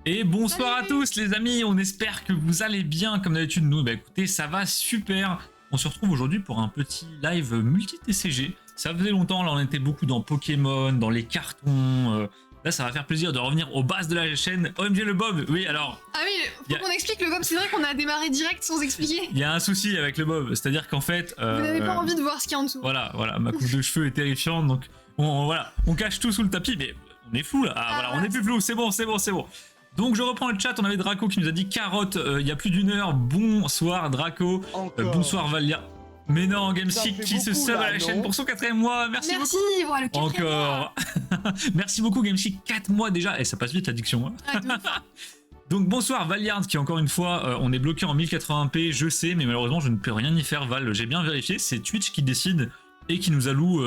Et bonsoir à tous les amis, on espère que vous allez bien comme d'habitude. Nous, bah écoutez, ça va super. On se retrouve aujourd'hui pour un petit live multi-TCG. Ça faisait longtemps, là on était beaucoup dans Pokémon, dans les cartons. Là ça va faire plaisir de revenir aux bases de la chaîne. OMG le Bob, oui alors... Ah oui, faut qu'on explique le Bob, c'est vrai qu'on a démarré direct sans expliquer. Il y a un souci avec le Bob, c'est-à-dire qu'en fait... Vous n'avez pas envie de voir ce qu'il y a en dessous. Voilà, ma coupe de cheveux est terrifiante, donc on cache tout sous le tapis, mais on est flou là. Voilà, on est plus flou, c'est bon. Donc je reprends le chat, on avait Draco qui nous a dit carotte il y a plus d'une heure. Bonsoir Draco, bonsoir Valia. Mais non, GameSick qui se sub à la chaîne pour son 4ème mois, merci beaucoup. Voilà, le 4ème Encore. Merci beaucoup GameSick, 4 mois déjà, et ça passe vite l'addiction. Hein. Donc bonsoir Valiard qui encore une fois, on est bloqué en 1080p, je sais, mais malheureusement je ne peux rien y faire Val, j'ai bien vérifié, c'est Twitch qui décide et qui nous alloue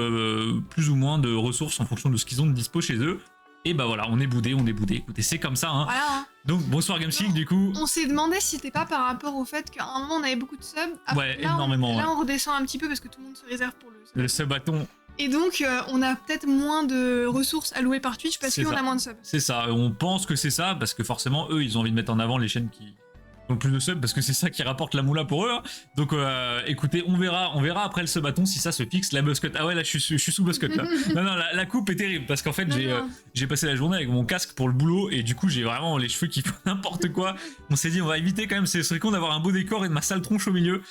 plus ou moins de ressources en fonction de ce qu'ils ont de dispo chez eux. Et bah voilà, on est boudé, écoutez, c'est comme ça. Hein. Voilà. Donc bonsoir GameSick du coup. On s'est demandé si c'était pas par rapport au fait qu'à un moment on avait beaucoup de subs. Ouais, là, énormément. Là on redescend un petit peu parce que tout le monde se réserve pour le sub-bâton. Et donc on a peut-être moins de ressources allouées par Twitch parce qu'on a moins de subs. C'est ça, on pense que c'est ça parce que forcément eux ils ont envie de mettre en avant les chaînes qui ont plus de subs parce que c'est ça qui rapporte la moula pour eux. Hein. Donc écoutez, on verra après le sub-bâton si ça se fixe. La buzzcut, ah ouais là je suis sous buzzcut là. non, la coupe est terrible parce qu'en fait j'ai passé la journée avec mon casque pour le boulot et du coup j'ai vraiment les cheveux qui font n'importe quoi. On s'est dit on va éviter quand même, ce serait con d'avoir un beau décor et de ma sale tronche au milieu.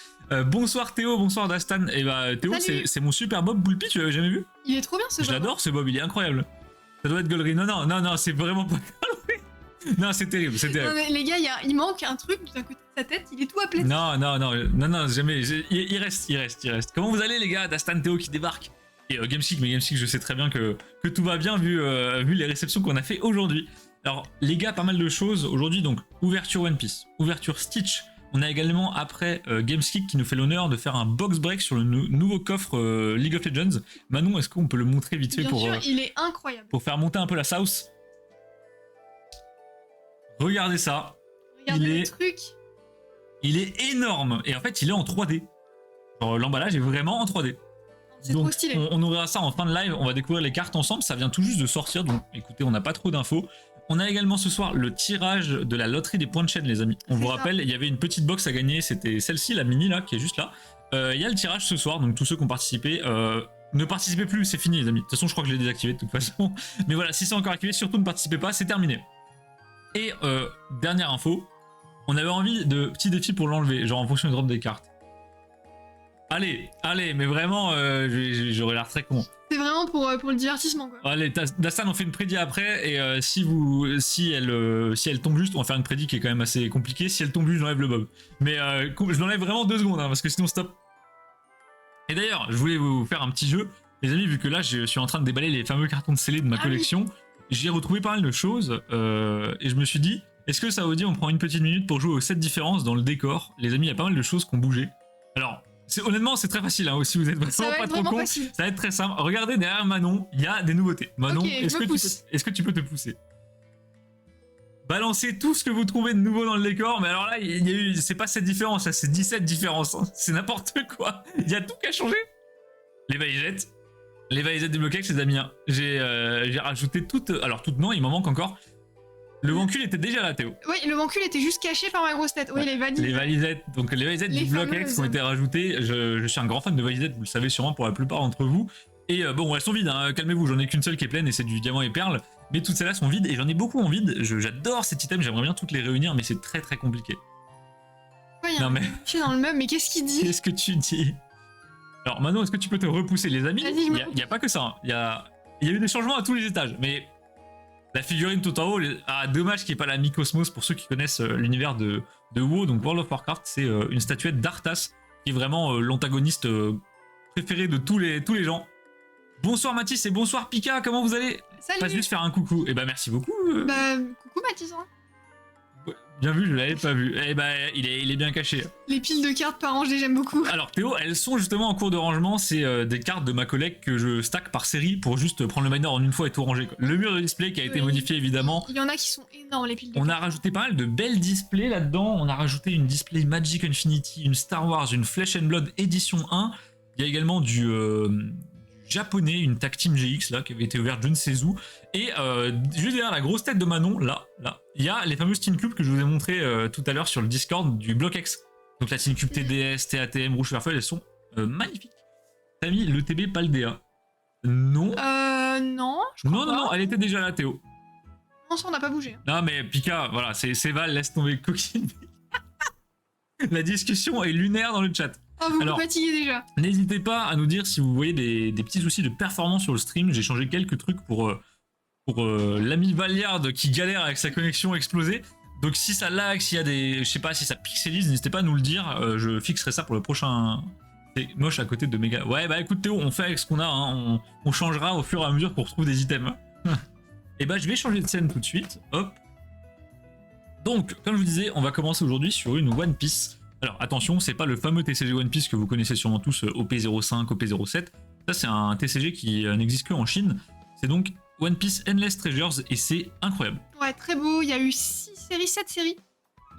Bonsoir Théo, bonsoir Dastan. Et bah Théo c'est mon super Bob Boulpi, tu l'avais jamais vu? Il est trop bien ce Bob. Je l'adore ce Bob, il est incroyable. Ça doit être Gollery. Non, c'est vraiment pas Gollery. Non, c'est terrible, c'est terrible. Non, mais les gars, il manque un truc d'un côté de sa tête, il est tout aplati. Non, jamais. Il reste. Comment vous allez, les gars? Dastan, Théo qui débarque. Et GameSick, mais GameSick, je sais très bien que tout va bien vu les réceptions qu'on a fait aujourd'hui. Alors, les gars, pas mal de choses aujourd'hui. Donc, ouverture One Piece, ouverture Stitch. On a également, après, GameSick qui nous fait l'honneur de faire un box break sur le nouveau coffre League of Legends. Manon, est-ce qu'on peut le montrer vite fait pour... Bien sûr, il est incroyable. Pour faire monter un peu la sauce. Regardez ça. Regardez le truc. Il est énorme. Et en fait, il est en 3D. L'emballage est vraiment en 3D. C'est trop stylé. On ouvrira ça en fin de live. On va découvrir les cartes ensemble. Ça vient tout juste de sortir. Donc, écoutez, on n'a pas trop d'infos. On a également ce soir le tirage de la loterie des points de chaîne, les amis. On vous rappelle, il y avait une petite box à gagner. C'était celle-ci, la mini, là, qui est juste là. Il y a le tirage ce soir. Donc, tous ceux qui ont participé... ne participez plus, c'est fini, les amis. De toute façon, je crois que je l'ai désactivé de toute façon. Mais voilà, si c'est encore activé, surtout ne participez pas. C'est terminé. Et dernière info, on avait envie de petits défis pour l'enlever, genre en fonction du drop des cartes. Allez, mais vraiment, j'aurais l'air très con. C'est vraiment pour le divertissement, quoi. Allez, Dastan, on fait une prédit après, et si elle tombe juste, on va faire une prédit qui est quand même assez compliquée. Si elle tombe juste, j'enlève le Bob. Mais je l'enlève vraiment 2 secondes, hein, parce que sinon stop. Et d'ailleurs, je voulais vous faire un petit jeu, les amis, vu que là, je suis en train de déballer les fameux cartons de scellés de ma collection. Oui. J'ai retrouvé pas mal de choses et je me suis dit, est-ce que ça vous dit on prend une petite minute pour jouer aux 7 différences dans le décor? Les amis, il y a pas mal de choses qui ont bougé. Alors, honnêtement, c'est très facile, hein, si vous êtes vraiment pas trop con, ça va être très simple. Regardez derrière Manon, il y a des nouveautés. Manon, okay, est-ce que tu peux te pousser? Balancez tout ce que vous trouvez de nouveau dans le décor, mais alors là, il y a eu, c'est pas 7 différences, c'est 17 différences. Hein. C'est n'importe quoi. Il y a tout qui a changé. Les valisettes. Les valisettes débloquées avec les amis. Hein. J'ai rajouté toutes. Alors, toutes non, il m'en manque encore. Le bancule était déjà là, Théo. Oui, le bancule était juste caché par ma grosse tête. Oui, ouais. Les valisettes. Donc, les valisettes du Blockx ont été rajoutées. Je suis un grand fan de valisettes, vous le savez sûrement pour la plupart d'entre vous. Et bon, elles sont vides, hein. Calmez-vous, j'en ai qu'une seule qui est pleine et c'est du diamant et perles. Mais toutes celles-là sont vides et j'en ai beaucoup en vide. J'adore cet item, j'aimerais bien toutes les réunir, mais c'est très très compliqué. Ouais, il y a un petit dans le meuble, mais qu'est-ce qu'il dit? Qu'est-ce que tu dis? Alors Manon, est-ce que tu peux te repousser, les amis? Il n'y a pas que ça, hein. Il y a eu des changements à tous les étages, mais la figurine tout en haut, dommage qu'il n'y ait pas la Micosmos pour ceux qui connaissent l'univers de WoW, donc World of Warcraft, c'est une statuette d'Arthas, qui est vraiment l'antagoniste préféré de tous les gens. Bonsoir Mathis et bonsoir Pika, comment vous allez? Salut. Pas juste faire un coucou, et bah merci beaucoup. Coucou Mathis. Hein. Bien vu, je l'avais pas vu. Eh ben, il est bien caché. Les piles de cartes pas rangées, j'aime beaucoup. Alors Théo, elles sont justement en cours de rangement. C'est des cartes de ma collègue que je stack par série pour juste prendre le miner en une fois et tout ranger. Quoi. Le mur de display qui a été modifié évidemment. Il y en a qui sont énormes les piles de cartes. On a rajouté pas mal de belles displays là-dedans. On a rajouté une display Magic Infinity, une Star Wars, une Flesh and Blood édition 1. Il y a également du japonais, une tag team GX là qui avait été ouverte je ne sais où. Et juste derrière la grosse tête de Manon, là, il y a les fameuses Team Cube que je vous ai montré tout à l'heure sur le Discord du Block X. Donc la Team Cube TDS, TATM, Rouge Firefly, elles sont magnifiques. T'as mis le TB Paldea? Non. Non, je crois pas. Non, elle était déjà là, Théo. Non, ça, on n'a pas bougé. Non, mais Pika, voilà, c'est Val, laisse tomber coquine. La discussion est lunaire dans le chat. Oh, vous me fatiguez déjà. N'hésitez pas à nous dire si vous voyez des petits soucis de performance sur le stream. J'ai changé quelques trucs pour l'ami Valiard qui galère avec sa connexion explosée. Donc si ça lag, s'il y a des... Je sais pas, si ça pixelise, n'hésitez pas à nous le dire. Je fixerai ça pour le prochain... C'est moche à côté de méga... Ouais, bah écoute Théo, on fait avec ce qu'on a. Hein. On changera au fur et à mesure qu'on retrouve des items. Et bah je vais changer de scène tout de suite. Hop. Donc, comme je vous disais, on va commencer aujourd'hui sur une One Piece. Alors attention, c'est pas le fameux TCG One Piece que vous connaissez sûrement tous, OP05, OP07. Ça c'est un TCG qui n'existe que en Chine. C'est donc One Piece Endless Treasures et c'est incroyable. Ouais, très beau. Il y a eu 6 séries, 7 séries.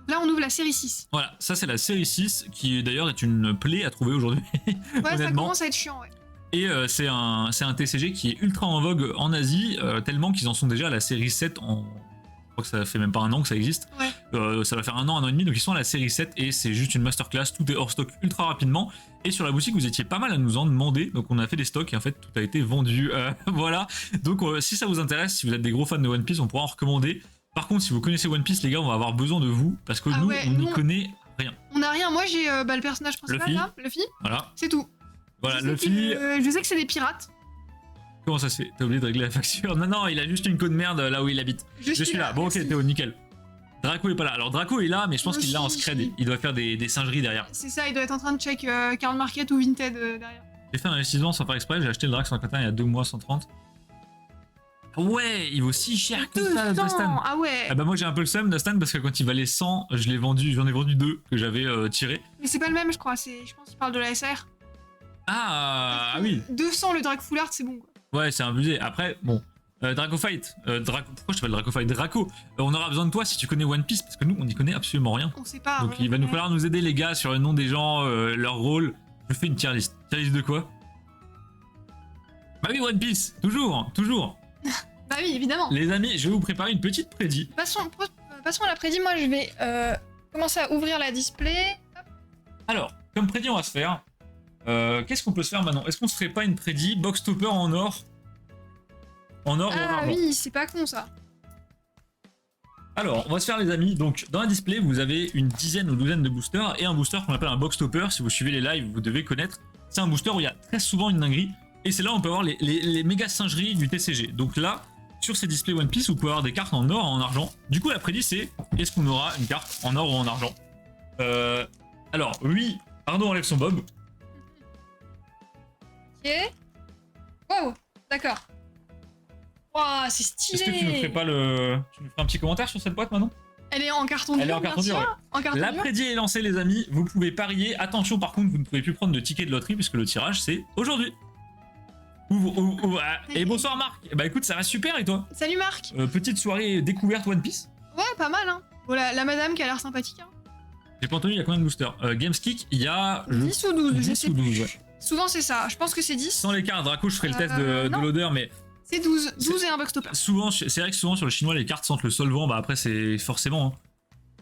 Là, on ouvre la série 6. Voilà, ça c'est la série 6 qui d'ailleurs est une plaie à trouver aujourd'hui. Ouais, ça commence à être chiant, ouais. Et c'est un TCG qui est ultra en vogue en Asie, tellement qu'ils en sont déjà à la série 7 en... Je crois que ça fait même pas un an que ça existe. Ouais. Ça va faire un an et demi, donc ils sont à la série 7 et c'est juste une masterclass, tout est hors stock ultra rapidement. Et sur la boutique, vous étiez pas mal à nous en demander, donc on a fait des stocks et en fait tout a été vendu. Voilà, donc si ça vous intéresse, si vous êtes des gros fans de One Piece, on pourra en recommander. Par contre, si vous connaissez One Piece, les gars, on va avoir besoin de vous parce que nous, on n'y connaît rien. On a rien. Moi, j'ai le personnage principal là, Luffy. Voilà. C'est tout. Voilà, Luffy. Je sais que c'est des pirates. Comment ça se fait? T'as oublié de régler la facture? Non, il a juste une code merde là où il habite. Je suis là. Bon, ok, Théo, nickel. Draco est pas là. Alors Draco est là, mais je pense qu'il l'a en scred. Il doit faire des singeries derrière. C'est ça, il doit être en train de check Card Market ou Vinted derrière. J'ai fait un investissement sans faire exprès. J'ai acheté le Drac 151 il y a 2 mois, 130. Ouais, il vaut si cher que ça, Dustin. Ah ouais. Ah bah moi j'ai un peu le seum, Dustin, parce que quand il valait 100, j'en ai vendu 2 que j'avais tiré. Mais c'est pas le même, je crois. Je pense qu'il parle de la SR. Ah oui. 200 le Drac Full Art, c'est bon quoi. Ouais, c'est abusé. Après, bon. Draco Fight. Pourquoi je t'appelle Draco Fight? Draco. On aura besoin de toi si tu connais One Piece, parce que nous, on n'y connaît absolument rien. On sait pas. Donc il va nous falloir nous aider, les gars, sur le nom des gens, leur rôle. Je fais une tier list. Tier list de quoi? Bah oui, One Piece. Toujours. Bah oui, évidemment. Les amis, je vais vous préparer une petite prédit. Passons à la prédit. Moi, je vais commencer à ouvrir la display. Hop. Alors, comme prédit, on va se faire. Qu'est-ce qu'on peut se faire maintenant? Est-ce qu'on se ferait pas une prédit box topper en or? En or ou en argent? Ah oui, c'est pas con ça. Alors, on va se faire les amis. Donc, dans la display, vous avez une dizaine ou douzaine de boosters et un booster qu'on appelle un box topper. Si vous suivez les lives, vous devez connaître. C'est un booster où il y a très souvent une dinguerie. Et c'est là où on peut avoir les méga singeries du TCG. Donc là, sur ces displays One Piece, vous pouvez avoir des cartes en or et en argent. Du coup, la prédit, c'est est-ce qu'on aura une carte en or ou en argent? Alors, oui, Arnaud enlève son bob. Ok. Wow, d'accord. Wow, c'est stylé. Est-ce que tu nous ferais pas tu nous ferais un petit commentaire sur cette boîte maintenant? Elle est en carton dur. Elle est en carton dur, ouais. En carton La dur. prédit est lancée, les amis. Vous pouvez parier. Attention, par contre, vous ne pouvez plus prendre de tickets de loterie puisque le tirage, c'est aujourd'hui. Et bonsoir Marc. Bah écoute, ça va super et toi? Salut Marc. Petite soirée découverte One Piece. Ouais, pas mal hein. Bon, la madame qui a l'air sympathique. Hein. J'ai pas entendu, il y a combien de boosters? Gameskick, il y a... 10 ou 12, je 10 sais ou 12, plus. ouais. Souvent c'est ça, je pense que c'est 10. Sans les cartes, Draco, je ferai le test de l'odeur, mais... C'est 12, 12 et un box topper. Souvent, c'est vrai que souvent sur le chinois, les cartes sentent le solvant, bah après c'est forcément... Hein.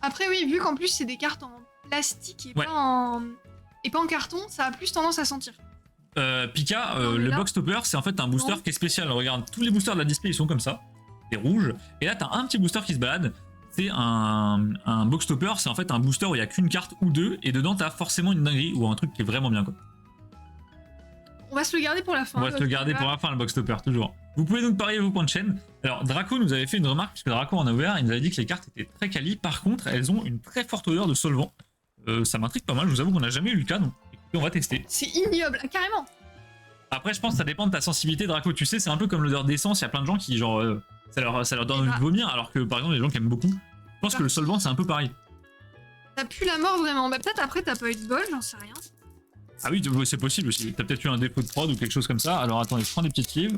Après oui, vu qu'en plus c'est des cartes en plastique et pas en carton, ça a plus tendance à sentir. Pika, le box topper, c'est en fait un booster qui est spécial. Regarde, tous les boosters de la display, ils sont comme ça. C'est rouge. Et là, t'as un petit booster qui se balade. C'est un box topper, c'est en fait un booster où il n'y a qu'une carte ou deux. Et dedans, t'as forcément une dinguerie ou un truc qui est vraiment bien, quoi. On va se le garder pour la fin. On va se le garder pour la fin, le box topper, toujours. Vous pouvez donc parier vos points de chaîne. Alors, Draco nous avait fait une remarque, puisque Draco en a ouvert, il nous avait dit que les cartes étaient très quali. Par contre, elles ont une très forte odeur de solvant. Ça m'intrigue pas mal, je vous avoue qu'on n'a jamais eu le cas, donc écoutez, on va tester. C'est ignoble, carrément. Après, je pense que ça dépend de ta sensibilité, Draco. Tu sais, c'est un peu comme l'odeur d'essence, il y a plein de gens qui, genre, ça leur donne envie de vomir, alors que par exemple, les gens qui aiment beaucoup. Je pense que le solvant, c'est un peu pareil. T'as pu la mort vraiment. Bah, peut-être après, t'as pas eu de bol, j'en sais rien. Ah oui, c'est possible aussi. T'as peut-être eu un défaut de prod ou quelque chose comme ça. Alors attendez, je prends des petites livres.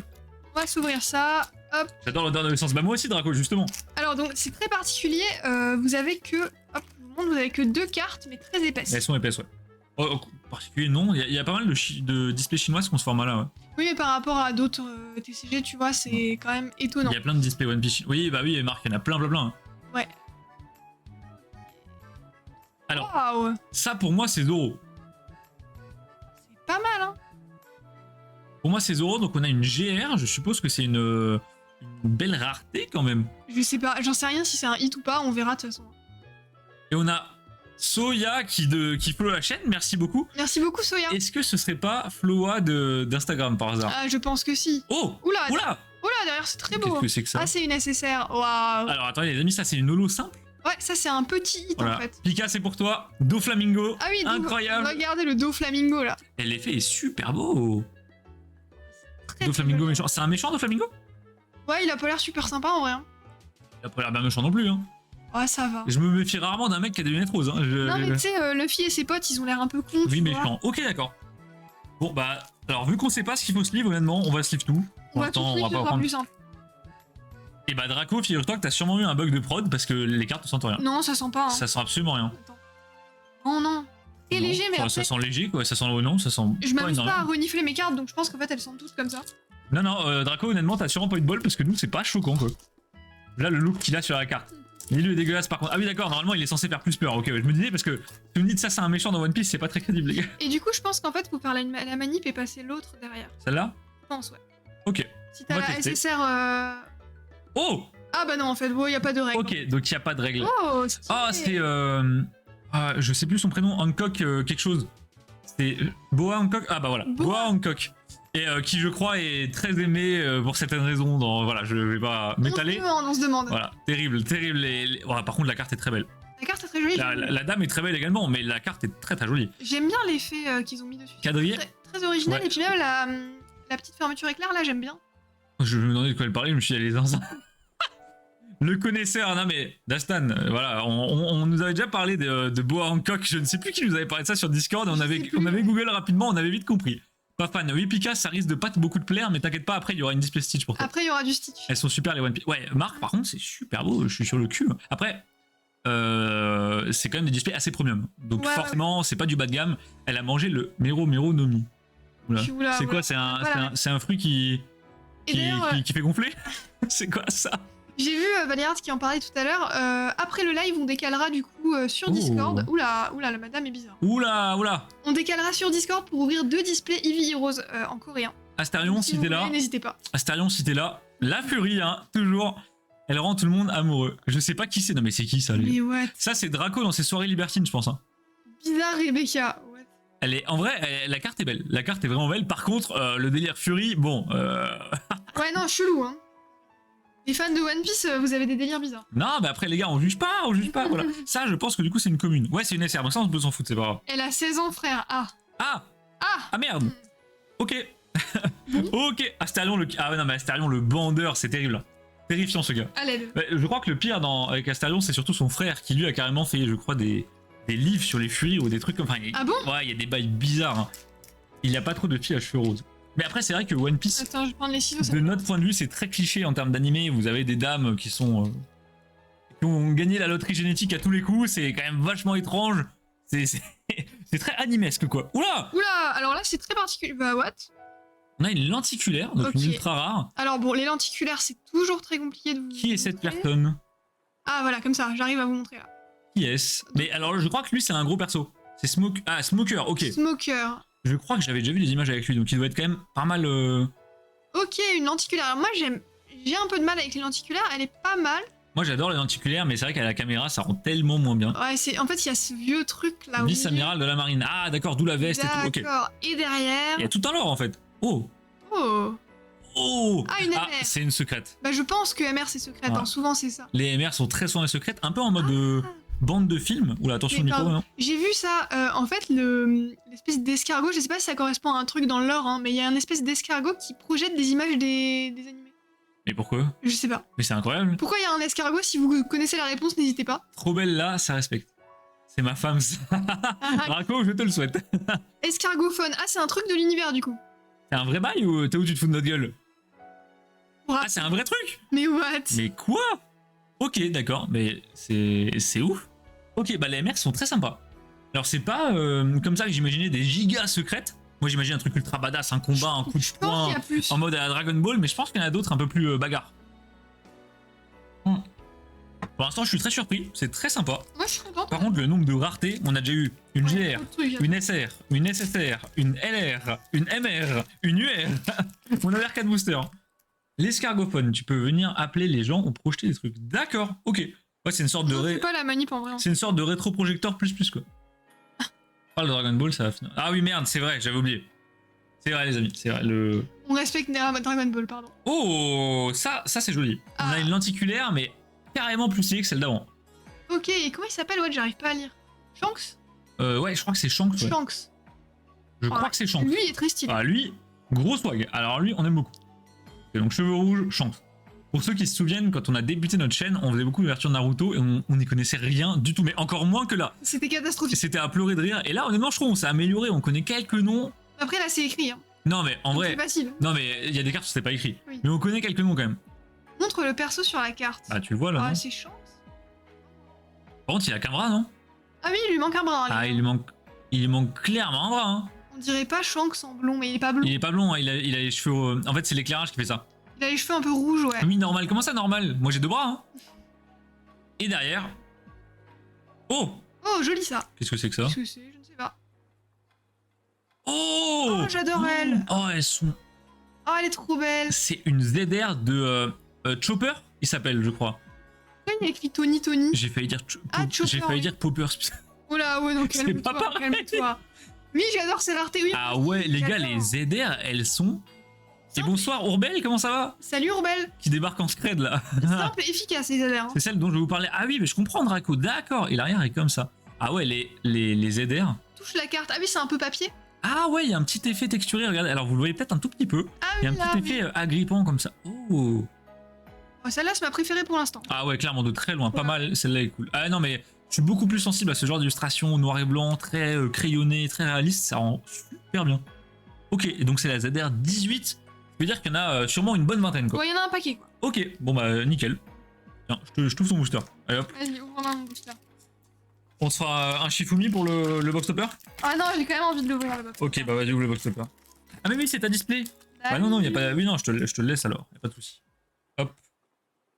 On va s'ouvrir ça. Hop. J'adore l'odeur de l'essence. Bah, moi aussi, Draco, justement. Alors, donc, c'est très particulier. Vous avez que. Hop, je vous montre, vous avez que 2 cartes, mais très épaisses. Elles sont épaisses, ouais. Oh, particulier, non. Il y a pas mal de displays chinoises qui ont ce format-là, ouais. Oui, mais par rapport à d'autres TCG, tu vois, c'est quand même étonnant. Il y a plein de displays One Piece. Oui, bah oui, Marc, il y en a plein. Ouais. Alors, Waouh, ça pour moi, c'est Zoro. c'est pas mal, hein. Pour moi, c'est Zoro, donc on a une GR. Je suppose que c'est une belle rareté quand même. Je sais pas, j'en sais rien si c'est un hit ou pas, on verra de toute façon. Et on a Soya qui follow la chaîne, merci beaucoup. Merci beaucoup, Soya. Est-ce que ce serait pas Floa d'Instagram par hasard? Ah, je pense que si. Oh! Oula, Oula! oula, derrière, c'est très beau. Qu'est-ce que c'est que ça? Ah, c'est une SSR. Waouh. Alors attendez les amis, ça c'est une holo simple. Ouais, ça, c'est un petit hit Voilà. en fait. Pika, c'est pour toi. Doflamingo. Ah oui, incroyable. Regardez le Doflamingo là. Et l'effet est super beau. Très, Doflamingo très méchant. C'est un méchant Doflamingo? Ouais, il a pas l'air super sympa en vrai. Hein. Il a pas l'air bien méchant non plus. Hein. Ouais, ça va. Je me méfie rarement d'un mec qui a des lunettes roses. Hein. Non, mais tu sais, Luffy et ses potes, ils ont l'air un peu cons. Oui, tu vois. méchant. Ok, d'accord. Bon, bah, alors vu qu'on sait pas ce qu'il faut se livre, honnêtement, on va se livre tout. On va tout on suite, va ce pas sera prendre. plus simple. Et bah, Draco, figure-toi que t'as sûrement eu un bug de prod parce que les cartes ne sentent rien. Non, ça sent pas. Hein. Ça sent absolument rien. Attends. Oh non. C'est Non. léger, mais Enfin, après, ça sent léger, quoi. Ça sent. Non, ça sent. je m'amuse pas à énormément. renifler mes cartes, donc je pense qu'en fait, elles sont toutes comme ça. Non, Draco, honnêtement, t'as sûrement pas eu de bol parce que nous, c'est pas choquant, quoi. Là, le look qu'il a sur la carte. L'île est dégueulasse par contre. Ah oui, d'accord, normalement, il est censé faire plus peur. Ok, ouais, je me disais parce que tu me dis ça, c'est un méchant dans One Piece, c'est pas très crédible, les gars. Et du coup, je pense qu'en fait, faut faire la manip et passer l'autre derrière. Celle-là? Je pense, ouais. Ok. Si On t'as va la tester. SSR. Oh! Ah bah non, en fait, bon, y a pas de règle. Ok, donc il y a pas de règle. Oh, stylé. Ah, c'est. Je sais plus son prénom, Hancock quelque chose. C'est Boa Hancock. Ah bah voilà, Boa Hancock. Et qui, je crois, est très aimé pour certaines raisons. Voilà, je vais pas m'étaler. On se demande. Voilà, terrible. Ouais, par contre, la carte est très belle. La carte est très jolie. La dame est très belle également, mais la carte est très très jolie. J'aime bien l'effet qu'ils ont mis dessus. Quadrillé. Très, très original. Ouais. Et puis même la petite fermeture éclair, là, j'aime bien. Je me demandais de quoi elle parlait, je me suis dit, allez, zinzin. Le connaisseur, non mais Dastan, voilà, on nous avait déjà parlé de Boa Hancock, je ne sais plus qui nous avait parlé de ça sur Discord, et on avait Google rapidement, on avait vite compris. Pas fan. Oui, Pika, ça risque de pas beaucoup te plaire, mais t'inquiète pas, après il y aura une display Stitch pour toi. Après, il y aura du Stitch. Elles sont super les One Piece. Ouais, Marc, par contre, c'est super beau, je suis sur le cul. Après, c'est quand même des displays assez premium, donc Ouais, forcément, c'est pas du bas de gamme. Elle a mangé le Mero Nomi. Oula. Oula, C'est quoi, oula. c'est un fruit qui Et d'ailleurs, qui fait gonfler. C'est quoi ça? j'ai vu Valérie qui en parlait tout à l'heure. Après le live, on décalera du coup sur Discord. Oula, la madame est bizarre. Oula. On décalera sur Discord pour ouvrir 2 displays Eevee Heroes en coréen. Astarion, si vous t'es là. voulez, n'hésitez pas. Astarion, si t'es là. La furie, hein, toujours. Elle rend tout le monde amoureux. Je sais pas qui c'est. Non, mais c'est qui ça, lui? Mais what? Ça, c'est Draco dans ses soirées libertines, je pense. Hein. Bizarre, Rebecca. What? Elle est, en vrai, la carte est belle. La carte est vraiment belle. Par contre, le délire Fury, bon. Ouais, non, chelou, hein. Les fans de One Piece, vous avez des délires bizarres. Non, mais après, les gars, on juge pas, voilà. Ça, je pense que du coup, c'est une commune. Ouais, c'est une SR, donc ça, on peut s'en foutre, c'est pas grave. Elle a 16 ans, frère. Ah. Ah, merde. Ok. Ok. Astarion, Ah, ouais, non, mais Astarion, le bandeur, c'est terrible. Terrifiant, ce gars. À l'aide. Ouais, je crois que le pire avec Astarion, c'est surtout son frère qui, lui, a carrément fait, je crois, des livres sur les furies ou des trucs comme. Enfin, Ah bon? Ouais, il y a des bails bizarres. Hein. Il n'y a pas trop de filles à cheveux roses. Mais après, c'est vrai que One Piece, Attends, je vais prendre les ciseaux. de notre point de vue, c'est très cliché en termes d'animé. Vous avez des dames qui sont. Qui ont gagné la loterie génétique à tous les coups. C'est quand même vachement étrange. C'est très animesque, quoi. Oula! Oula, alors là, c'est très particulier. Bah, what? On a une lenticulaire, donc Ok. une ultra rare. Alors bon, les lenticulaires, c'est toujours très compliqué de vous Qui est cette montrer. personne? Ah, voilà, comme ça, j'arrive à vous montrer là. Qui est-ce? Mais alors, je crois que lui, c'est un gros perso. C'est Smoker, ok. Smoker. Je crois que j'avais déjà vu des images avec lui, donc il doit être quand même pas mal. Ok, une lenticulaire. Alors moi, j'ai un peu de mal avec les lenticulaires, elle est pas mal. Moi, j'adore les lenticulaires, mais c'est vrai qu'à la caméra, ça rend tellement moins bien. Ouais, en fait, il y a ce vieux truc là. au milieu. Vice-amiral de la marine. Ah, d'accord, d'où la veste et tout. Ok. D'accord. Et derrière. Il y a tout un lore en fait. Oh, Oh. Ah, une MR. c'est une secrète. Bah, je pense que MR c'est secrète, Ouais. hein, souvent c'est ça. Les MR sont très souvent secrètes, un peu en mode bande de film. Oula, attention Ok, au micro. pardon. Hein. J'ai vu ça, en fait, l'espèce d'escargot, je sais pas si ça correspond à un truc dans le lore, hein, mais il y a une espèce d'escargot qui projette des images des animés. Mais pourquoi? Je sais pas. Mais c'est incroyable. Pourquoi il y a un escargot? Si vous connaissez la réponse, n'hésitez pas. Trop belle là, ça respecte. C'est ma femme, ça. Draco, je te le souhaite. Escargophone. Ah, c'est un truc de l'univers du coup. C'est un vrai bail ou t'es où tu te fous de notre gueule? Ouah. Ah, c'est un vrai truc? Mais what? Mais quoi? Ok, d'accord, mais c'est ouf. Ok, bah les MR sont très sympas. Alors c'est pas comme ça que j'imaginais des gigas secrètes. Moi j'imagine un truc ultra badass, un combat, un coup de Je pense poing qu'il y a plus. en mode à la Dragon Ball, mais je pense qu'il y en a d'autres un peu plus bagarre. Pour l'instant je suis très surpris, c'est très sympa. Moi, je suis contente. Par contre le nombre de raretés, on a déjà eu une Ouais, GR, trop de trucs. une SR, une SSR, une LR, une MR, une UR. On a l'air 4 boosters. L'escargophone, tu peux venir appeler les gens ou projeter des trucs. D'accord, ok. Ouais, c'est une sorte de C'est pas la manip en vrai. c'est une sorte de rétroprojecteur plus quoi. Parle de Dragon Ball, ça va finir. Ah oui merde, c'est vrai, j'avais oublié. C'est vrai les amis, c'est vrai. On respecte Dragon Ball, pardon. Oh, ça c'est joli. On a Ah. une lenticulaire, mais carrément plus stylée que celle d'avant. Ok, et comment il s'appelle? Ouais, j'arrive pas à lire. Shanks? Ouais, je crois que c'est Shanks. Ouais. Shanks. Je crois Ah, que c'est Shanks. Lui, il est très stylé. Ah, lui, gros swag. Alors lui, on aime beaucoup. Et donc cheveux rouges, Shanks. Pour ceux qui se souviennent, quand on a débuté notre chaîne, on faisait beaucoup d'ouverture Naruto et on n'y connaissait rien du tout, mais encore moins que là. C'était Et catastrophique. c'était à pleurer de rire. Et là, honnêtement, je trouve qu'on s'est amélioré. On connaît quelques noms. Après, là, c'est écrit. Hein. Non, mais en C'est vrai, facile. non, mais il y a des cartes où c'était pas écrit. Oui. Mais on connaît quelques noms quand même. Montre le perso sur la carte. Ah, tu le vois là. Ah, non c'est Shanks. Par contre, il a qu'un bras, non? Ah oui, il lui manque un bras. Ah, il lui manque clairement un bras. Hein. On dirait pas Shanks en blond, mais il est pas blond. Il est pas blond, hein, il a les cheveux. En fait, c'est l'éclairage qui fait ça. Il a les cheveux un peu rouges, ouais. Oui, normal. Comment ça, normal? Moi, j'ai 2 bras. Hein. Et derrière. Oh! Oh, joli ça. Qu'est-ce que c'est que ça? Qu'est-ce que c'est? Je ne sais pas. Oh! Oh, j'adore elle. Oh, elles sont. Oh, elle est trop belle. C'est une ZR de Chopper, il s'appelle, je crois. Pourquoi il y a écrit Tony Tony? J'ai failli dire. Ah, Chopper, J'ai failli oui. dire Poppers. Oh là, ouais, donc C'est calme-toi, pas pareil. calme-toi. Oui, j'adore ces raretés, oui. Ah ouais, les gars, J'adore. les ZR, elles sont. Et bonsoir, Ourbel, comment ça va? Salut Urbel. Qui débarque en scred là. Simple et efficace, les ZR. Hein. C'est celle dont je vais vous parler. Ah oui, mais je comprends, Draco, d'accord. Et l'arrière est comme ça. Ah ouais, les ZR. Touche la carte. Ah oui, c'est un peu papier. Ah ouais, il y a un petit effet texturé, regardez. Alors vous le voyez peut-être un tout petit peu. Ah Il y a oui, un là, petit oui. effet agrippant comme ça. Oh. Oh, celle-là, c'est ma préférée pour l'instant. Ah ouais, clairement, de très loin. Pas Ouais. mal, celle-là est cool. Ah non, mais je suis beaucoup plus sensible à ce genre d'illustration noir et blanc, très crayonné, très réaliste. Ça rend super bien. Ok, et donc c'est la ZR 18. Ça veut dire qu'il y en a sûrement une bonne vingtaine, quoi. Ouais, il y en a un paquet, quoi. Ok, bon bah nickel. Tiens, je t'ouvre ton booster. Allez hop. Vas-y, ouvre-moi mon booster. On se fera un Shifumi pour le box topper. Ah non, j'ai quand même envie de l'ouvrir, le box. Ok, bah vas-y, ouvre le box topper. Ah mais oui, c'est ta display. Bah non, non, y a pas. Oui, non, je te le laisse alors, y a pas de souci. Hop.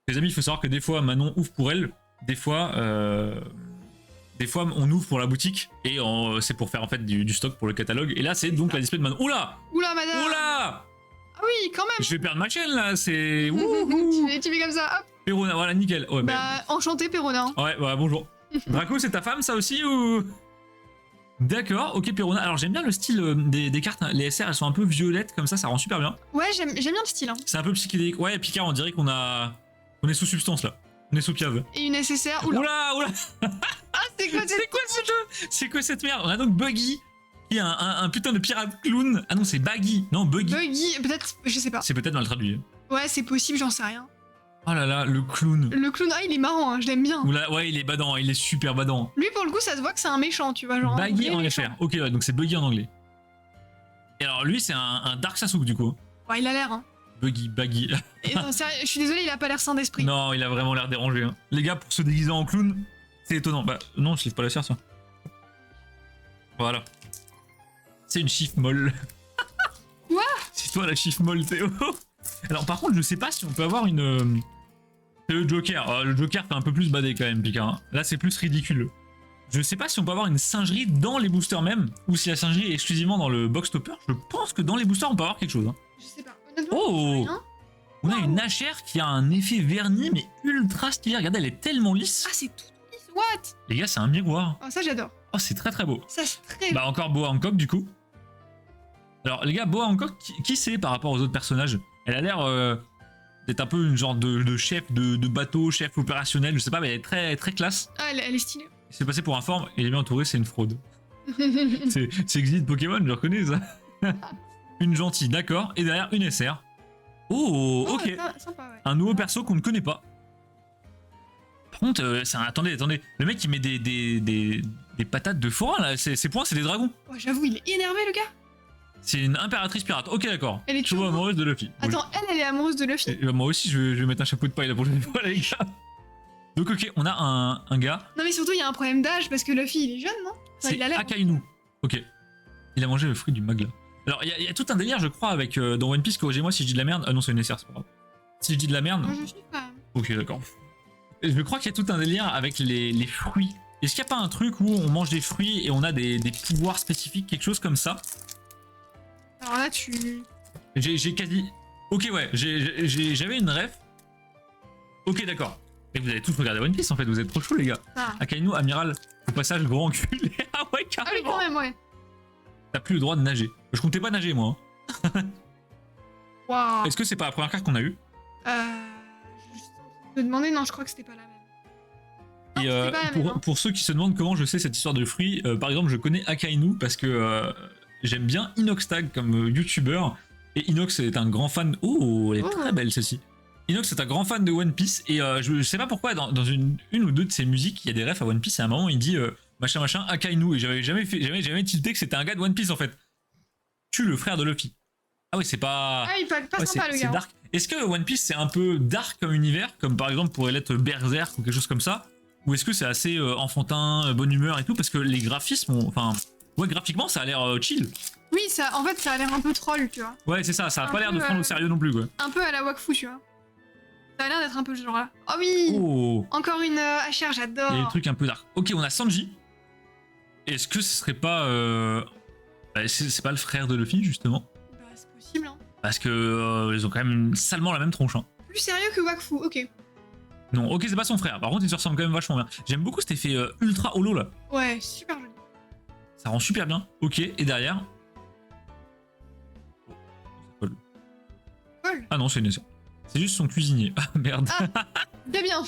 Les amis, il faut savoir que des fois, Manon ouvre pour elle. Des fois, on ouvre pour la boutique et c'est pour faire en fait du stock pour le catalogue. Et là, c'est donc la display de Manon. Oula! Oula, madame. Oula! Ah oui, quand même. Je vais perdre ma chaîne là, c'est. Tu fais comme ça, hop. Perona, voilà, nickel. Ouais, Bah, enchanté, Perona. ouais, bah bonjour. Draco, c'est ta femme ça aussi ou. D'accord, ok, Perona. Alors j'aime bien le style des cartes. Hein. Les SR, elles sont un peu violettes comme ça rend super bien. Ouais, j'aime bien le style. Hein. C'est un peu psychédélique. Ouais, Picard, on dirait qu'on est sous substance là. On est sous piave. Et une SSR. Oula. Oula, oula. Ah, c'est quoi C'est quoi ce jeu? C'est quoi cette merde? On a donc Buggy, qui est un putain de pirate clown. Ah non, c'est Baggy. Non, Buggy. Buggy, peut-être, je sais pas. C'est peut-être mal traduit. Ouais, c'est possible, j'en sais rien. Oh là là, le clown. Le clown, ah, il est marrant, hein, je l'aime bien. Oula, ouais, il est badant, il est super badant. Lui, pour le coup, ça se voit que c'est un méchant, tu vois. Genre, un Baggy vrai en méchant. FR. Ok, ouais, donc c'est Buggy en anglais. Et alors lui, c'est un Dark Sasuke du coup. Ouais, il a l'air, hein. Baggy. Et non, sérieux, je suis désolée, il a pas l'air sain d'esprit. Non, il a vraiment l'air dérangé. Hein. Les gars, pour se déguiser en clown, c'est étonnant. Bah non, je lève pas la serre, ça. Voilà. C'est une chiffre molle. Quoi? C'est toi la chiffre molle, Théo. Alors par contre, je sais pas si on peut avoir une... C'est le Joker. Le Joker fait un peu plus badé quand même, Picard. Hein. Là, c'est plus ridicule. Je sais pas si on peut avoir une singerie dans les boosters même, ou si la singerie est exclusivement dans le box topper. Je pense que dans les boosters, on peut avoir quelque chose. Hein. Je sais pas. Honnêtement, Oh! j'en sais rien. On a Wow. une HR qui a un effet vernis, mais ultra stylé. Regardez, elle est tellement lisse. Ah, c'est tout lisse. What? Les gars, c'est un miroir. Oh, ça, j'adore. Oh, c'est très très beau. Ça, c'est très. Bah, encore Boa Hancock, du coup. Alors, les gars, Boa Hancock, qui c'est par rapport aux autres personnages? Elle a l'air d'être un peu une genre de chef de bateau, chef opérationnel, je sais pas, mais elle est très, très classe. Ah, elle est stylée. Il s'est passé pour un forme, et il est bien entouré, c'est une fraude. C'est Exit Pokémon, je reconnais ça. Une gentille, d'accord. Et derrière, une SR. Oh, Oh, ok. Sympa, ouais. Un nouveau perso qu'on ne connaît pas. Par contre, attendez. Le mec, il met des patates de forain, là. Ses poings, c'est des dragons. Oh, j'avoue, il est énervé, le gars. C'est une impératrice pirate. Ok, d'accord. Elle est Je vois turbo. amoureuse de Luffy. Attends, elle est amoureuse de Luffy. Et, moi aussi, je vais mettre un chapeau de paille la prochaine fois, les gars. Donc, ok, on a un gars. Non, mais surtout, il y a un problème d'âge parce que Luffy, il est jeune, non? Enfin, C'est il a l'air. Akainu. Ok. Il a mangé le fruit du magla. Alors, il y a tout un délire, je crois, avec dans One Piece, corrigez-moi si je dis de la merde. Ah non, c'est une SR, c'est pas grave. Si je dis de la merde. Moi, je suis quand même. Ok, d'accord. Je crois qu'il y a tout un délire avec les fruits. Est-ce qu'il n'y a pas un truc où on mange des fruits et on a des pouvoirs spécifiques, quelque chose comme ça? Alors là, tu. J'ai quasi. Ok, ouais, j'avais une ref. Ok, d'accord. Et vous avez tous regardé One Piece en fait, vous êtes trop chaud les gars. Ah. Akainu, amiral, au passage, grand enculé. Ah ouais, Ah oui, carrément. quand même, ouais. T'as plus le droit de nager. Je comptais pas nager moi. Hein. Waouh. Est-ce que c'est pas la première carte qu'on a eue? Je me demandais, non, je crois que c'était pas la même. Non, Et c'était pas la même, hein. pour ceux qui se demandent comment je sais cette histoire de fruits, par exemple, je connais Akainu parce que j'aime bien Inox Tag comme youtubeur. Et Inox est un grand fan. Oh, elle est très belle celle-ci. Inox est un grand fan de One Piece. Et je sais pas pourquoi, dans une ou deux de ses musiques, il y a des refs à One Piece. Et à un moment, il dit machin machin Akainu. Et j'avais jamais tilté que c'était un gars de One Piece en fait. Tu le frère de Luffy. Ah oui, c'est pas. Ah, il est pas sympa le c'est gars. dark. Est-ce que One Piece c'est un peu dark comme univers, comme par exemple pourrait l'être Berserk ou quelque chose comme ça, ou est-ce que c'est assez enfantin, bonne humeur et tout, parce que les graphismes, enfin, ouais, graphiquement ça a l'air chill. Oui, ça, en fait, ça a l'air un peu troll, tu vois. Ouais, c'est ça a Un pas l'air de peu, prendre au sérieux non plus quoi. Un peu à la Wakfu, tu vois. Ça a l'air d'être un peu ce genre-là. Oh oui. Oh, Encore une HR, il y a des j'adore. trucs un peu dark. Ok, on a Sanji. Est-ce que ce serait pas, bah, c'est pas le frère de Luffy justement, Bah, c'est possible, hein. parce que ils ont quand même salement la même tronche. Hein. Plus sérieux que Wakfu, ok. Non, ok, c'est pas son frère. Par contre, il se ressemble quand même vachement bien. J'aime beaucoup cet effet ultra holo là. Ouais, super joli. Ça rend super bien. Ok, et derrière. Paul. Ah non, c'est une nation. C'est juste son cuisinier. Ah merde. Bien, bien.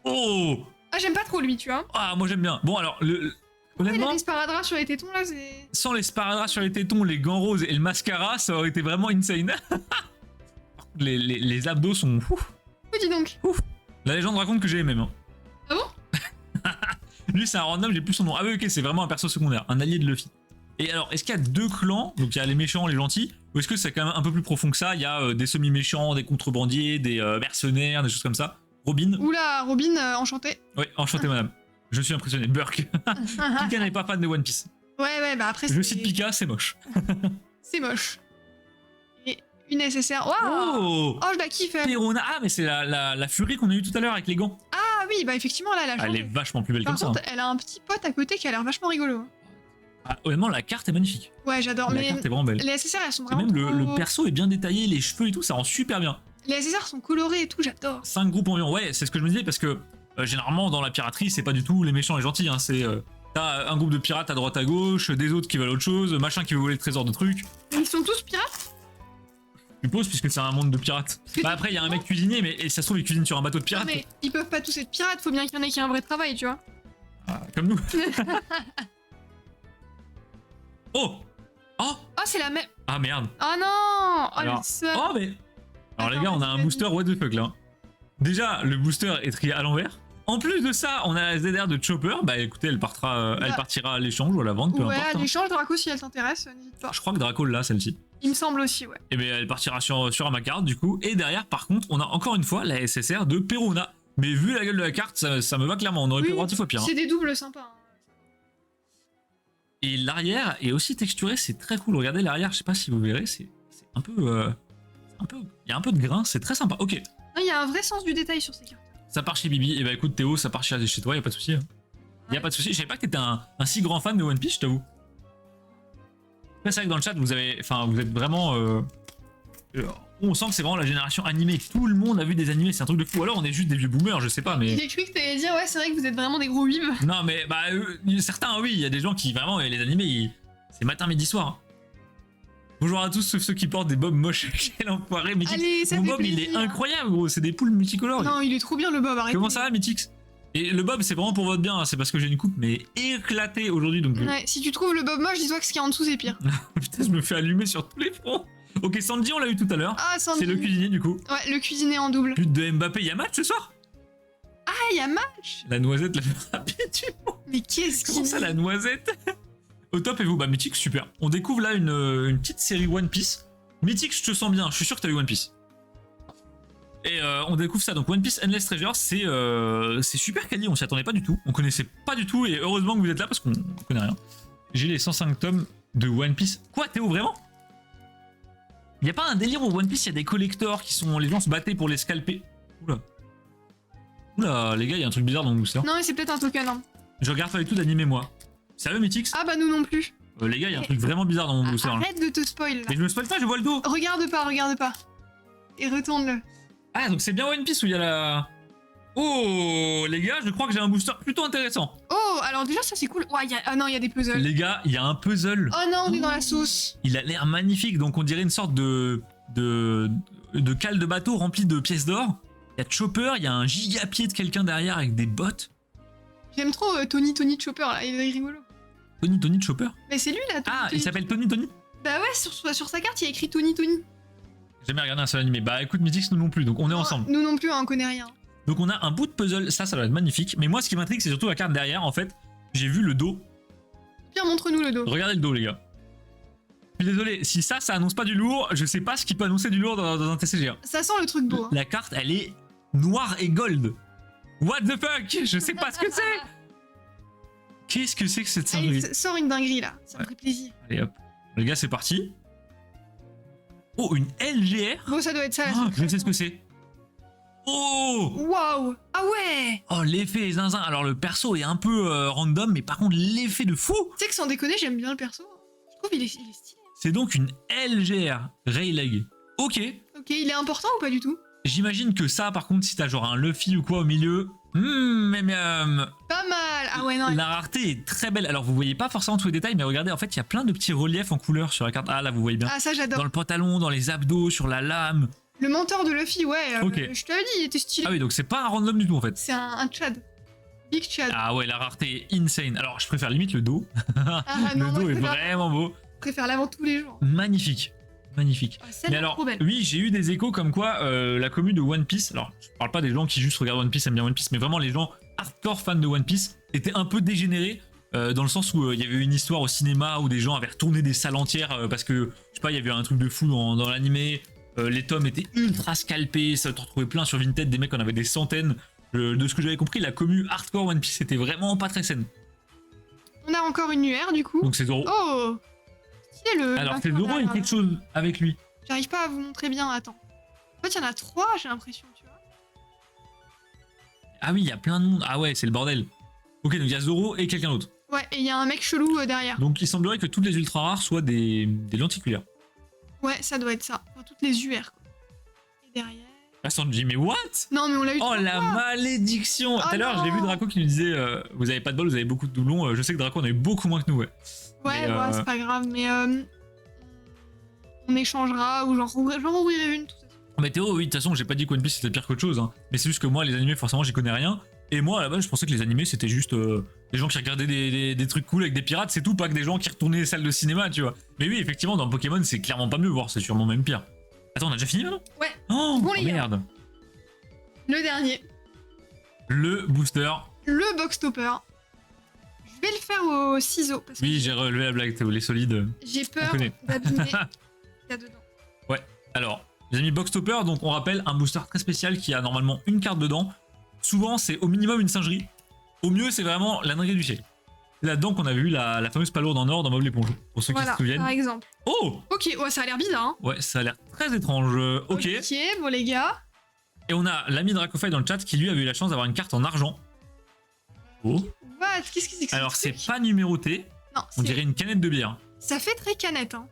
Oh. Ah, j'aime pas trop lui, tu vois. Ah, moi j'aime bien. Bon, alors, Il a honnêtement, des sparadraps sur les tétons, là, c'est. sans les sparadraps sur les tétons, les gants roses et le mascara, ça aurait été vraiment insane. les abdos sont. Ouf. Oh, dis donc. La légende raconte que j'ai les mêmes. Hein. Ah bon? Lui, c'est un random, j'ai plus son nom. Ah oui, ok, c'est vraiment un perso secondaire, un allié de Luffy. Et alors, est-ce qu'il y a deux clans? Donc il y a les méchants, les gentils, ou est-ce que c'est quand même un peu plus profond que ça? Il y a des semi-méchants, des contrebandiers, des mercenaires, des choses comme ça. Robin. Oula, Robin, enchanté. Oui, enchanté madame. Je suis impressionné. Burk. Pika n'est pas fan de One Piece. Ouais, bah après, Je cite Pika, c'est moche. c'est moche. Et une nécessaire. Waouh! Oh, Oh, je la kiffe. Elle. Perona. Ah, mais c'est la furie qu'on a eue tout à l'heure avec les gants. Ah oui, bah effectivement, là, elle a Elle changé. est vachement plus belle Par comme contre, ça. Hein. elle a un petit pote à côté qui a l'air vachement rigolo. Ah, honnêtement, la carte est magnifique. Ouais, j'adore. La Mais carte est vraiment belle. les SSR, elles sont Et vraiment. même le trop- perso est bien détaillé, les cheveux et tout, ça rend super bien. Les SSR sont colorés et tout, j'adore. 5 groupes environ, ouais, c'est ce que je me disais parce que généralement dans la piraterie, c'est pas du tout les méchants et les gentils. Hein, c'est t'as un groupe de pirates à droite à gauche, des autres qui veulent autre chose, machin qui veut voler le trésor de trucs. Ils sont tous pirates? Je suppose, puisque c'est un monde de pirates. que Bah après, il y a un mec cuisinier, mais et ça se trouve, il cuisine sur un bateau de Non, pirates. mais ils peuvent pas tous être pirates, faut bien qu'il y en ait qui aient un vrai travail, tu vois. Ah, comme nous. Oh. Oh. Oh, c'est la même. Ah merde. Oh non! Oh, Alors- le seul. Oh mais. Alors les Attends, gars, on a vas-y, un vas-y. booster what the fuck là. Déjà, le booster est trié à l'envers. En plus de ça, on a la ZR de Chopper. Bah écoutez, elle partira à l'échange ou à la vente, peu Ouais, importe. à Hein. l'échange, Draco, si elle t'intéresse, n'hésite pas. Je crois que Draco l'a celle-ci. Il me semble aussi, ouais. Et bien elle partira sur Amakard du coup. Et derrière, par contre, on a encore une fois la SSR de Perona. Mais vu la gueule de la carte, ça me va clairement. On aurait pu avoir 10 fois pire. Hein. C'est des doubles sympas. Hein. Et l'arrière est aussi texturé, c'est très cool. Regardez l'arrière, je sais pas si vous verrez, c'est un peu. Il y a un peu de grain, c'est très sympa. Ok, Non, il y a un vrai sens du détail sur ces cartes. ça part chez Bibi. Et bah écoute, Théo, ça part chez toi, y a pas de souci. Hein. Y a pas de souci. Je savais pas que t'étais un si grand fan de One Piece, je t'avoue. Après, c'est vrai que dans le chat, vous êtes vraiment. On sent que c'est vraiment la génération animée. Tout le monde a vu des animés, c'est un truc de fou. Alors on est juste des vieux boomers, je sais pas, mais. J'ai cru que t'allais dire, ouais, c'est vrai que vous êtes vraiment des gros weebs. Non, mais bah, certains, oui, il y a des gens qui vraiment, les animés, c'est matin, midi, soir. Hein. Bonjour à tous, sauf ceux qui portent des bobs moches. Quel enfoiré, Mythix. Allez, ça Mon fait bob, il est plaisir. incroyable, gros. C'est des poules multicolores. Non, il est trop bien le bob, arrête. Comment ça va, Mythix? Et le bob, c'est vraiment pour votre bien. Hein. C'est parce que j'ai une coupe, mais éclatée aujourd'hui. Donc, Ouais, si tu trouves le bob moche, dis-toi que ce qu'il y a en dessous, c'est pire. putain, je me fais allumer sur tous les fronts. Ok, Sandy, on l'a eu tout à l'heure. Ah, Sandy. C'est le cuisinier, du coup. Ouais, le cuisinier en double. But de Mbappé, il y a match ce soir? Ah, il y a match. La noisette la plus rapide du monde. Mais qu'est-ce Comment qu'il ça, la noisette? Au top, et vous? Bah, Mythix, super. On découvre là une petite série One Piece. Mythix, je te sens bien, je suis sûr que t'as vu One Piece. Et on découvre ça, donc One Piece Endless Treasure, c'est super quali, on s'y attendait pas du tout. On connaissait pas du tout, et heureusement que vous êtes là parce qu'on connaît rien. J'ai les 105 tomes de One Piece. Quoi, Théo, vraiment? Y a pas un délire où One Piece, il y a des collectors qui sont... Les gens se battaient pour les scalper. Oula. Oula, les gars, il y a un truc bizarre dans le booster. Non, mais c'est peut-être un token. Hein. Je regarde pas du tout d'animé, moi. Sérieux, Mythix? Ah bah nous non plus. Les gars, il y a un truc vraiment bizarre dans mon booster. Là. Arrête de te spoil là. Mais je me spoil pas, je vois le dos. Regarde pas. Et retourne-le. Ah, donc c'est bien One Piece où il y a la... Oh, les gars, je crois que j'ai un booster plutôt intéressant. Oh, alors déjà ça c'est cool. Ouais, ah non, il y a des puzzles. Les gars, il y a un puzzle. Oh non, on est dans la sauce. Il a l'air magnifique, donc on dirait une sorte de cale de bateau remplie de pièces d'or. Il y a Chopper, il y a un giga pied de quelqu'un derrière avec des bottes. J'aime trop Tony Chopper là, il est rigolo. Tony Chopper. Mais c'est lui là. Ah, il s'appelle Tony. Bah ouais, sur sa carte il y a écrit Tony. J'ai jamais regardé un seul animé. Bah écoute, Mythix, nous non plus, donc on est ensemble. Nous non plus, hein, on connaît rien. Donc on a un bout de puzzle, ça doit être magnifique. Mais moi, ce qui m'intrigue, c'est surtout la carte derrière. En fait, j'ai vu le dos. Pierre, montre-nous le dos. Regardez le dos, les gars. Je suis désolé, si ça annonce pas du lourd, je sais pas ce qui peut annoncer du lourd dans un TCG. Ça sent le truc beau. Hein. La carte, elle est noire et gold. What the fuck? Je sais pas ce que c'est. Qu'est-ce que c'est que cette singerie? Sors une dinguerie là, ça me ferait plaisir. Allez hop. Les gars, c'est parti. Oh, une LGR? Bon, ça doit être ça. Oh, je sais ce que c'est. Oh! Waouh! Ah ouais! Oh, l'effet zinzin. Alors, le perso est un peu random, mais par contre, l'effet de fou! Tu sais que sans déconner, j'aime bien le perso. Je trouve il est stylé. C'est donc une LGR Rayleigh. Ok. Ok, il est important ou pas du tout? J'imagine que ça, par contre, si t'as genre un Luffy ou quoi au milieu... Pas mal! Ah ouais, non. La rareté est très belle. Alors, vous voyez pas forcément tous les détails, mais regardez, en fait, il y a plein de petits reliefs en couleur sur la carte. Ah, là, vous voyez bien. Ah, ça, j'adore. Dans le pantalon, dans les abdos, sur la lame. Le mentor de Luffy, ouais. Ok. Je t'avais dit, il était stylé. Ah oui, donc c'est pas un random du tout, en fait. C'est un Chad. Big Chad. Ah ouais, la rareté est insane. Alors, je préfère limite le dos. Ah, Le non, dos je est préfère- vraiment beau. Je préfère l'avant tous les jours. Magnifique. Magnifique. Ah, celle-là, Mais alors, trop belle. oui, j'ai eu des échos comme quoi la commu de One Piece, alors je parle pas des gens qui juste regardent One Piece, aiment bien One Piece, mais vraiment les gens hardcore fans de One Piece étaient un peu dégénérés dans le sens où il y avait eu une histoire au cinéma où des gens avaient retourné des salles entières parce que, je sais pas, il y avait eu un truc de fou dans l'animé, les tomes étaient ultra scalpés, ça t'en retrouvait plein sur Vinted, des mecs en avaient des centaines. De ce que j'avais compris, la commu hardcore One Piece était vraiment pas très saine. On a encore une UR du coup. Donc c'est Zoro. Oh! Stylé le. Alors le c'est Zoro, il y a derrière, quelque chose avec lui. J'arrive pas à vous montrer bien, attends. En fait, il y en a 3, j'ai l'impression, tu vois. Ah oui, il y a plein de monde. Ah ouais, c'est le bordel. Ok, donc il y a Zoro et quelqu'un d'autre. Ouais, et il y a un mec chelou derrière. Donc il semblerait que toutes les ultra rares soient des lenticulaires. Ouais, ça doit être ça. Enfin, toutes les UR, quoi. Et derrière. Ah, Sanji, mais what? Non, mais on l'a eu. Oh trois la fois. malédiction! Tout à l'heure, non. j'ai vu Draco qui nous disait vous avez pas de bol, vous avez beaucoup de doublons. Je sais que Draco en a eu beaucoup moins que nous, ouais. Ouais, Mais, ouais, c'est pas grave, mais on échangera ou j'en rouvrirai une, tout ça. Mais Théo, oui, de toute façon, j'ai pas dit que One Piece c'était pire qu'autre chose. Hein. Mais c'est juste que moi, les animés, forcément, j'y connais rien. Et moi, à la base, je pensais que les animés c'était juste des gens qui regardaient des trucs cool avec des pirates, c'est tout, pas que des gens qui retournaient les salles de cinéma, tu vois. Mais oui, effectivement, dans Pokémon, c'est clairement pas mieux, voire c'est sûrement même pire. Attends, on a déjà fini maintenant? Ouais. Oh, Bon, les gars. merde. Le dernier, Le booster. le box topper. Je vais le faire au ciseau parce que Oui, j'ai relevé la blague, Théo, les solides. j'ai On peur connaît. d'abîmer ce qu'il y a dedans. Alors, les amis, Box Topper, donc on rappelle un booster très spécial qui a normalement une carte dedans. Souvent, c'est au minimum une singerie. Au mieux, c'est vraiment la dinguerie du siècle. C'est là-dedans qu'on avait eu la fameuse palourde en or dans Bob l'éponge, pour ceux qui Voilà, se souviennent. par exemple. Oh! Ok, ouais, ça a l'air bizarre, hein. Ouais, ça a l'air très étrange. Ok. Ok, bon les gars. Et on a l'ami Dracofy dans le chat qui lui avait eu la chance d'avoir une carte en argent. Oh. What? Qu'est-ce que c'est que ce Alors, c'est truc pas numéroté, Non, on c'est- dirait une canette de bière. ça fait très canette, hein.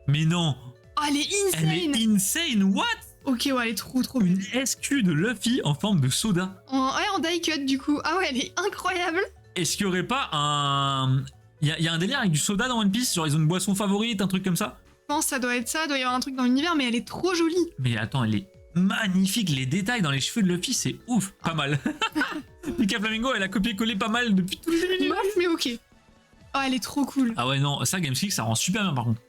Mais non! Oh, elle est Elle insane. est insane, what? Ok, ouais, elle est trop Une belle. SQ de Luffy en forme de soda. Ouais, en die cut du coup. Ah ouais, elle est incroyable. Est-ce qu'il y aurait pas un... Il y a un délire avec du soda dans One Piece, genre ils ont une boisson favorite, un truc comme ça? Je pense que ça doit être ça, doit y avoir un truc dans l'univers, mais elle est trop jolie. Mais attends, elle est magnifique, les détails dans les cheveux de Luffy, c'est ouf, pas mal. Mika Flamingo, elle a copié-collé pas mal depuis tout le début. Moche, mais ok. Oh, elle est trop cool. Ah ouais, non, ça, Gamespeak, ça rend super bien par contre.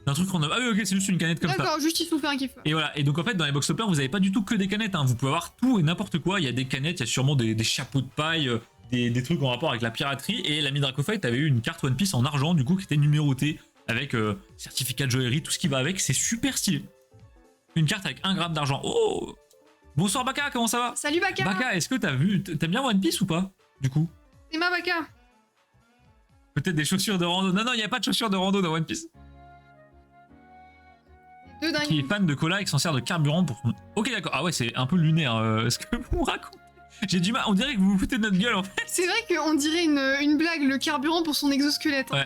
C'est un truc qu'on a... Ah oui, ok, c'est juste une canette comme ça. D'accord, juste il faut faire un kiff. Et voilà, et donc en fait, dans les box toppers, vous avez pas du tout que des canettes, hein. Vous pouvez avoir tout et n'importe quoi. Il y a des canettes, il y a sûrement des chapeaux de paille, des trucs en rapport avec la piraterie. Et l'ami Dracofy avait eu une carte One Piece en argent, du coup, qui était numérotée, avec certificat de joaillerie, tout ce qui va avec. C'est super stylé. Une carte avec 1 gramme d'argent. Oh! Bonsoir Baka, comment ça va? Salut Baka. Baka, est-ce que t'as vu... T'aimes bien One Piece ou pas, du coup? C'est ma Baka. Peut-être des chaussures de rando. Non, il n'y a pas de chaussures de rando dans One Piece. Deux dingues. Qui est fan de cola et qui s'en sert de carburant pour son... Ok, d'accord. Ah ouais, c'est un peu lunaire ce que vous me racontez. J'ai du mal. On dirait que vous vous foutez de notre gueule en fait. C'est vrai qu'on dirait une blague, le carburant pour son exosquelette. Hein.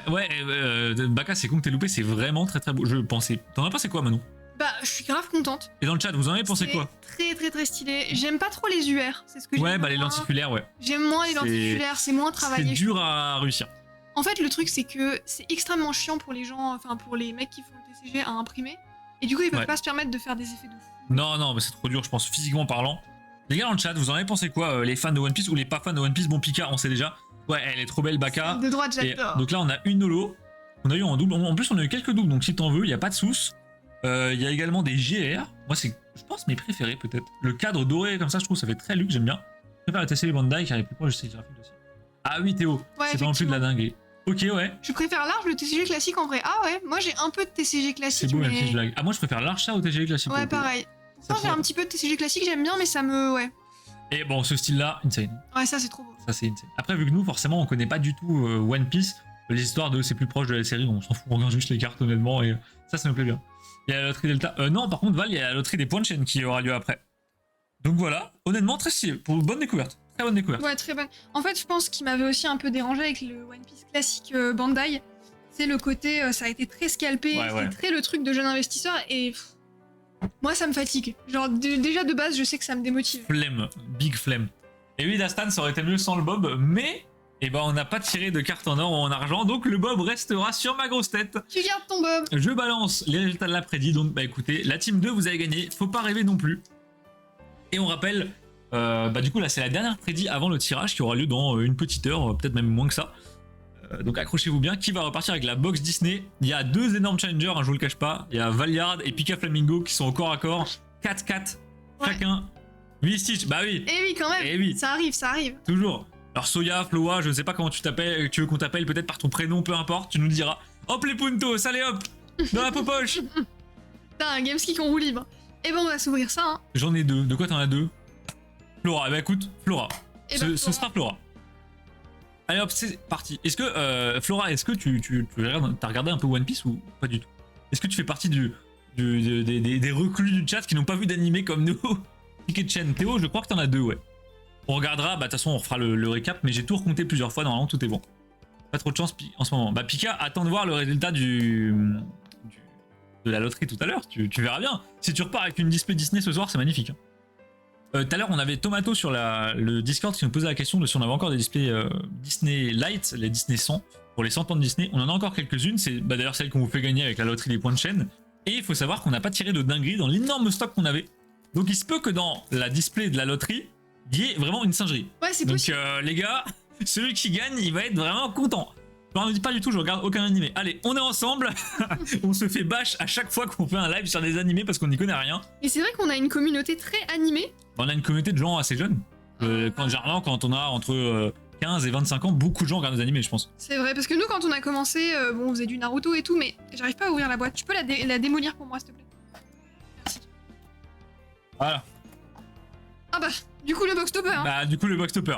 Baka, c'est con que t'aies loupé. C'est vraiment très très beau. Je pensais. T'en as pensé quoi, Manon? Bah, je suis grave contente. Et dans le chat, vous en avez pensé C'est quoi? Très très très stylé. J'aime pas trop les UR, c'est ce que Ouais, j'aime bah les moins. lenticulaires, ouais. J'aime moins les C'est- lenticulaires, c'est moins C'est travaillé. dur à réussir. En fait, le truc, c'est que c'est extrêmement chiant pour les gens, enfin pour les mecs qui font le TCG à imprimer. Et du coup, ils peuvent Ouais. pas se permettre de faire des effets de fou. Non, mais c'est trop dur, je pense, physiquement parlant. Les gars dans le chat, vous en avez pensé quoi, les fans de One Piece ou les pas fans de One Piece? Bon, Pika, on sait déjà. Ouais, elle est trop belle, Baka. De droite, Et j'adore. donc là, on a une holo. On a eu en double. En plus, on a eu quelques doubles, donc si t'en veux, il n'y a pas de souce. Il y a également des GR. Moi, c'est, je pense, mes préférés peut-être. Le cadre doré comme ça, je trouve ça fait très luxe, j'aime bien. Je préfère le TCG Bandai car il est plus proche du style graphique aussi. Ah oui, Théo, Ouais, c'est pas non plus de la dinguerie. Ok, ouais, Je préfère large le TCG classique en vrai. Ah ouais, moi j'ai un peu de TCG c'est classique. beau mais... même si je blague. Ah, moi, je préfère l'arche ça au TCG classique. Ouais, pour le coup. pareil. Ça Pourtant, j'ai prend- un petit peu de TCG classique, j'aime bien, mais ça me. Ouais. Et bon, ce style-là, insane. Ouais, ça c'est trop beau. Ça, c'est insane. Après, vu que nous, forcément, on connaît pas du tout One Piece, les histoires de c'est plus proche de la série, on s'en fout, on regarde juste les cartes honnêtement, et ça me plaît bien. Il y a la loterie Delta. Non, par contre, Val, il y a la loterie des points de chaîne qui aura lieu après. Donc voilà, honnêtement, très stylé. Pour une bonne découverte. Très bonne découverte. Ouais, très bonne. En fait, je pense qu'il m'avait aussi un peu dérangé avec le One Piece classique Bandai. C'est le côté, ça a été très scalpé, Ouais, ouais. c'est très le truc de jeune investisseur et moi ça me fatigue. Genre déjà de base, je sais que ça me démotive. Flemme, big flemme. Et oui, Dastan, ça aurait été mieux sans le Bob, mais on n'a pas tiré de carte en or ou en argent, donc le Bob restera sur ma grosse tête. Tu gardes ton Bob. Je balance les résultats de l'après-midi, donc écoutez, la team 2, vous avez gagné, faut pas rêver non plus. Et on rappelle, du coup là c'est la dernière prédit avant le tirage qui aura lieu dans une petite heure, peut-être même moins que ça. Donc accrochez-vous bien, qui va repartir avec la box Disney. Il y a deux énormes challengers, hein, je vous le cache pas. Il y a Valiard et Pika Flamingo qui sont au corps à corps. 4-4 chacun. 8 Stitch, bah oui, Eh oui, quand même. Eh oui. Ça arrive. toujours. Alors Soya, Floa, je ne sais pas comment tu t'appelles, tu veux qu'on t'appelle peut-être par ton prénom, peu importe, tu nous diras. Hop les puntos, allez hop, dans la popoche. Putain, un Gameskick en roue libre. Eh ben on va s'ouvrir ça, hein. J'en ai deux, de quoi t'en as deux? Flora, eh ben écoute, Flora. Eh Ce ben, sera Flora. Allez hop, c'est parti. Est-ce que, Flora, est-ce que t'as regardé un peu One Piece ou pas du tout? Est-ce que tu fais partie des reclus du chat qui n'ont pas vu d'animé comme nous? Ticket de chaîne. Théo, je crois que t'en as deux, ouais. On regardera, bah de toute façon on refera le récap, mais j'ai tout recompté plusieurs fois, normalement tout est bon. Pas trop de chance en ce moment. Bah Pika, attends de voir le résultat de la loterie tout à l'heure, tu verras bien. Si tu repars avec une display Disney ce soir, c'est magnifique. Tout à l'heure, on avait Tomato sur le Discord qui nous posait la question de si on avait encore des displays Disney Lite, les Disney 100, pour les 100 ans de Disney. On en a encore quelques-unes, c'est d'ailleurs celle qu'on vous fait gagner avec la loterie des points de chaîne. Et il faut savoir qu'on n'a pas tiré de dinguerie dans l'énorme stock qu'on avait. Donc il se peut que dans la display de la loterie, il y ait vraiment une singerie. Ouais, c'est Donc possible. les gars, celui qui gagne, il va être vraiment content. Non, ne dis pas du tout, je regarde aucun animé. Allez, on est ensemble. On se fait bâche à chaque fois qu'on fait un live sur des animés parce qu'on n'y connaît rien. Et c'est vrai qu'on a une communauté très animée. On a une communauté de gens assez jeunes. Généralement, quand on a entre 15 et 25 ans, beaucoup de gens regardent des animés, je pense. C'est vrai, parce que nous, quand on a commencé, bon, on faisait du Naruto et tout, mais j'arrive pas à ouvrir la boîte. Tu peux la démolir pour moi, s'il te plaît? Merci. Voilà. Ah bah, du coup, le box topper. Hein. Bah, du coup, le box topper.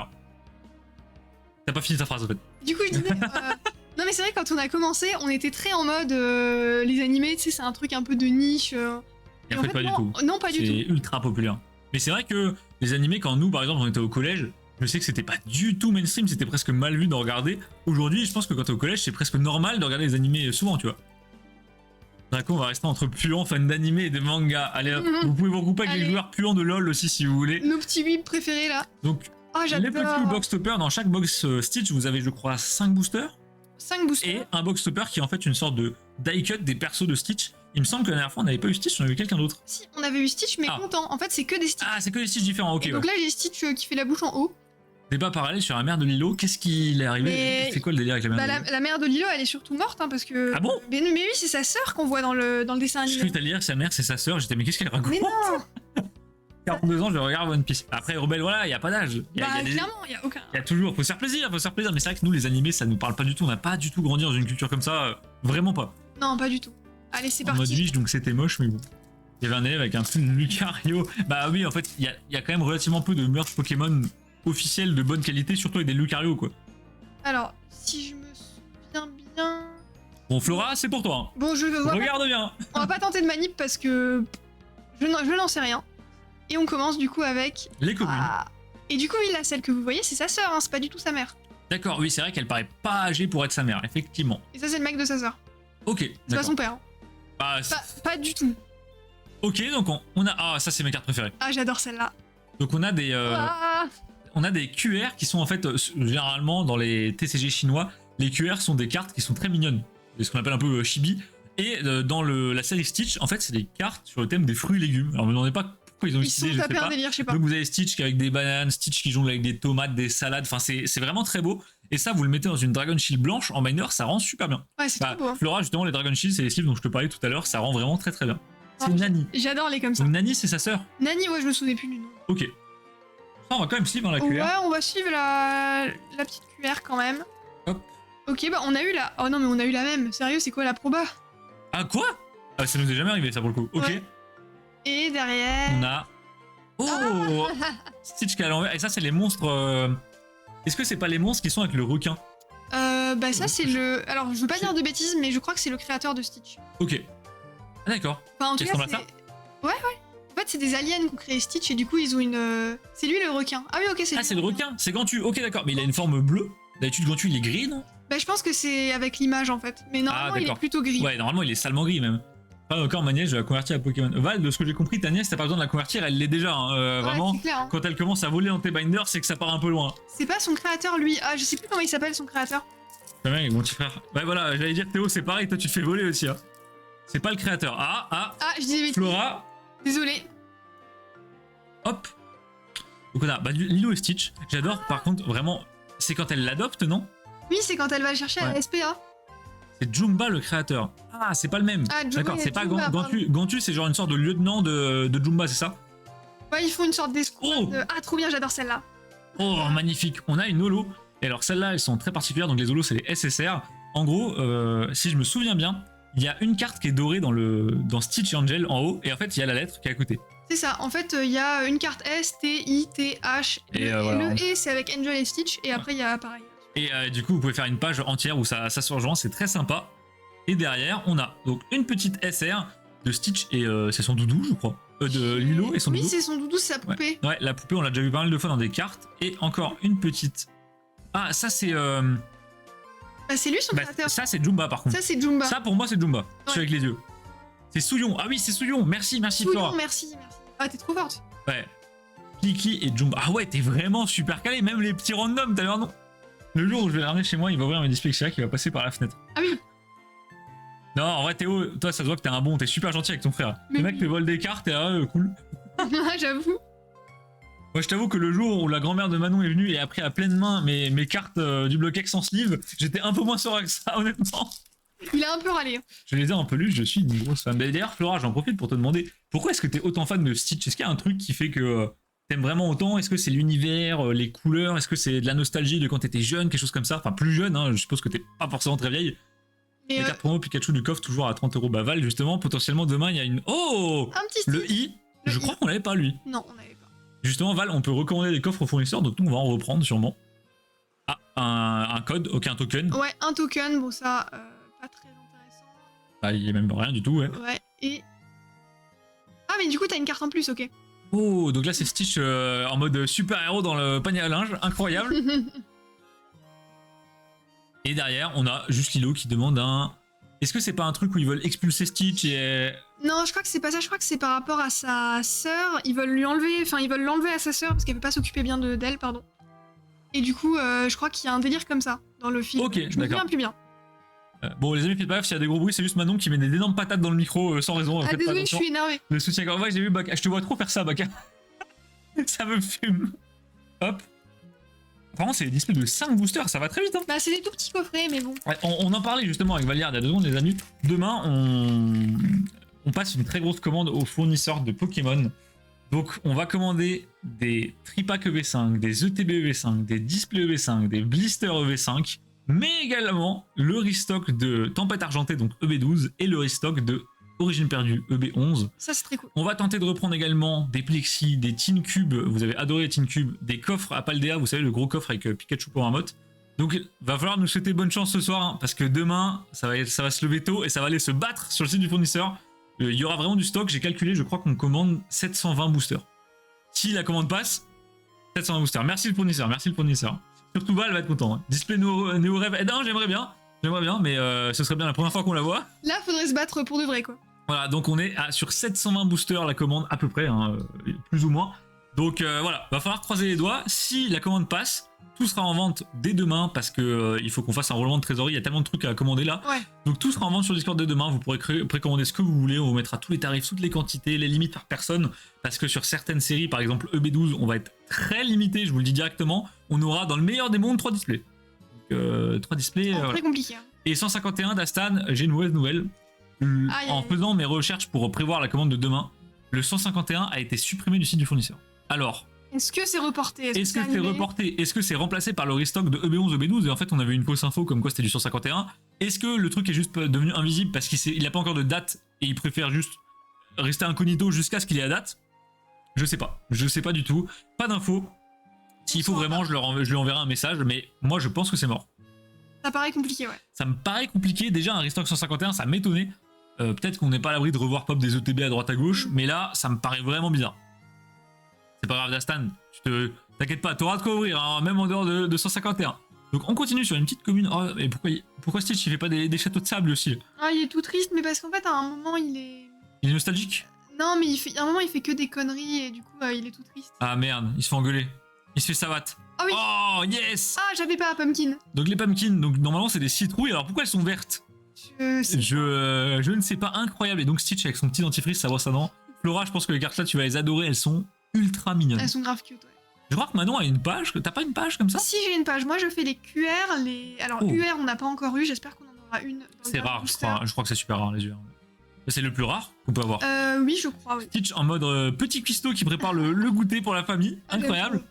T'as pas fini ta phrase en fait. Du coup, je disais. Non, mais c'est vrai, quand on a commencé, on était très en mode les animés, tu sais, c'est un truc un peu de niche. Et en fait, pas du non, tout. Non, pas du tout. C'est ultra populaire. Mais c'est vrai que les animés, quand nous, par exemple, on était au collège, je sais que c'était pas du tout mainstream, c'était presque mal vu de regarder. Aujourd'hui, je pense que quand t'es au collège, c'est presque normal de regarder les animés souvent, tu vois. D'accord, on va rester entre puants fans d'animé et de manga. Allez hop, vous pouvez vous regrouper avec les Allez. joueurs puants de LoL aussi si vous voulay. Nos petits whips préférés là. Donc, Ah, les petits j'adore. box toppers, dans chaque box Stitch, vous avez, je crois, 5 boosters. 5 boosters. Et un box topper qui est en fait une sorte de die cut des persos de Stitch. Il me semble que la dernière fois, on n'avait pas eu Stitch, on avait eu quelqu'un d'autre. Si, on avait eu Stitch, mais Ah. content. En fait, c'est que des Stitch. Ah, c'est que des Stitch différents, ok. Et donc Ouais. là, j'ai Stitch qui fait la bouche en haut. Débat parallèle sur la mère de Lilo, qu'est-ce qui est arrivé? Mais- C'est quoi le délire avec la mère Bah, de Lilo? la mère de Lilo, elle est surtout morte, hein, parce que. Ah bon? Mais oui, c'est sa sœur qu'on voit dans le dessin Je animé. suis allé dire que sa mère c'est sa sœur, j'étais mais qu'est-ce qu'elle raconte? Mais non. 42 ans, je regarde One Piece. Après, Rebelle, voilà, il n'y a pas d'âge. Il y a Bah, des- clairement, il y a aucun. il y a toujours, faut se faire plaisir, faut se faire plaisir. Mais c'est vrai que nous, les animés, ça nous parle pas du tout. On n'a pas du tout grandi dans une culture comme ça, vraiment pas. Non, pas du tout. Allez, c'est En mode parti. Wish, donc c'était moche, mais bon. Il y avait un élève avec un film de Lucario. Bah oui, en fait, il y a quand même relativement peu de merch Pokémon officiels de bonne qualité, surtout avec des Lucario, quoi. Alors, si je me souviens Bon, Flora, c'est pour toi. Bon, Regarde bien. on va pas tenter de manip parce que je n'en sais rien. Et on commence du coup avec... Les communes. Ah. Et du coup, oui, là, celle que vous voyez, c'est sa sœur, hein, c'est pas du tout sa mère. D'accord, oui, c'est vrai qu'elle paraît pas âgée pour être sa mère, effectivement. Et ça, c'est le mec de sa sœur. Ok, C'est pas d'accord. son père. Hein. Bah, Pas du tout. ok, donc on a... Ah, ça, c'est mes cartes préférées. Ah, j'adore celle-là. Donc on a des... Ah. On a des QR qui sont en fait, généralement, dans les TCG chinois, les QR sont des cartes qui sont très mignonnes. C'est ce qu'on appelle un peu chibi. Et dans la série Stitch, en fait, c'est des cartes sur le thème des fruits et légumes. Alors, me demandez pas pourquoi ils ont Ils utilisé, sont je sais tapés un pas. délire, je sais pas. Donc, vous avez Stitch qui est avec des bananes, Stitch qui jongle avec des tomates, des salades. Enfin, c'est vraiment très beau. Et ça, vous le mettez dans une Dragon Shield blanche en miner, ça rend super bien. Ouais, c'est trop beau. Hein. Flora, justement, les Dragon Shield, c'est les sleeves dont je te parlais tout à l'heure. Ça rend vraiment très très bien. C'est Nani. J'adore les comme ça. Donc, Nani, c'est sa sœur. Nani, ouais, je me souvenais plus du nom. Ok. Ça, on va quand même suivre dans la QR. Ouais, on va suivre la petite QR quand même. Hop. Ok, bah on a eu la... Oh non, mais on a eu la même. Sérieux, c'est quoi la proba? Ah, quoi? Ah, ça nous est jamais arrivé, ça, pour le coup. Ok. Ouais. Et derrière... On a... Oh Stitch qui est à l'envers. Et ça, c'est les monstres... Est-ce que c'est pas les monstres qui sont avec le requin? Bah ça, c'est le... Alors, je veux pas dire de bêtises, mais je crois que c'est le créateur de Stitch. Ok. Ah, d'accord. Enfin, en tout Qui cas, ressemble à ça? Ouais. En fait, c'est des aliens qui ont créé Stitch et du coup, ils ont une... C'est lui le requin. Ah oui, ok, c'est Ah, lui. c'est le requin. C'est Gantu. Ok, d'accord. Mais il a une forme bleue. D'habitude, Gantu, il est gris, non? Bah, je pense que c'est avec l'image, en fait. Mais normalement, il est d'accord. plutôt gris. Ouais, normalement, il est salement gris, même. Ah, encore ma nièce, je vais la convertir à Pokémon. Val, de ce que j'ai compris, ta nièce, t'as pas besoin de la convertir, elle l'est déjà. Hein. Ouais, Vraiment, c'est clair, hein. quand elle commence à voler dans tes binders, c'est que ça part un peu loin. C'est pas son créateur, lui. Ah, je sais plus comment il s'appelle, son créateur. C'est bien, mon petit frère. Ouais, voilà, j'allais dire, Théo, c'est pareil, toi, tu te fais voler aussi. Hein. C'est pas le créateur. Ah, Ah, je disais bêtises. Flora. Désolé. Hop. Donc on a Lilo et Stitch. J'adore, par contre, vraiment, c'est quand elle l'adopte, non? Oui, c'est quand elle va le chercher à la SPA. C'est Jumba le créateur. Ah, c'est pas le même. Ah, Jumba, D'accord, il y a c'est pas Jumba, Gantu. Gantu, c'est genre une sorte de lieutenant de Jumba, c'est ça? Ouais, ils font une sorte d'escouade. Oh Ah, trop bien, j'adore celle-là. Oh, magnifique. On a une holo. Et alors, celles-là, elles sont très particulières. Donc, les holos, c'est les SSR. En gros, si je me souviens bien, il y a une carte qui est dorée dans Stitch et Angel en haut. Et en fait, il y a la lettre qui est à côté. C'est ça, en fait, il y a une carte S, T, I, T, H. Et le voilà. E, c'est avec Angel et Stitch. Et après, il y a pareil. Et du coup, vous pouvez faire une page entière où ça se rejoint. C'est très sympa. Et derrière, on a donc une petite SR de Stitch et c'est son doudou, je crois. De Lilo et son Oui, doudou. c'est son doudou, c'est sa poupée. Ouais, la poupée, on l'a déjà vu pas mal de fois dans des cartes. Et encore une petite. Ah, ça, c'est. Bah, c'est lui son créateur. Ça, c'est Jumba, par contre. Ça, c'est Jumba. Ça, pour moi, c'est Jumba. Celui avec les yeux. C'est Souillon. Ah oui, c'est Souillon. Merci, Souillon, Flora. merci. Ah, t'es trop forte. Ouais. Kiki et Jumba. Ah ouais, t'es vraiment super calé. Même les petits randoms, t'as l'air non. Le jour où je vais le ramener chez moi, il va ouvrir mes dyslexia qui va passer par la fenêtre. Ah oui. Non, en vrai, Théo, toi, ça se voit que t'es un bon. T'es super gentil avec ton frère. Mais le mec oui. te vole des cartes et cool. J'avoue. Moi, je t'avoue que le jour où la grand-mère de Manon est venue et a pris à pleine main mes cartes du bloc-ex en sleeve, j'étais un peu moins serein que ça, honnêtement. Il a un peu râlé. Je les ai en peluche, je suis une grosse fan. D'ailleurs, Flora, j'en profite pour te demander pourquoi est-ce que t'es autant fan de Stitch? Est-ce qu'il y a un truc qui fait que t'aimes vraiment autant? Est-ce que c'est l'univers, les couleurs? Est-ce que c'est de la nostalgie de quand t'étais jeune, quelque chose comme ça? Enfin, plus jeune, hein, je suppose que t'es pas forcément très vieille. Et Les cartes promo Pikachu du coffre toujours à 30 €. Bah, Val, justement, potentiellement demain, il y a une. Oh! un petit Le Stitch. I, Le je I. crois qu'on l'avait pas lui. Non, on n'avait pas. Justement, Val, on peut recommander des coffres aux fournisseurs, donc nous, on va en reprendre sûrement. Ah, un code, ok, un token. Ouais, un token, bon, ça, pas très intéressant. Bah, il y a même rien du tout, ouais. Ouais, et. Ah, mais du coup, t'as une carte en plus, ok. Oh, donc là, c'est Stitch en mode super-héros dans le panier à linge, incroyable. Et derrière, on a juste Lilo qui demande un. Est-ce que c'est pas un truc où ils veulent expulser Stitch et. Non, je crois que c'est pas ça, je crois que c'est par rapport à sa sœur. Ils veulent lui enlever, enfin, ils veulent l'enlever à sa sœur parce qu'elle peut pas s'occuper bien d'elle, pardon. Et du coup, je crois qu'il y a un délire comme ça dans le film. Ok, je me d'accord. souviens plus bien. Bon, les amis, faites pas gaffe, s'il y a des gros bruits, c'est juste Manon qui met des énormes patates dans le micro sans raison. Ah, Faites pas désolé, je attention. suis énervée. Le soutien quand j'ai vu Baka. Je te vois trop faire ça, Baka. Ça me fume. Hop. Apparemment, c'est des displays de 5 boosters, ça va très vite, hein. Bah, c'est des tout petits coffrets, mais bon. Ouais, on en parlait justement avec Valiard il y a 2 secondes, les amis. Demain, on passe une très grosse commande aux fournisseurs de Pokémon. Donc, on va commander des Tripack EV5, des ETB EV5, des displays EV5, des blisters EV5, mais également le restock de Tempête Argentée, donc EB12, et le restock de Origine Perdue EB11. Ça, c'est très cool. On va tenter de reprendre également des Plexi, des Tin Cubes, vous avez adoré les Tin Cubes, des coffres à Paldea, vous savez, le gros coffre avec Pikachu pour un mot, Donc, va falloir nous souhaiter bonne chance ce soir, hein, parce que demain, ça va se lever tôt et ça va aller se battre sur le site du fournisseur. Il y aura vraiment du stock. J'ai calculé, je crois qu'on commande 720 boosters. Si la commande passe, 720 boosters. Merci le fournisseur, merci le fournisseur. Surtout Val va être content. Hein. Display Néo Rêve. Eh non, j'aimerais bien, mais ce serait bien la première fois qu'on la voit. Là, faudrait se battre pour de vrai, quoi. Voilà, donc on est sur 720 boosters la commande à peu près, hein, plus ou moins. Donc voilà, va falloir croiser les doigts. Si la commande passe, tout sera en vente dès demain parce que il faut qu'on fasse un roulement de trésorerie. Il y a tellement de trucs à commander là. Ouais. Donc tout sera en vente sur Discord dès demain. Vous pourrez précommander ce que vous voulez. On vous mettra tous les tarifs, toutes les quantités, les limites par personne. Parce que sur certaines séries, par exemple EB12, on va être très limité. Je vous le dis directement. On aura dans le meilleur des mondes 3 displays. Donc 3 displays. Très compliqué. Hein. Et 151 d'Astan, j'ai une mauvaise nouvelle. En faisant mes recherches pour prévoir la commande de demain, le 151 a été supprimé du site du fournisseur. Alors, est-ce que c'est reporté? Est-ce que c'est reporté? Est-ce que c'est remplacé par le restock de EB11, EB12? Et en fait, on avait une fausse info comme quoi c'était du 151. Est-ce que le truc est juste devenu invisible parce qu'il n'a pas encore de date et il préfère juste rester incognito jusqu'à ce qu'il ait la date? Je sais pas. Je sais pas du tout. Pas d'infos. S'il faut vraiment, je lui enverrai un message, mais moi, je pense que c'est mort. Ça paraît compliqué, ouais. Ça me paraît compliqué. Déjà, un restock 151, ça m'étonnait. Peut-être qu'on n'est pas à l'abri de revoir pop des ETB à droite à gauche, mais là, ça me paraît vraiment bizarre. C'est pas grave, Dastan, t'inquiète pas, t'auras de quoi ouvrir, hein, même en dehors de 151. Donc on continue sur une petite commune. Oh, mais pourquoi Stitch il fait pas des châteaux de sable aussi? Ah, il est tout triste, mais parce qu'en fait, à un moment, il est... Il est nostalgique? Non, mais à un moment, il fait que des conneries et du coup, il est tout triste. Ah merde, il se fait engueuler. Il se fait savate. Ah oui. Oh, yes. Ah, j'avais pas Pumpkin. Donc les pumpkins, donc normalement c'est des citrouilles, alors pourquoi elles sont vertes? Je ne sais pas, incroyable. Et donc Stitch avec son petit dentifrice, ça brosse à dents. Flora, je pense que les cartes là, tu vas les adorer, elles sont ultra mignonnes. Elles sont grave cute, ouais. Je crois que Manon a une page. T'as pas une page comme ça? Si, j'ai une page. Moi, je fais les QR, les... Alors, UR, on n'a pas encore eu. J'espère qu'on en aura une. C'est rare, je crois que c'est super rare, les UR. C'est le plus rare qu'on peut avoir. Oui, je crois, oui. Stitch en mode petit cuistot qui prépare le goûter pour la famille. Incroyable.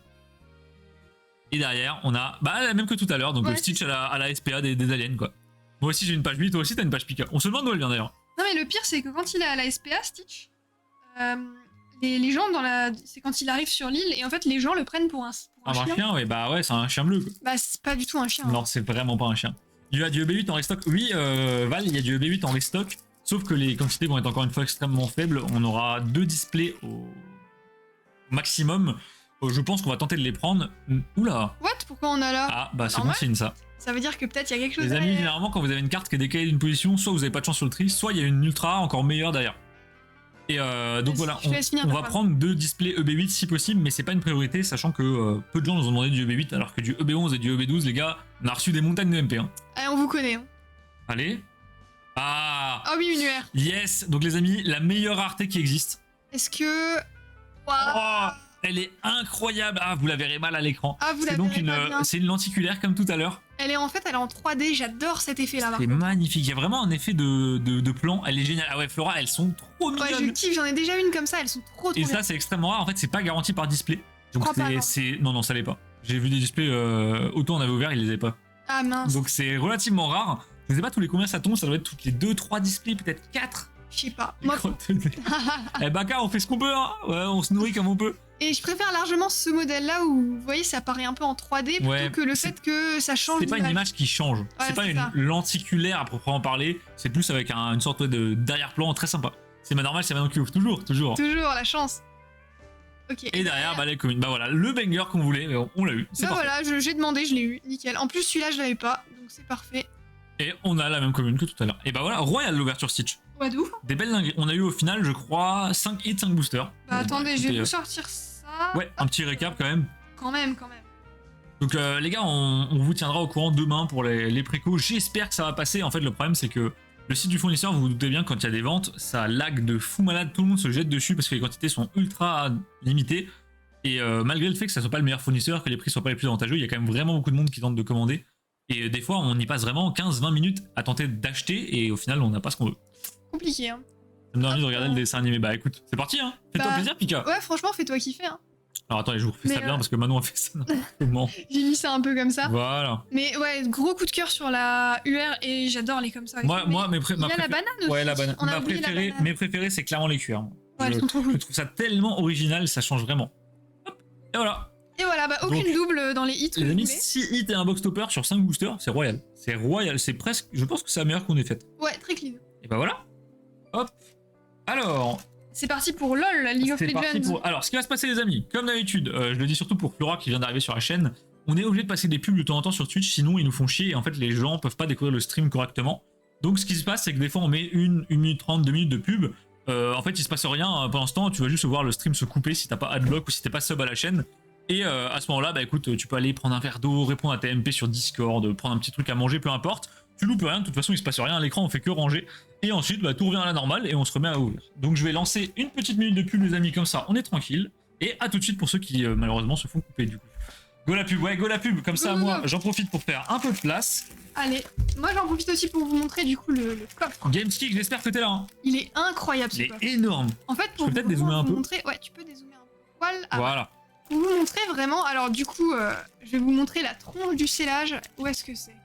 Et derrière, on a la même que tout à l'heure. Donc Stitch à la SPA des aliens, quoi. Moi aussi, j'ai une page 8. Toi aussi, t'as une page Pika. On se demande d'où elle vient d'ailleurs. Non, mais le pire, c'est que quand il est à la SPA, Stitch, les gens c'est quand il arrive sur l'île et en fait les gens le prennent pour un chien. Ouais, ouais, c'est un chien bleu, quoi. Bah c'est pas du tout un chien. Non, c'est vraiment pas un chien. Il y a du EB8 en restock. Oui, Val, il y a du EB8 en restock. Sauf que les quantités vont être encore une fois extrêmement faibles. On aura 2 displays au maximum. Je pense qu'on va tenter de les prendre. Oula. What? Pourquoi on a là? Ah bah c'est bon signe ça. Ça veut dire que peut-être il y a quelque chose. Les amis, généralement quand vous avez une carte qui est décalée d'une position, soit vous avez pas de chance sur le tri, soit il y a une ultra encore meilleure derrière. Et donc voilà, on va prendre 2 displays EB8 si possible, mais c'est pas une priorité, sachant que peu de gens nous ont demandé du EB8, alors que du EB11 et du EB12, les gars, on a reçu des montagnes de MP. Hein. Allez, on vous connaît. Hein. Allez. Ah oui, une UR. Yes. Donc les amis, la meilleure rareté qui existe. Est-ce que... Wow. Oh, elle est incroyable. Ah, vous la verrez mal à l'écran. Ah, vous la donc verrez pas bien. C'est une lenticulaire comme tout à l'heure. Elle est en 3D, j'adore cet effet là. C'est magnifique, il y a vraiment un effet de plan, elle est géniale. Ah ouais, Flora, elles sont trop mignonnes. Ouais, je kiffe, j'en ai déjà une comme ça, elles sont trop Et ça, c'est extrêmement rare, en fait, c'est pas garanti par display. Donc non, ça l'est pas. J'ai vu des displays, autant on avait ouvert, ils les avaient pas. Ah mince. Donc c'est relativement rare. Je sais pas tous les combien ça tombe, ça doit être toutes les 2-3 displays, peut-être 4. Je sais pas. Eh Baka, on fait ce qu'on peut, hein. Ouais, on se nourrit comme on peut. Et je préfère largement ce modèle-là où, vous voyez, ça paraît un peu en 3D plutôt que le fait que ça change. C'est pas une image qui change. Ouais, c'est pas une lenticulaire à proprement parler. C'est plus avec une sorte de derrière-plan très sympa. C'est normal, c'est Manon qui ouvre. Toujours. Toujours, la chance. Ok. Et derrière, les communes. Bah voilà, le banger qu'on voulait, mais on l'a eu. Bah voilà, j'ai demandé, je l'ai eu. Nickel. En plus, celui-là, je l'avais pas. Donc c'est parfait. Et on a la même commune que tout à l'heure. Et bah voilà, royal l'ouverture Stitch. Ouais, d'où? Des belles dingueries. On a eu au final, je crois, 5 hits, 5 boosters. Bah attendez, je vais vous sortir ça. Ouais, un petit récap quand même. Quand même. Donc les gars, on vous tiendra au courant demain pour les précos. J'espère que ça va passer. En fait, le problème c'est que le site du fournisseur, vous vous doutez bien, quand il y a des ventes, ça lag de fou malade. Tout le monde se jette dessus parce que les quantités sont ultra limitées. Et malgré le fait que ça soit pas le meilleur fournisseur, que les prix soient pas les plus avantageux, il y a quand même vraiment beaucoup de monde qui tente de commander. Et des fois, on y passe vraiment 15-20 minutes à tenter d'acheter et au final, on n'a pas ce qu'on veut. Compliqué, hein. Ça me donne envie de regarder le dessin animé. Bah écoute, c'est parti, hein. Fais-toi plaisir, Pika. Ouais, franchement, fais-toi kiffer, hein. Alors attendez, je vous refais ça bien parce que Manon a fait ça. J'ai mis ça un peu comme ça. Voilà. Mais ouais, gros coup de cœur sur la UR et j'adore les comme ça. Moi, il y a la banane aussi. Ouais, la banane. Mes préférés, c'est clairement les cuirs. Ouais, elles sont trop cool. Je trouve ça tellement original, ça change vraiment. Hop, et voilà. Et voilà. Voilà, bah aucune Donc, double dans les hits. Les amis, 6 hits et un box topper sur 5 boosters, c'est royal. C'est royal, c'est presque. Je pense que c'est la meilleure qu'on ait faite. Ouais, très clean. Et bah voilà. Hop. Alors, C'est parti pour LOL, la League of c'est parti Legends. pour. Alors, ce qui va se passer, les amis, comme d'habitude, je le dis surtout pour Flora qui vient d'arriver sur la chaîne, on est obligé de passer des pubs de temps en temps sur Twitch, sinon ils nous font chier et en fait les gens peuvent pas découvrir le stream correctement. Donc, ce qui se passe, c'est que des fois on met 1 minute 30, 2 minutes de pub. En fait, il se passe rien pendant ce temps, tu vas juste voir le stream se couper si t'as pas adblock ou si t'es pas sub à la chaîne. Et à ce moment-là, bah écoute, tu peux aller prendre un verre d'eau, répondre à TMP sur Discord, prendre un petit truc à manger, peu importe. Tu loupes rien, de toute façon il se passe rien à l'écran, on fait que ranger. Et ensuite, bah, tout revient à la normale et on se remet à ouvrir. Donc je vais lancer une petite minute de pub, les amis, comme ça, on est tranquille. Et à tout de suite pour ceux qui malheureusement se font couper du coup. Go la pub, ouais, go la pub, comme ça, moi j'en profite pour faire un peu de place. Allez, moi j'en profite aussi pour vous montrer du coup le coffre. Gameskick, j'espère que t'es là. Hein. Il est incroyable ce Il est coffre. énorme. En fait, pour Je peux peut-être vous dézoomer un peu. montrer, ouais, tu peux dézoomer un poil. Ah, Voilà. pour vous montrer vraiment, alors du coup, je vais vous montrer la tronche du scellage. Où est-ce que c'est?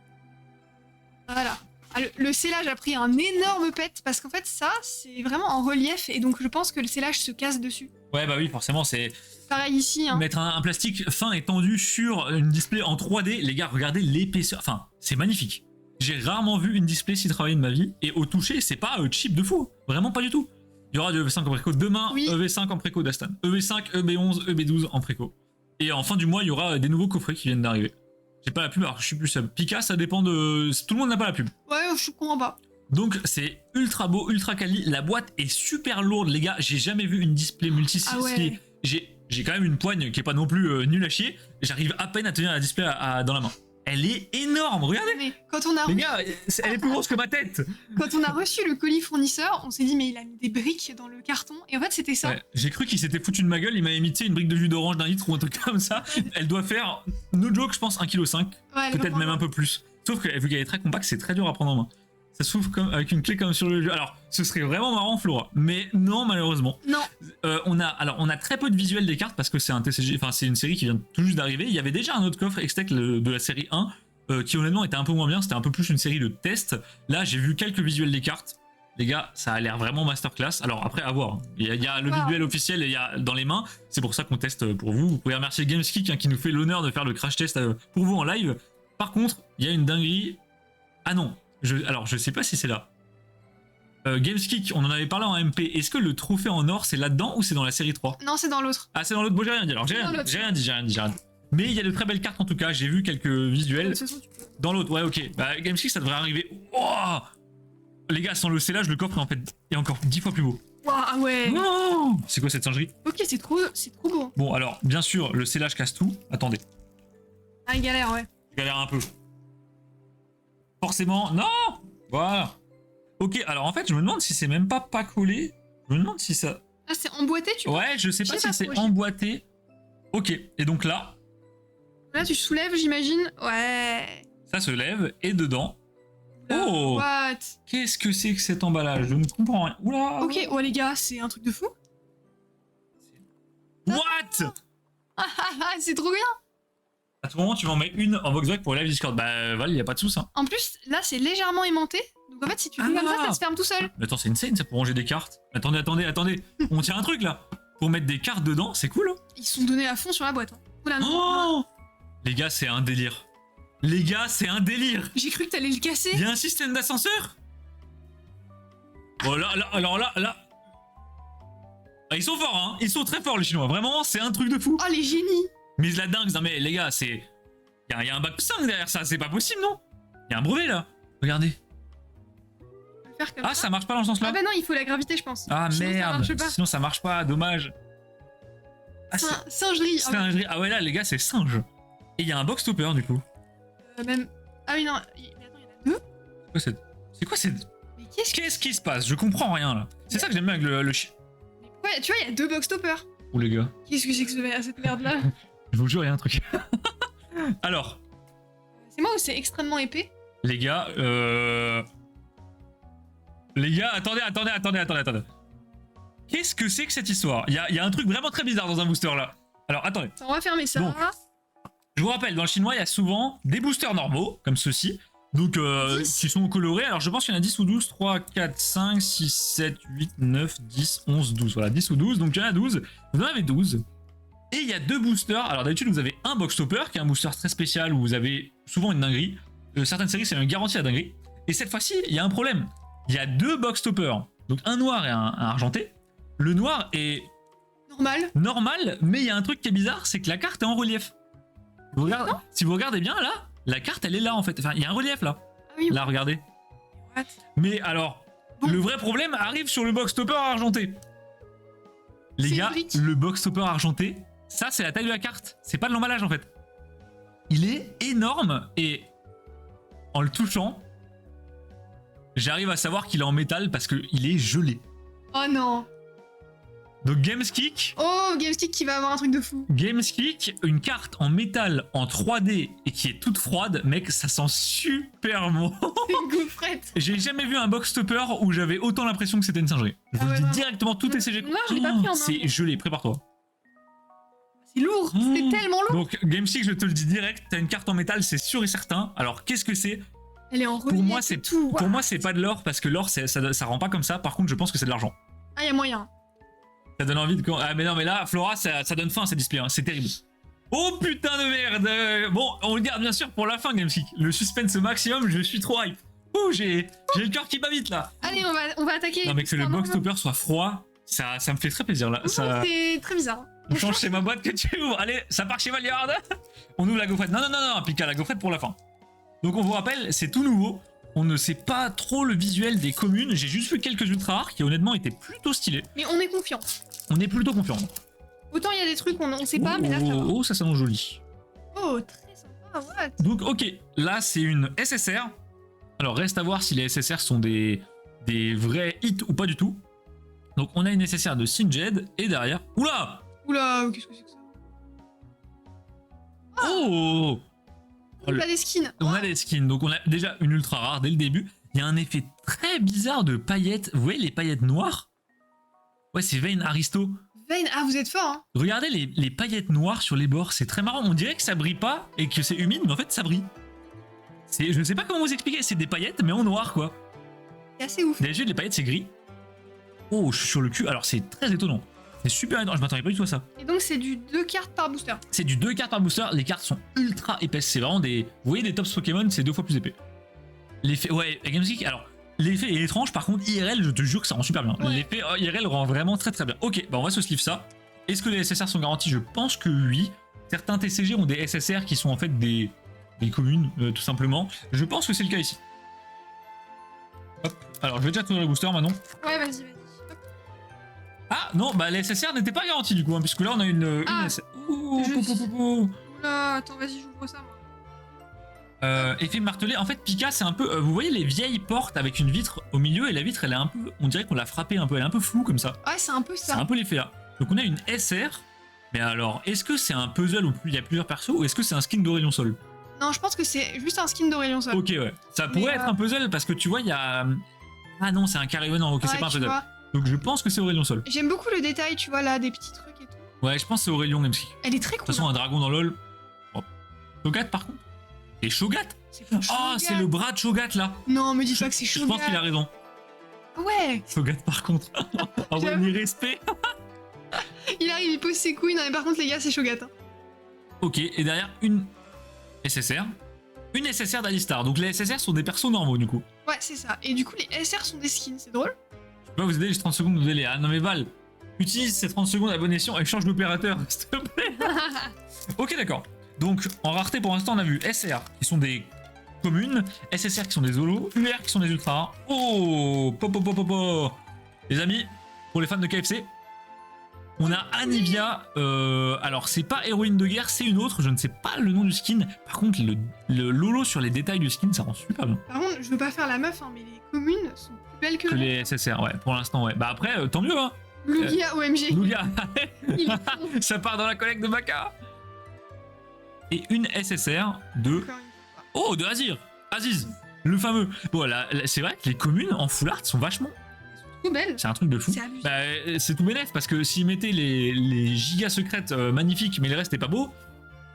Voilà. Ah, le scellage a pris un énorme pet parce qu'en fait ça c'est vraiment en relief et donc je pense que le scellage se casse dessus. Ouais, bah oui, forcément, c'est. Pareil ici. Hein. Mettre un plastique fin et tendu sur une display en 3D, les gars, regardez l'épaisseur. Enfin, c'est magnifique. J'ai rarement vu une display si travaillée de ma vie et au toucher, c'est pas cheap de fou. Vraiment pas du tout. Il y aura du EV5 en préco demain, Oui. EV5 en préco d'Astan, EV5, EB11, EB12 en préco. Et en fin du mois, il y aura des nouveaux coffrets qui viennent d'arriver. J'ai pas la pub, alors je suis plus sub. Pika, ça dépend de. Tout le monde n'a pas la pub. Ouais, je comprends pas. Donc c'est ultra beau, ultra quali. La boîte est super lourde, les gars. J'ai jamais vu une display multi. Ah ouais. J'ai quand même une poigne qui est pas non plus nulle à chier. J'arrive à peine à tenir la display dans la main. Elle est énorme, regardez. Mais quand on a Les gars, elle est plus grosse que ma tête. Quand on a reçu le colis fournisseur, on s'est dit mais il a mis des briques dans le carton et en fait c'était ça. Ouais, j'ai cru qu'il s'était foutu de ma gueule, il m'a imité une brique de jus d'orange d'1 litre ou un truc comme ça. Elle doit faire, no joke, je pense 1,5 kg, Ouais, peut-être même un peu plus. Sauf que vu qu'elle est très compacte, c'est très dur à prendre en main. Ça s'ouvre comme avec une clé comme sur le jeu. Alors, ce serait vraiment marrant, Flora, mais non, malheureusement. Non. On a très peu de visuels des cartes parce que c'est un TCG, enfin c'est une série qui vient tout juste d'arriver. Il y avait déjà un autre coffre Extec de la série 1 qui honnêtement était un peu moins bien, c'était un peu plus une série de tests. Là, j'ai vu quelques visuels des cartes. Les gars, ça a l'air vraiment masterclass. Alors après, à voir. Il y a le visuel officiel et il y a dans les mains. C'est pour ça qu'on teste pour vous. Vous pouvez remercier Gameskick qui nous fait l'honneur de faire le crash test pour vous en live. Par contre, il y a une dinguerie. Ah non, alors je sais pas si c'est là. Gameskick, on en avait parlé en MP. Est-ce que le trophée en or, c'est là-dedans ou c'est dans la série 3? Non, c'est dans l'autre. Ah, c'est dans l'autre. Bon, j'ai rien dit. Alors, j'ai rien dit. Mais il y a de très belles cartes en tout cas. J'ai vu quelques visuels. Dans l'autre, ouais, ok. Bah, Gameskick, ça devrait arriver. Oh, les gars, sans le scellage, le coffre est en fait est encore 10 fois plus beau. Waouh, ouais. Non, c'est quoi cette singerie? Ok, c'est trop beau. Bon, alors, bien sûr, le scellage casse tout. Attendez, Ah, il galère, ouais. je galère un peu. Forcément, non. Voilà. Ok, alors en fait, je me demande si c'est même pas collé. Je me demande si ça. Ah, c'est emboîté, tu vois. Ouais, je sais pas si c'est trop, emboîté. Ok, et donc là, Là, tu soulèves, j'imagine. Ouais. ça se lève et dedans. Oh, What? qu'est-ce que c'est que cet emballage? Je ne comprends rien. Oula. Ok, ouais, les gars, c'est un truc de fou. What? C'est trop bien. À tout moment, tu m'en mets une en Voxback pour live Discord. Bah, Val, y a pas de soucis. Hein. En plus, là, c'est légèrement aimanté. Donc en fait, si tu fais comme ça se ferme tout seul. Mais attends, c'est une scène, ça, pour ranger des cartes. Attendez. On tient un truc là. Pour mettre des cartes dedans, c'est cool. Hein. Ils sont donnés à fond sur la boîte. Hein. Oula, non. Oh, les gars, c'est un délire. Les gars, c'est un délire. J'ai cru que t'allais le casser. Il y a un système d'ascenseur. Oh là. Ah, ils sont forts, hein. Ils sont très forts, les Chinois. Vraiment, c'est un truc de fou. Oh, les génies. Mais la dingue, non mais les gars, c'est... Il y a un bac 5 derrière ça, c'est pas possible, non? Il y a un brevet, là. Regardez. On peut faire comme Ah, ça marche pas dans ce sens-là. Ah bah non, il faut la gravité, je pense. Ah Sinon, ça merde, marche pas. sinon ça marche pas, dommage. Ah, Singerie. singerie. Ah ouais, là, les gars, c'est singe. Et il y a un box topper, du coup. Même... Ah oui, non. Mais attends, il y en a deux. C'est quoi cette... Mais Qu'est-ce qui se passe? Je comprends rien, là. C'est ça que j'aime bien avec le chien. Ouais, tu vois, il y a deux box toppers. Oh, les gars. Qu'est-ce que c'est que cette merde-là? Je vous jure, il y a un truc. Alors, C'est moi ou c'est extrêmement épais? les gars, attendez. Qu'est-ce que c'est que cette histoire? Il y a un truc vraiment très bizarre dans un booster, là. Alors, attendez. On va fermer ça. Bon. Je vous rappelle, dans le chinois, il y a souvent des boosters normaux, comme ceux-ci, donc qui sont colorés. Alors je pense qu'il y en a 10 ou 12, 3, 4, 5, 6, 7, 8, 9, 10, 11, 12. Voilà, 10 ou 12, donc il y en a 12. Vous en avez 12. Et il y a 2 boosters. Alors d'habitude, vous avez un box topper qui est un booster très spécial où vous avez souvent une dinguerie. Certaines séries, c'est une garantie à dinguerie. Et cette fois-ci, il y a un problème. Il y a 2 box toppers. Donc un noir et un argenté. Le noir est normal, mais il y a un truc qui est bizarre, c'est que la carte est en relief. Si vous regardez bien là, la carte elle est là en fait. Enfin, il y a un relief là. Ah oui. Là, regardez. What? Mais alors, le vrai problème arrive sur le box topper argenté. Les gars, le box topper argenté, ça c'est la taille de la carte. C'est pas de l'emballage en fait. Il est énorme et en le touchant, j'arrive à savoir qu'il est en métal parce qu'il est gelé. Oh non. Donc Gameskick. Oh, Gameskick qui va avoir un truc de fou. Gameskick, une carte en métal en 3D et qui est toute froide, mec, ça sent super bon. C'est une gaufrette. J'ai jamais vu un box topper où j'avais autant l'impression que c'était une singerie. Je vous le dis directement, tout est CG. Moi, je l'ai pas pris en main. C'est gelé, prépare-toi. C'est lourd, c'est tellement lourd. Donc Gameskick, je te le dis direct, t'as une carte en métal, c'est sûr et certain. Alors qu'est-ce que c'est? Elle est en relief. Pour moi, c'est pas de l'or parce que l'or, ça rend pas comme ça. Par contre, je pense que c'est de l'argent. Ah, il y a moyen. Ça donne envie de... Ah mais non, mais là, Flora, ça donne faim à ces displays, hein. C'est terrible. Oh putain de merde. Bon, on le garde bien sûr pour la fin, Gameskick. Le suspense au maximum, je suis trop hype. Ouh, j'ai le cœur qui bat vite là. Allez, on va attaquer. Non mais que le box topper soit froid, ça me fait très plaisir là. C'est très bizarre. On change chez ma boîte que tu ouvres. Allez, ça part chez Valiard. On ouvre la gaufrette. Non, Pika, la gaufrette pour la fin. Donc on vous rappelle, c'est tout nouveau. On ne sait pas trop le visuel des communes. J'ai juste vu quelques ultra rares qui honnêtement étaient plutôt stylés. Mais on est confiant. On est plutôt confiant. Autant il y a des trucs on sait pas, mais là ça va. Oh, ça s'annonce joli. Oh, très sympa, what? Donc ok, là c'est une SSR. Alors reste à voir si les SSR sont des vrais hits ou pas du tout. Donc on a une SSR de Singed et derrière... Oula! Oula, qu'est-ce que c'est que ça? Oh! On a des skins. On a des skins, donc on a déjà une ultra rare dès le début. Il y a un effet très bizarre de paillettes. Vous voyez les paillettes noires? Ouais, c'est Vayne Aristo. Vayne, ah vous êtes fort hein. Regardez les paillettes noires sur les bords, c'est très marrant. On dirait que ça brille pas et que c'est humide, mais en fait ça brille. Je ne sais pas comment vous expliquer, c'est des paillettes mais en noir quoi. C'est assez ouf. D'habitude les paillettes c'est gris. Oh, je suis sur le cul, alors c'est très étonnant. C'est super étonnant, je m'attendais pas du tout à ça. Et donc c'est du 2 cartes par booster. C'est du 2 cartes par booster, les cartes sont ultra épaisses, c'est vraiment des... Vous voyez des tops Pokémon, c'est 2 fois plus épais. L'effet, ouais, Gameskick, alors... L'effet est étrange, par contre IRL, je te jure que ça rend super bien. Ouais. L'effet IRL rend vraiment très très bien. Ok, bah on va se sleeve ça. Est-ce que les SSR sont garantis? Je pense que oui. Certains TCG ont des SSR qui sont en fait des communes, tout simplement. Je pense que c'est le cas ici. Hop. Alors je vais déjà tourner le booster maintenant. Ouais, vas-y. Ah non, bah les SSR n'étaient pas garantis du coup, hein, puisque là on a une SSR. Oula, attends, vas-y, j'ouvre ça moi. Effet martelé, en fait Pika c'est un peu, vous voyez les vieilles portes avec une vitre au milieu et la vitre elle est un peu, on dirait qu'on l'a frappée un peu, elle est un peu floue comme ça. Ouais c'est un peu ça. C'est un peu l'effet là. Donc on a une SR, mais alors est-ce que c'est un puzzle où il y a plusieurs persos ou est-ce que c'est un skin d'Aurélien Sol? Non je pense que c'est juste un skin d'Aurélien Sol. Ok ouais, ça pourrait être un puzzle parce que tu vois il y a... Ah non c'est un carré, non ok ouais, c'est pas un puzzle. Donc je pense que c'est Aurélien Sol. J'aime beaucoup le détail tu vois là, des petits trucs et tout. Ouais je pense que c'est Aurélien MC. Elle est très cool. De toute façon un dragon dans LoL. Oh. Shogat par contre. Et Shogat? Oh, c'est le bras de Shogat là. Non, me dis pas que c'est Shogat. Je pense qu'il a raison. Ouais. Shogat par contre. Envoie-lui respect. Il arrive, il pose ses couilles. Non, mais par contre, les gars, c'est Shogat. Hein. Ok, et derrière, une SSR. Une SSR d'Alistar. Donc les SSR sont des persos normaux du coup. Ouais, c'est ça. Et du coup, les SR sont des skins. C'est drôle. Je peux pas vous aider, j'ai 30 secondes de délai. Ah non, mais Val, utilise ces 30 secondes à bon escient et change d'opérateur, s'il te plaît. Ok, d'accord. Donc, en rareté, pour l'instant, on a vu SR qui sont des communes, SSR qui sont des holos, UR qui sont des ultra rares. Oh, les amis, pour les fans de KFC, on a Anivia. Alors, c'est pas héroïne de guerre, c'est une autre. Je ne sais pas le nom du skin. Par contre, le lolo sur les détails du skin, ça rend super bien. Par contre, je veux pas faire la meuf, hein, mais les communes sont plus belles que les SSR, ouais, pour l'instant, ouais. Bah après, tant mieux, hein. Lugia, OMG. Lugia, ça part dans la collecte de Baka. Et une SSR de... Oh, de Azir. Aziz, le fameux. Bon, là, c'est vrai que les communes en full art sont vachement... Trop belles. C'est un truc de fou. C'est tout bénef, parce que s'ils mettaient les gigas secrètes magnifiques, mais le reste n'est pas beau,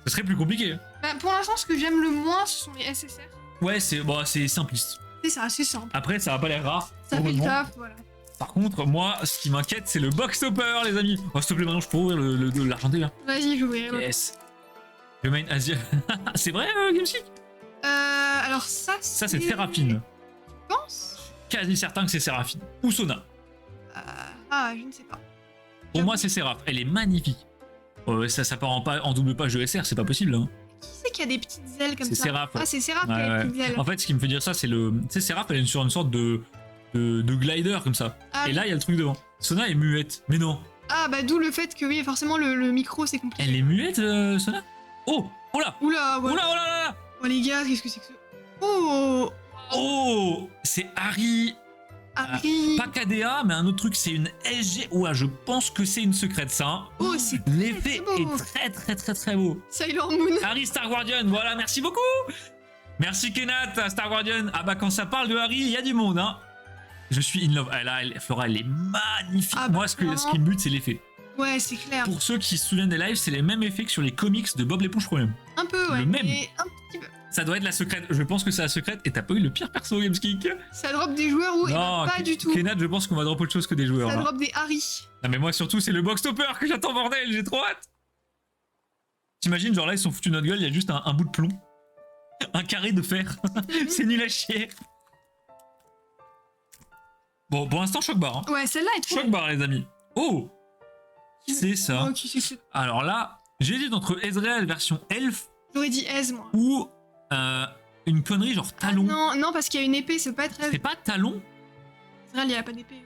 ce serait plus compliqué. Bah, pour l'instant, ce que j'aime le moins, ce sont les SSR. Ouais, c'est simpliste. C'est ça, c'est simple. Après, ça va pas l'air rare. Ça fait le taf, voilà. par contre, moi, ce qui m'inquiète, c'est le box topper, les amis. Oh, s'il te plaît, maintenant, je peux ouvrir l'argenté, là. Vas-y, j'ouvrirai l'autre. Yes. Le main Asia. C'est vrai, GameSeek? Alors ça, Ça, c'est Séraphine. Tu penses? Quasi certain que c'est Séraphine. Ou Sona. Ah, je ne sais pas. Pour moi, c'est Séraph. Elle est magnifique. Ça part en double page de SR, c'est pas possible. Hein. Qui c'est qui a des petites ailes comme ça? C'est Séraph. Ah, c'est Séraph qui Ouais, a ouais. des petites ailes. En fait, ce qui me fait dire ça, c'est le. Tu sais, Séraph, elle est sur une sorte de glider comme ça. Ah, Et oui. là, il y a le truc devant. Sona est muette. Mais non. Ah, bah d'où le fait que oui, forcément, le micro, c'est compliqué. Elle est muette, Sona? Oh! Oh là! Oula, ouais. Oh là, oh là là là! Oh les gars, qu'est-ce que c'est que ça? Oh, Oh! C'est Harry. Harry. Pas KDA, mais un autre truc, c'est une SG. Ouais, je pense que c'est une secrète, ça. Hein. Oh, c'est L'effet très beau. est très beau. Sailor Moon. Harry Star Guardian, voilà, merci beaucoup. Merci Kenat, Star Guardian. Ah bah quand ça parle de Harry, il y a du monde, hein. Je suis in love. Flora, elle est magnifique. Ah bah, Moi, ce qui me bute, c'est l'effet. Ouais, c'est clair. Pour ceux qui se souviennent des lives, c'est les mêmes effets que sur les comics de Bob l'éponge problème. Un peu, ouais. Le même. Mais un petit peu. Ça doit être la secrète. Je pense que c'est la secrète. Et t'as pas eu le pire perso GameSkick? Ça drop des joueurs ou Non, pas du tout. Kenat, je pense qu'on va drop autre chose que des joueurs. Ça Là. drop des Harry. Non mais moi surtout c'est le box topper que j'attends, bordel, j'ai trop hâte. T'imagines, genre là ils sont foutus notre gueule, il y a juste un bout de plomb. Un carré de fer. C'est nul à chier. Bon, pour l'instant choc barre. Hein. Ouais, celle-là est trop. Choc barre les amis. Oh, c'est ça. Oh, qui c'est que c'est- Alors là, j'hésite entre Ezreal version elfe J'aurais dit Aise, moi. ou une connerie genre talon. Ah, non, parce qu'il y a une épée, ça peut pas être C'est Aise. pas talon? C'est vrai, il y a pas d'épée.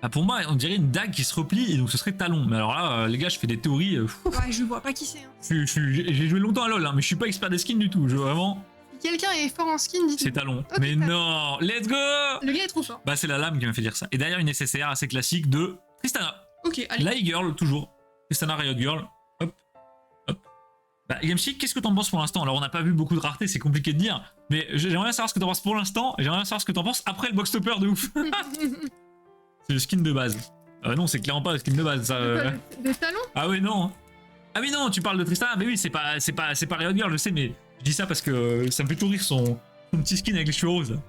Ah, pour moi on dirait une dague qui se replie et donc ce serait talon. Mais alors là les gars je fais des théories. Ouais, je vois pas qui c'est. Hein. J'ai joué longtemps à LoL hein, mais je suis pas expert des skins du tout. Je vraiment... Si quelqu'un est fort en skin, dites-le. C'est talon. Ok, Mais talon. non, let's go. Le gars est trop fort. Bah c'est la lame qui m'a fait dire ça. Et derrière une SSR assez classique de Tristana. Ok, allez. La e-girl toujours. Tristana Riot Girl. Hop, hop. Bah GameSeek, qu'est-ce que t'en penses pour l'instant? Alors on n'a pas vu beaucoup de rareté, c'est compliqué de dire. Mais j'aimerais bien savoir ce que t'en penses pour l'instant. Et j'aimerais bien savoir ce que t'en penses après le box topper de ouf. C'est le skin de base. Non, c'est clairement pas le skin de base. Ça, Des talons? Ah oui, non. Ah oui, non, tu parles de Tristana. Mais oui, c'est pas Riot Girl, je sais, mais je dis ça parce que ça me fait toujours rire son petit skin avec les cheveux roses.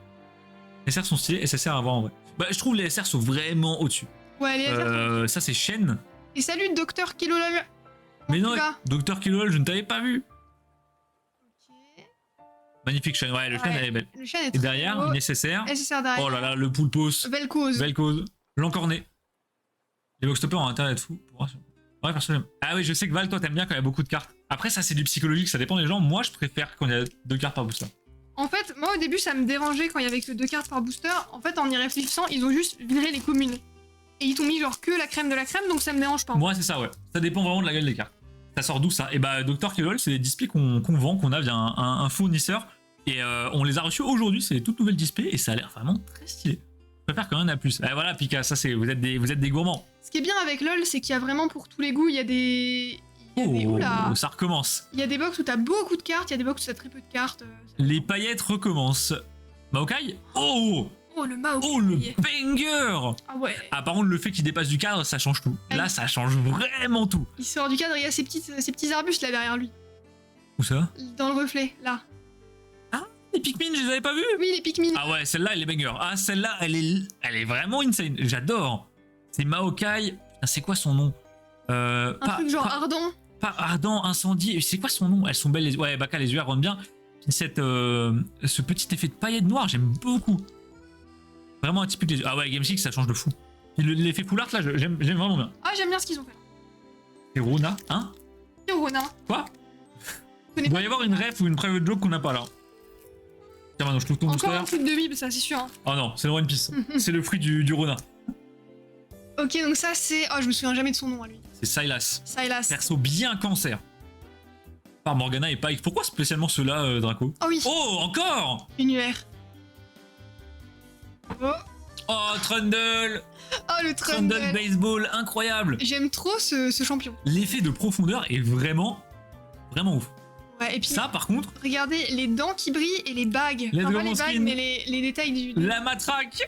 Les SR sont stylés et ça sert à voir en vrai. Bah, je trouve les SR sont vraiment au-dessus. Ouais, les Ça, c'est Shen. Et salut, Docteur Kilolol. Mais Comment non, tu vas? Dr. Killol, je ne t'avais pas vu. Ok. Magnifique Shen, ouais, le Shen, Ouais, elle est belle. Le chien est Et très derrière, beau. une SSR. SSR derrière. Oh là là, le Poulpos, Vel'Koz. Vel'Koz, l'Encorné. Les box-toppers ont intérêt à être fous. Ouais, personnellement. Ah oui, je sais que Val, toi, t'aimes bien quand il y a beaucoup de cartes. Après, ça, c'est du psychologique, ça dépend des gens. Moi, je préfère quand il y a 2 cartes par booster. En fait, moi au début, ça me dérangeait quand il y avait que 2 cartes par booster. En fait, en y réfléchissant, ils ont juste viré les communes. Et ils t'ont mis genre que la crème de la crème, donc ça me dérange pas. Moi, c'est ça, ouais. Ça dépend vraiment de la gueule des cartes. Ça sort d'où ça? Et bah, Dr. Killol, c'est des displays qu'on vend, qu'on a via un fournisseur. Et on les a reçus aujourd'hui, c'est des toutes nouvelles displays et ça a l'air vraiment très stylé. Je préfère quand même un plus. Et voilà, Pika, ça c'est vous êtes des gourmands. Ce qui est bien avec LoL, c'est qu'il y a vraiment pour tous les goûts, il y a des. Oula. Ça recommence. Il y a des box où t'as beaucoup de cartes, il y a des box où t'as très peu de cartes. Les paillettes recommencent. Maokai? Oh! Oh le Mao. Oh le banger! Ah ouais. Ah par contre le fait qu'il dépasse du cadre ça change tout. Là ça change vraiment tout. Il sort du cadre, il y a ces petits arbustes là derrière lui. Où ça? Dans le reflet, là. Les Pikmin je les avais pas vus? Oui, les Pikmin. Ah ouais celle-là elle est banger. Ah celle-là elle est vraiment insane. J'adore. C'est Maokai. Putain, c'est quoi son nom? Un truc genre ardent. Pas ardent, incendie. C'est quoi son nom? Elles sont belles. Ouais Baka les yeux elles rendent bien. Ce petit effet de paillettes noires j'aime beaucoup. Vraiment un typique. Ah ouais, Game Six, ça change de fou. L'effet full art là, j'aime vraiment bien. Ah, j'aime bien ce qu'ils ont fait. Et Rona, hein? C'est Rona. Quoi? Je connais Il doit pas. y avoir une ref ou une private joke qu'on n'a pas là. Tiens, maintenant je trouve ton Encore booster. un truc de Bib, ça c'est sûr. Hein. Oh non, c'est le One Piece. C'est le fruit du Rona. Ok, donc ça c'est. Oh, je me souviens jamais de son nom à lui. C'est Sylas. Sylas. Perso bien cancer. Par Morgana et Pike. Pourquoi spécialement ceux-là, Draco? Oh oui, Oh, encore? univers. Oh, Oh, Trundle. oh le Trundle Trundle. Baseball, incroyable. J'aime trop ce champion. L'effet de profondeur est vraiment ouf. Ouais, et puis Ça, par contre, regardez les dents qui brillent et les bagues. Let's Enfin, go, pas mon les bagues, skin. mais les détails du. la matraque.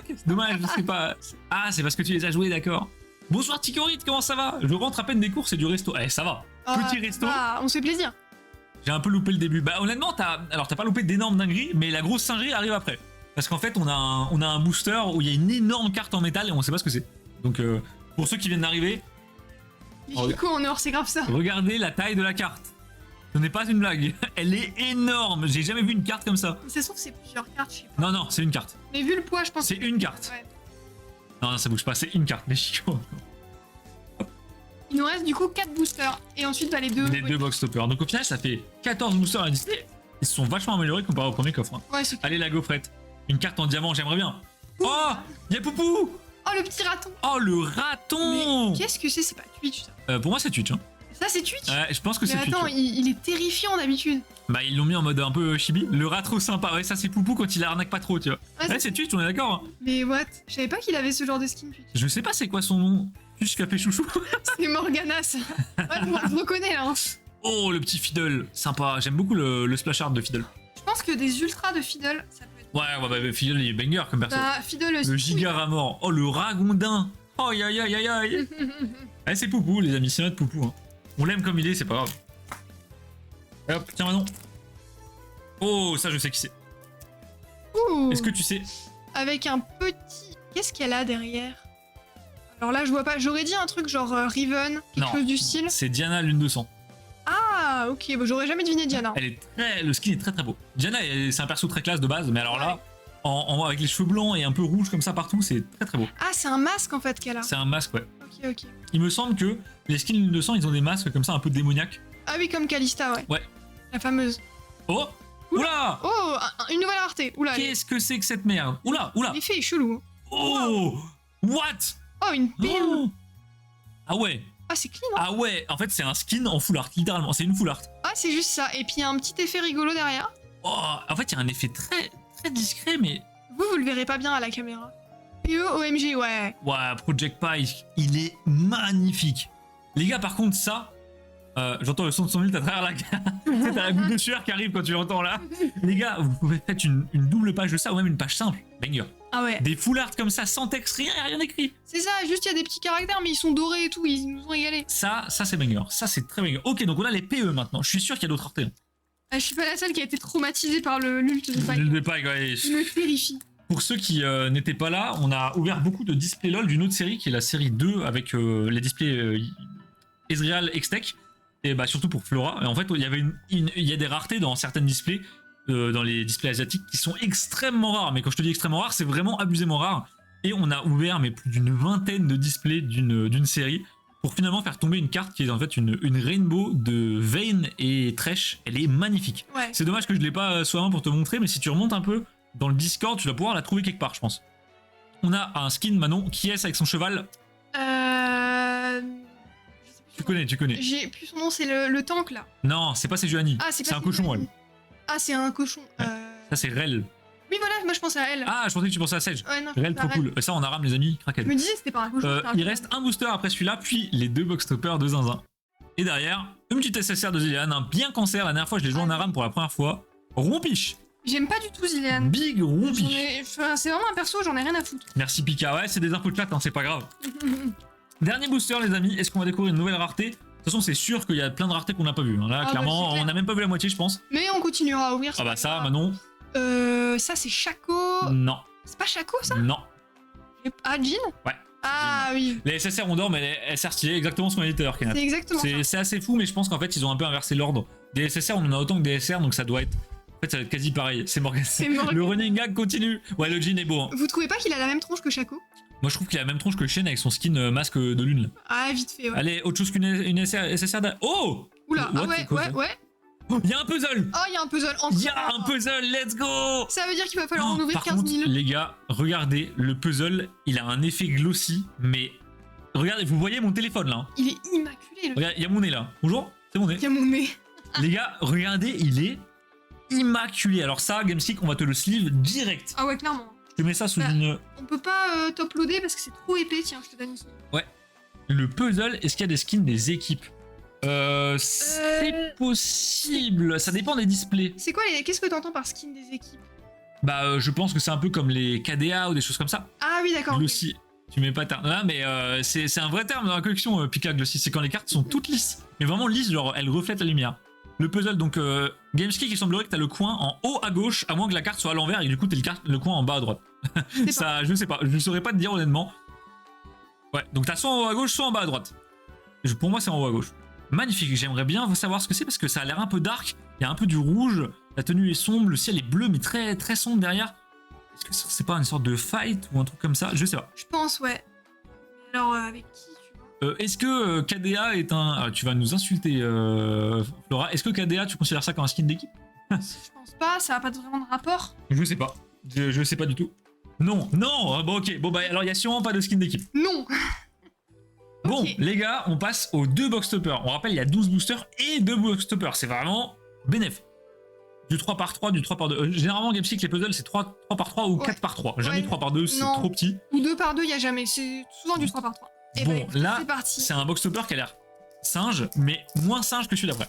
C'est dommage, je sais pas. Ah, c'est parce que tu les as joués, d'accord. Bonsoir Ticorit, comment ça va? Je rentre à peine des courses et du resto. Eh, ça va. Petit resto. Ah, on se fait plaisir. J'ai un peu loupé le début. Bah honnêtement, t'as pas loupé d'énormes dingueries, mais la grosse singerie arrive après. Parce qu'en fait, on a un booster où il y a une énorme carte en métal et on sait pas ce que c'est. Donc, pour ceux qui viennent d'arriver, Nico en or, c'est grave ça. regardez la taille de la carte. Ce n'est pas une blague. Elle est énorme. J'ai jamais vu une carte comme ça. Ça se trouve, c'est plusieurs cartes, je sais pas. Non, non, c'est une carte. Mais vu le poids, je pense C'est que- une carte. Ouais. Non, non, ça bouge pas. C'est une carte. Mais Chico. Il nous reste du coup 4 boosters. Et ensuite, bah, les deux. Les ouais. deux box toppers. Donc, au final, ça fait 14 boosters à la Disney. Ils se sont vachement améliorés comparé au premier coffre. Hein. Ouais, c'est... Allez, la gaufrette. Une carte en diamant, j'aimerais bien. Oh, y'a Poupou. Oh, le petit raton. Oh, le raton. Mais qu'est-ce que c'est? C'est pas Twitch, ça. Pour moi, c'est Twitch. Hein. Ça, c'est Twitch? Ouais, je pense que Mais c'est Twitch. attends, Ouais. il est terrifiant d'habitude. Bah, ils l'ont mis en mode un peu chibi. Le rat trop sympa. Ouais, ça, c'est Poupou quand il arnaque pas trop, tu vois. Ouais, Ouais, c'est Twitch, on est d'accord. Hein. Mais what? Je savais pas qu'il avait ce genre de skin Twitch. Je sais pas c'est quoi son nom. Twitch Café Chouchou. C'est Morgana, ça. Ouais, je reconnais là. Hein. Oh, le petit Fiddle. Sympa. J'aime beaucoup le splash art de Fiddle. Je pense que des ultras de Fiddle, ça peut être. Ouais, Fiddle, il est banger comme perso. Bah, Fiddle Le aussi. giga à mort. Oh, le ragondin. Oh, aïe, aïe, aïe, aïe. Ouais, c'est Poupou, les amis. C'est notre Poupou. Hein. On l'aime comme il est, c'est pas grave. Et hop, tiens, Manon. Oh, ça, je sais qui c'est. Ouh. Est-ce que tu sais? Avec un petit. Qu'est-ce qu'elle a derrière? Alors là, je vois pas. J'aurais dit un truc genre Riven, quelque Non. chose du style. C'est Diana Lune 200. Ah, ok. Bah, j'aurais jamais deviné Diana. Elle est très... Le skin est très très beau. Diana, c'est un perso très classe de base, mais alors là, avec les cheveux blancs et un peu rouge comme ça partout, c'est très très beau. Ah, c'est un masque en fait qu'elle a. C'est un masque, ouais. Ok, ok. Il me semble que les skins Lune 200, ils ont des masques comme ça un peu démoniaques. Ah oui, comme Kalista, ouais. Ouais. La fameuse. Oh. Oula. Oh, une nouvelle rareté. Oula. Qu'est-ce que c'est que cette merde? Oula, oula. L'effet est chelou. Oh. What? Oh, une perle. Oh. Ah ouais. Ah, c'est clean, hein. Ah ouais. En fait, c'est un skin en full art, littéralement. C'est une full art. Ah, c'est juste ça. Et puis, il y a un petit effet rigolo derrière. Oh. En fait, il y a un effet très très discret, mais Vous le verrez pas bien à la caméra. PE-OMG, ouais. ouais, Project Pi, il est magnifique. Les gars, par contre, ça, j'entends le son de son mute à travers la c'est la goutte de sueur qui arrive quand tu l'entends là. Les gars, vous pouvez faire une double page de ça ou même une page simple. Banger. Ah ouais. Des full art comme ça, sans texte, rien écrit. C'est ça, juste il y a des petits caractères, mais ils sont dorés et tout, ils nous ont régalé. Ça c'est banger. Ça, c'est très banger. Ok, donc on a les PE maintenant. Je suis sûr qu'il y a d'autres raretés. Ah, je suis pas la seule qui a été traumatisée par l'ult de Pike. Le pack, ouais. Il me terrifie. Pour ceux qui n'étaient pas là, on a ouvert beaucoup de displays LOL d'une autre série qui est la série 2 avec les displays Ezreal X-Tech. Et bah surtout pour Flora. Et en fait, il y a des raretés dans certaines displays, dans les displays asiatiques, qui sont extrêmement rares. Mais quand je te dis extrêmement rare, c'est vraiment abusément rare. Et on a ouvert mais plus d'une vingtaine de displays d'une série pour finalement faire tomber une carte qui est en fait une rainbow de Vayne et Thresh. Elle est magnifique. Ouais. C'est dommage que je l'ai pas soi-même pour te montrer, mais si tu remontes un peu dans le Discord, tu vas pouvoir la trouver quelque part, je pense. On a un skin Manon qui est avec son cheval. Je sais plus Tu connais. J'ai plus son nom, c'est le tank là. Non, c'est pas Sejuani. Ah, c'est C'est pas un cochon, elle. Ah, c'est un cochon. Ça, c'est Rel. Oui, voilà, moi je pensais à elle. Ah, je pensais que tu pensais à Sage. Ouais, non, je Rel, pensais à trop cool. Ça, on a rame, les amis. Je Craquel. me disais que c'était pas un cochon. c'était un Il cochon. reste un booster après celui-là, puis les deux box toppers de Zinzin. Et derrière, une petite SSR de Zillian, un bien cancer. La dernière fois, je l'ai joué en aram pour la première fois. Rompiche. J'aime pas du tout Zilean. Big Rompiche. C'est vraiment un perso, j'en ai rien à foutre. Merci Pika. Ouais, c'est des infos de chat, hein, c'est pas grave. Dernier booster, les amis. Est-ce qu'on va découvrir une nouvelle rareté? De toute façon, c'est sûr qu'il y a plein de raretés qu'on n'a pas vu. Hein. Là, Ah bah, clairement, c'est clair. on n'a même pas vu la moitié, je pense. Mais on continuera à ouvrir. Ah bah ça, Manon. Ça c'est Chaco. Non. C'est pas Chaco ça? Non. Ah, Jean? Ouais. Ah oui. Les SSR on dort, mais les SR stylé, exactement ce qu'on a dit tout à l'heure, Kenneth. C'est exactement ça. C'est assez fou, mais je pense qu'en fait, ils ont un peu inversé l'ordre. Des SSR, on en a autant que des SR, donc ça doit être. En fait, ça va être quasi pareil. C'est Morgan. C'est Morgan. Le running gag continue. Ouais, le jean est beau. Hein. Vous trouvez pas qu'il a la même tronche que Chaco? Moi, je trouve qu'il a la même tronche que Shen avec son skin masque de lune. Là. Ah, vite fait, ouais. Allez, autre chose qu'une SSR. Oh! Oula, What, ah ouais, c'est quoi, ça ouais. Il y a un puzzle! Oh, il y a un puzzle encore. Il y a un puzzle, let's go! Ça veut dire qu'il va falloir en ouvrir Par 15 contre, 000. les gars, regardez, le puzzle, il a un effet glossy, mais. Regardez, vous voyez mon téléphone là. Hein. Il est immaculé, le Regarde, il y a mon nez là. Bonjour, c'est mon nez. Il y a mon nez. Les gars, regardez, il est immaculé. Alors ça, Gamestick, on va te le sleeve direct. Ah ouais, clairement. Je te mets ça sous Bah. une... On peut pas top loader parce que c'est trop épais. Tiens, je te donne une seconde. Le puzzle, est-ce qu'il y a des skins des équipes C'est possible. Ça dépend des displays. C'est quoi les. Qu'est-ce que t'entends par skin des équipes? Bah, je pense que c'est un peu comme les KDA ou des choses comme ça. Ah oui, d'accord. ok. Glossy. Tu mets pas terme. Ah, mais c'est un vrai terme dans la collection, Pika Glossy. C'est quand les cartes sont toutes lisses. Mais vraiment lisses, genre elles reflètent la lumière. Le puzzle, donc Gameskik, il semblerait que t'as le coin en haut à gauche, à moins que la carte soit à l'envers et du coup t'as le coin en bas à droite. Ça, je sais pas, je saurais pas te dire honnêtement. Ouais, donc t'as soit en haut à gauche, soit en bas à droite. Pour moi, c'est en haut à gauche. Magnifique, j'aimerais bien savoir ce que c'est parce que ça a l'air un peu dark. Il y a un peu du rouge, la tenue est sombre, le ciel est bleu mais très très sombre derrière. Est-ce que c'est pas une sorte de fight ou un truc comme ça? Je sais pas. Je pense, ouais. Alors, avec qui tu vois est-ce que KDA est un... Ah, tu vas nous insulter, Flora. Est-ce que KDA, tu considères ça comme un skin d'équipe? Je pense pas, ça a pas vraiment de rapport. Je sais pas. Je sais pas du tout. Non, non, bon ok. Bon bah alors il y a sûrement pas de skin d'équipe. Non. Bon, Ok. les gars, on passe aux 2 box toppers. On rappelle, il y a 12 boosters et 2 box toppers. C'est vraiment bénéf. Du 3x3, du 3x2. Généralement, Gameskik, les puzzles, c'est 3x3 ou Ouais. 4x3. Jamais Ouais. 3x2, c'est Non. trop petit. Ou 2 par 2, il y a jamais. C'est souvent du 3 par 3. Et Bon, écoute, là, c'est parti. c'est un box topper qui a l'air singe, mais moins singe que celui d'après.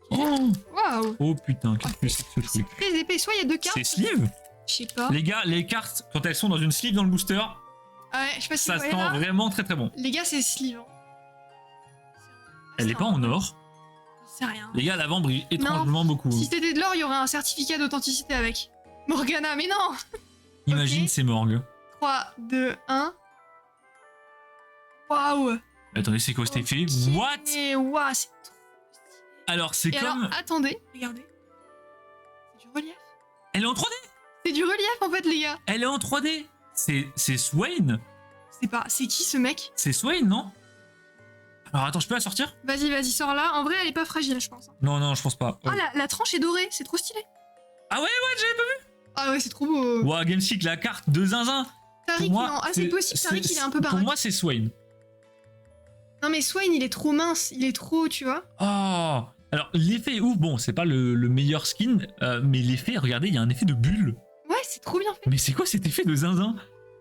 Oh, Waouh. oh putain, qu'est-ce que c'est que ce truc? Très épais. Soit il y a 2 cartes. C'est sleeve? Je sais pas. Les gars, les cartes, quand elles sont dans une sleeve dans le booster, Ouais, je sais pas si ça vous sent voyez là. vraiment très très bon. Les gars, c'est sleeve. Hein. Elle est pas en or. C'est rien. Les gars, l'avant brille étrangement beaucoup. Si c'était de l'or, il y aurait un certificat d'authenticité avec. Morgana, mais non. Imagine, Ok. c'est morgue. 3, 2, 1. Waouh. Attendez, c'est quoi cet effet? What? Et waouh, c'est trop stylé. Alors, c'est Et comme... alors, attendez, regardez. C'est du relief. Elle est en 3D. C'est du relief en fait, les gars. Elle est en 3D. C'est Swain. C'est qui ce mec? C'est Swain, non? Alors attends, je peux la sortir? Vas-y, vas-y, sors là. En vrai, elle est pas fragile, je pense. Non, non, je pense pas. Ah, la tranche est dorée, c'est trop stylé. Ah ouais, j'avais pas Ah ouais, c'est trop beau. vu. Ouah, Gameskik, la carte de zinzin. Tariq, Pour moi, non. Ah, c'est possible, Tariq, il est un peu Pour baraque. moi, c'est Swain. Non, mais Swain, il est trop mince. Il est trop, tu vois. Oh. Alors, l'effet est ouf. Bon, c'est pas le meilleur skin, mais l'effet, regardez, il y a un effet de bulle. Ouais, c'est trop bien fait. Mais c'est quoi cet effet de zinzin?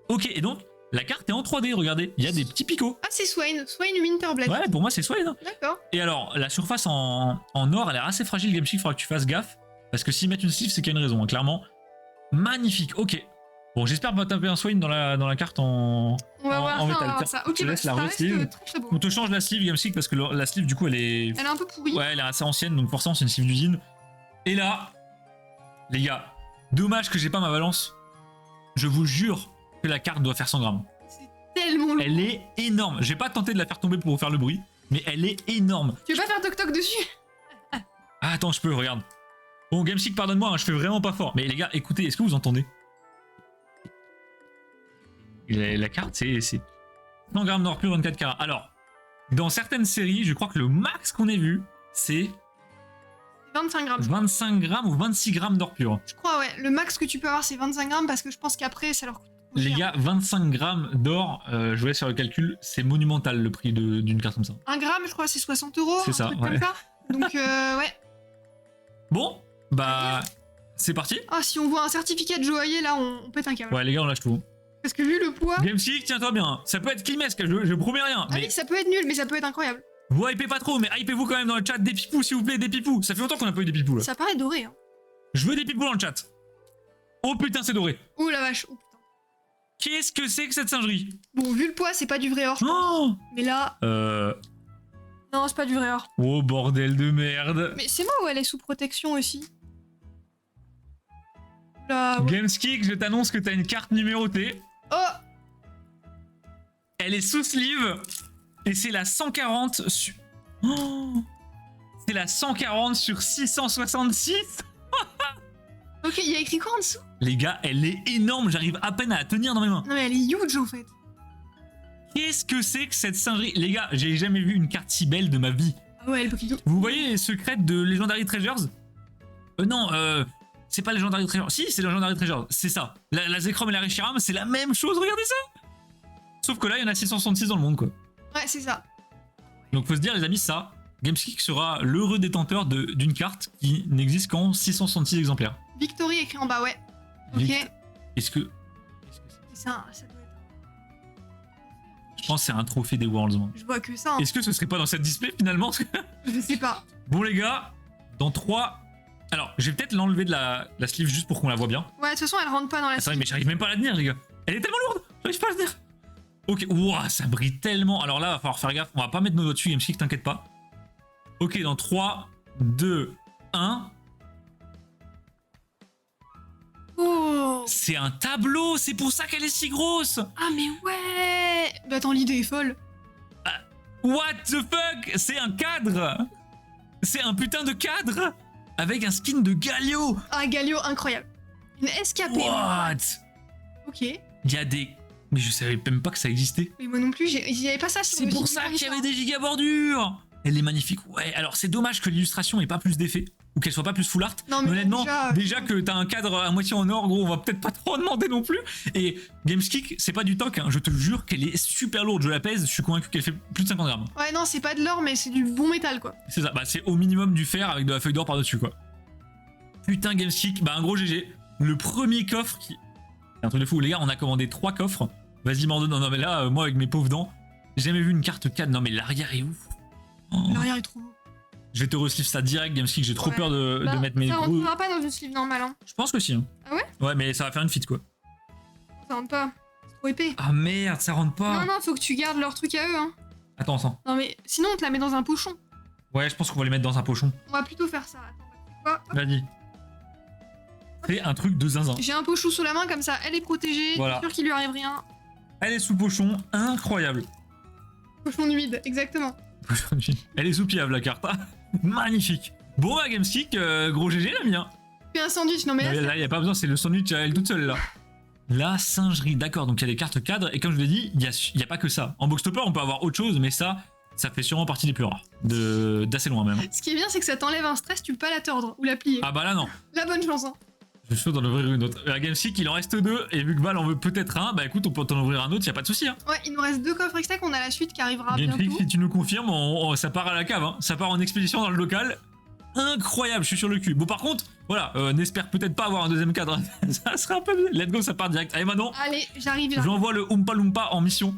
Ok, et donc, la carte est en 3D, regardez. Il y a des petits picots. Ah, c'est Swain. Swain Winterblack. Ouais, pour moi, c'est Swain. Hein. D'accord. Et alors, la surface en or, elle a l'air assez fragile, Gameskik, il faudra que tu fasses gaffe. Parce que s'ils mettent une sleeve, c'est qu'il y a une raison, hein, clairement. Magnifique, ok. Bon, j'espère pas taper un Swain dans la carte en... On va voir en ça, métal. on va voir Tiens, ça. Ok, je te bah, laisse la ça reste re-sleeve. très très beau. On te change la sleeve, Gameskik, parce que la sleeve, du coup, elle est... Elle est un peu pourrie. Ouais, elle est assez ancienne, donc forcément, c'est une sleeve d'usine. Et là, les gars, dommage que j'ai pas ma balance. Je vous jure que la carte doit faire 100 grammes. C'est tellement lourd. Elle est énorme. J'ai pas tenté de la faire tomber pour vous faire le bruit, mais elle est énorme. Tu veux pas faire toc toc dessus? Ah, attends, je peux, regarde. Bon, Gameskik, pardonne-moi, hein, je fais vraiment pas fort. Mais les gars, écoutez, est-ce que vous entendez? La carte, c'est 100 grammes d'or pur, 24 carats. Alors, dans certaines séries, je crois que le max qu'on ait vu, c'est 25 grammes. 25 grammes ou 26 grammes d'or pur. Je crois, ouais. Le max que tu peux avoir, c'est 25 grammes parce que je pense qu'après, ça leur coûte trop Les cher. gars, 25 grammes d'or, je vous laisse faire le calcul, c'est monumental le prix d'une carte comme ça. 1 gramme, je crois, c'est 60 €. C'est ça, un truc ouais. comme ça. Donc, ouais. Bon, bah, c'est parti. Ah, si on voit un certificat de joaillier, là, on pète un câble. Ouais, les gars, on lâche tout. Parce que vu le poids. Gameskik, tiens-toi bien. Ça peut être climesque, je promets rien. Ah Mais oui, ça peut être nul, mais ça peut être incroyable. vous hypez pas trop, mais hypez-vous quand même dans le chat des pipous, s'il vous plaît, des pipous. Ça fait longtemps qu'on a pas eu des pipous là. Ça paraît doré, hein. Je veux des pipous dans le chat. Oh putain, c'est doré. Oh la vache. Oh, putain. Qu'est-ce que c'est que cette singerie? Bon, vu le poids, c'est pas du vrai or. je pense. Oh Mais là. Non, c'est pas du vrai or. Oh bordel de merde. Mais c'est moi où elle est sous protection aussi. Là, ouais. Gameskik, je t'annonce que t'as une carte numérotée. Oh. Elle est sous sleeve. Et c'est la 140 sur... Oh, c'est la 140 sur 666. Ok, il y a écrit quoi en dessous? Les gars, elle est énorme. J'arrive à peine à la tenir dans mes mains. Non, mais elle est huge en fait. Qu'est-ce que c'est que cette singerie? Les gars, j'ai jamais vu une carte si belle de ma vie. Ah ouais, elle est Pokémon. Vous voyez les secrets de Legendary Treasures? Non, c'est pas Legendary Treasures. Si, c'est Legendary Treasures. C'est ça. La Zekrom et la Reshiram, c'est la même chose. Regardez ça. Sauf que là, il y en a 666 dans le monde, quoi. Ouais, c'est ça. Donc, faut se dire, les amis, ça, Gameskik sera l'heureux détenteur d'une carte qui n'existe qu'en 666 exemplaires. Victory écrit en bas, ouais. Ok. Est-ce que Ça doit être. je pense que c'est un trophée des Worlds, moi. Je vois que ça. Hein. Est-ce que ce serait pas dans cette display finalement? Je sais pas. Bon, les gars, dans 3. Alors, je vais peut-être l'enlever de la sleeve juste pour qu'on la voit bien. Ouais, de toute façon, elle rentre pas dans la. Attendez, mais j'arrive même pas à la tenir, les gars. Elle est tellement lourde, j'arrive pas à la tenir. Ok, ouah, ça brille tellement. Alors là, va falloir faire gaffe. On va pas mettre nos doigts dessus, Gameskik, t'inquiète pas. Ok, dans 3, 2, 1. Oh. C'est un tableau, c'est pour ça qu'elle est si grosse. Ah mais ouais. Bah attends, l'idée est folle. What the fuck? C'est un cadre. C'est un putain de cadre avec un skin de Galio. Un Galio incroyable. Une SKP. What? Ok. Il y a des... Mais je savais même pas que ça existait. Mais moi non plus, j'y avais pas ça sur C'est le pour site ça du qu'il y avait fournisseur. des giga bordures. Elle est magnifique. Ouais, alors c'est dommage que l'illustration ait pas plus d'effet ou qu'elle soit pas plus full art. Non, mais honnêtement, déjà, que t'as un cadre à moitié en or, gros, on va peut-être pas trop en demander non plus. Et Gameskick, c'est pas du toc, hein. Je te jure qu'elle est super lourde. Je la pèse, je suis convaincu qu'elle fait plus de 50 grammes. Ouais, non, c'est pas de l'or, mais c'est du bon métal, quoi. C'est ça, bah c'est au minimum du fer avec de la feuille d'or par-dessus, quoi. Putain, Gameskick, bah un gros GG. Le premier coffre qui... C'est un truc de fou, les gars, on a commandé 3 coffres. Vas-y, m'en donne. Non, mais là, moi, avec mes pauvres dents, j'ai jamais vu une carte 4. Non, mais l'arrière est ouf. Oh. L'arrière est trop beau. Je vais te resleeve ça direct, Gameskick. J'ai trop Ouais. peur de Bah, mettre mes ça gros... rentrera pas dans une sleeve normale, hein. Je pense que si. Hein. Ah ouais? Ouais, mais ça va faire une fit, quoi. Ça rentre pas. C'est trop épais. Ah merde, ça rentre pas. Non, non, faut que tu gardes leur truc à eux, hein. Attends, attends. Non, mais sinon, on te la met dans un pochon. Ouais, je pense qu'on va les mettre dans un pochon. On va plutôt faire ça. Attends, quoi? Hop. Vas-y. C'est un truc de zinzin. J'ai un pochon sous la main, comme ça, elle est protégée. Voilà. Sûr qu'il lui arrive rien. Elle est sous pochon, incroyable. Pochon humide, exactement. Elle est sous piave, la carte. Magnifique. Bon, bah, Gameskick, gros GG, la mienne. Puis un sandwich, non mais là, Là, il n'y a pas besoin, c'est le sandwich à elle toute seule, là. La singerie, d'accord, donc il y a des cartes cadres, et comme je l'ai dit, il y a pas que ça. En box topper, on peut avoir autre chose, mais ça fait sûrement partie des plus rares. D'assez loin, même. ce qui est bien, c'est que ça t'enlève un stress, tu peux pas la tordre ou la plier. Ah bah là, non. La bonne chance, hein. Je suis chaud d'en ouvrir une autre. À Gameskick, il en reste 2, et vu que Val en veut peut-être un, bah écoute, on peut t'en ouvrir un autre, y a pas de souci. Hein. Ouais, il nous reste 2 coffres extra, on a la suite qui arrivera Gameskick, bientôt. si tu nous confirmes, ça part à la cave, hein. Ça part en expédition dans le local. Incroyable, je suis sur le cul. Bon, par contre, voilà, n'espère peut-être pas avoir un deuxième cadre. Ça serait un peu... Let's go, ça part direct. Allez, Manon, Allez, j'arrive. j'envoie le Oompa Loompa en mission.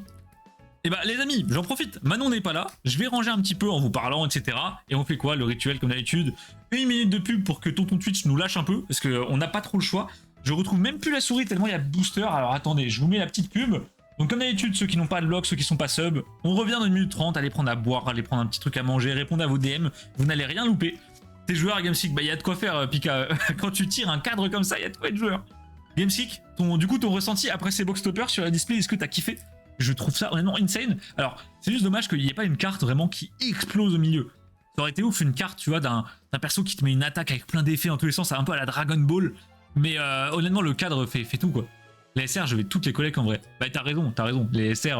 Et bah, les amis, j'en profite. Manon n'est pas là. Je vais ranger un petit peu en vous parlant, etc. Et on fait quoi? Le rituel, comme d'habitude. 1 minute de pub pour que tonton Twitch nous lâche un peu, parce qu'on n'a pas trop le choix. Je retrouve même plus la souris tellement il y a booster. Alors attendez, je vous mets la petite pub. Donc comme d'habitude, ceux qui n'ont pas de log, ceux qui sont pas sub, on revient dans 1 minute 30, allez prendre à boire, allez prendre un petit truc à manger, répondre à vos DM, vous n'allez rien louper. Tes joueurs à Gameskick, bah il y a de quoi faire, Pika. Quand tu tires un cadre comme ça, il y a de quoi être joueur. Gameskick, du coup ton ressenti après ces box toppers sur la display, est-ce que t'as kiffé? Je trouve ça honnêtement insane. Alors, c'est juste dommage qu'il n'y ait pas une carte vraiment qui explose au milieu. Ça aurait été ouf une carte, tu vois, d'un perso qui te met une attaque avec plein d'effets dans tous les sens, un peu à la Dragon Ball. Mais honnêtement, le cadre fait tout, quoi. Les SR, je vais toutes les coller en vrai. Bah, t'as raison. Les SR,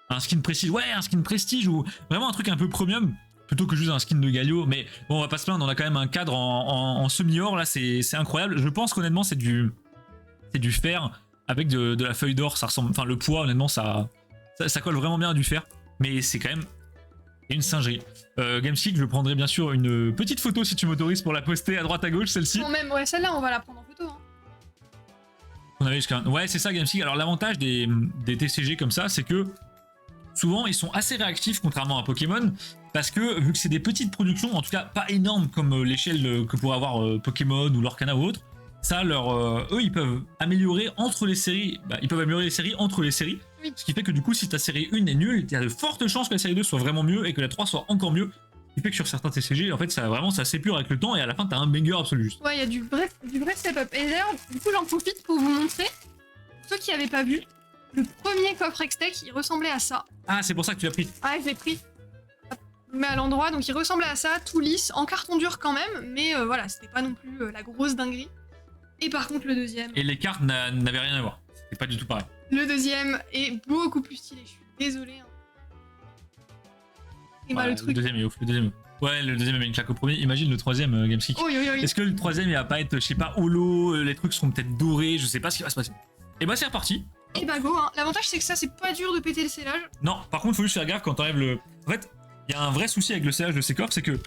un skin prestige, ouais, un skin prestige ou vraiment un truc un peu premium, plutôt que juste un skin de Galio. Mais bon, on va pas se plaindre, on a quand même un cadre en semi-or, là, c'est incroyable. Je pense qu'honnêtement, c'est du fer avec de la feuille d'or. Ça ressemble, enfin, le poids, honnêtement, ça colle vraiment bien à du fer. Mais c'est quand même une singerie. Gameskick, je prendrai bien sûr une petite photo si tu m'autorises pour la poster à droite à gauche, celle-ci. Non, même, ouais, celle-là, on va la prendre en photo. Hein. On avait jusqu'à... Ouais, c'est ça, Gameskick. Alors, l'avantage des TCG comme ça, c'est que souvent, ils sont assez réactifs, contrairement à Pokémon, parce que vu que c'est des petites productions, en tout cas pas énormes comme l'échelle que pourrait avoir Pokémon ou Lorcana ou autre, ça, eux, ils peuvent améliorer entre les séries. Bah, ils peuvent améliorer les séries entre les séries. Oui. Ce qui fait que du coup, si ta série 1 est nulle, il y a de fortes chances que la série 2 soit vraiment mieux et que la 3 soit encore mieux. Ce qui fait que sur certains TCG, en fait, ça vraiment, ça s'épure avec le temps et à la fin, t'as un banger absolu. Juste. Ouais, il y a du vrai step-up. Et d'ailleurs, du coup, j'en profite pour vous montrer, pour ceux qui n'avaient pas vu, le premier coffre X-Tech, il ressemblait à ça. Ah, c'est pour ça que tu l'as pris. Ah, je l'ai pris. Je le mets à l'endroit, donc il ressemblait à ça, tout lisse, en carton dur quand même, mais voilà, c'était pas non plus la grosse dinguerie. Et par contre, le deuxième. Et les cartes n'avaient rien à voir. C'était pas du tout pareil. Le deuxième est beaucoup plus stylé, je suis désolée. Hein. Et bah, Ouais, le truc. Le deuxième est ouf, le deuxième. Ouais, le deuxième avait une claque au premier. Imagine le troisième, Gameskick. Oh, yo, yo, yo. Est-ce que le troisième il va pas être, je sais pas, holo, les trucs seront peut-être dorés, je sais pas ce qui va se passer. Et bah c'est reparti. Et bah go, hein. L'avantage c'est que ça c'est pas dur de péter le scellage. Non, par contre faut juste faire gaffe quand t'enlèves le... En fait, il y a un vrai souci avec le scellage de ces coffres, c'est que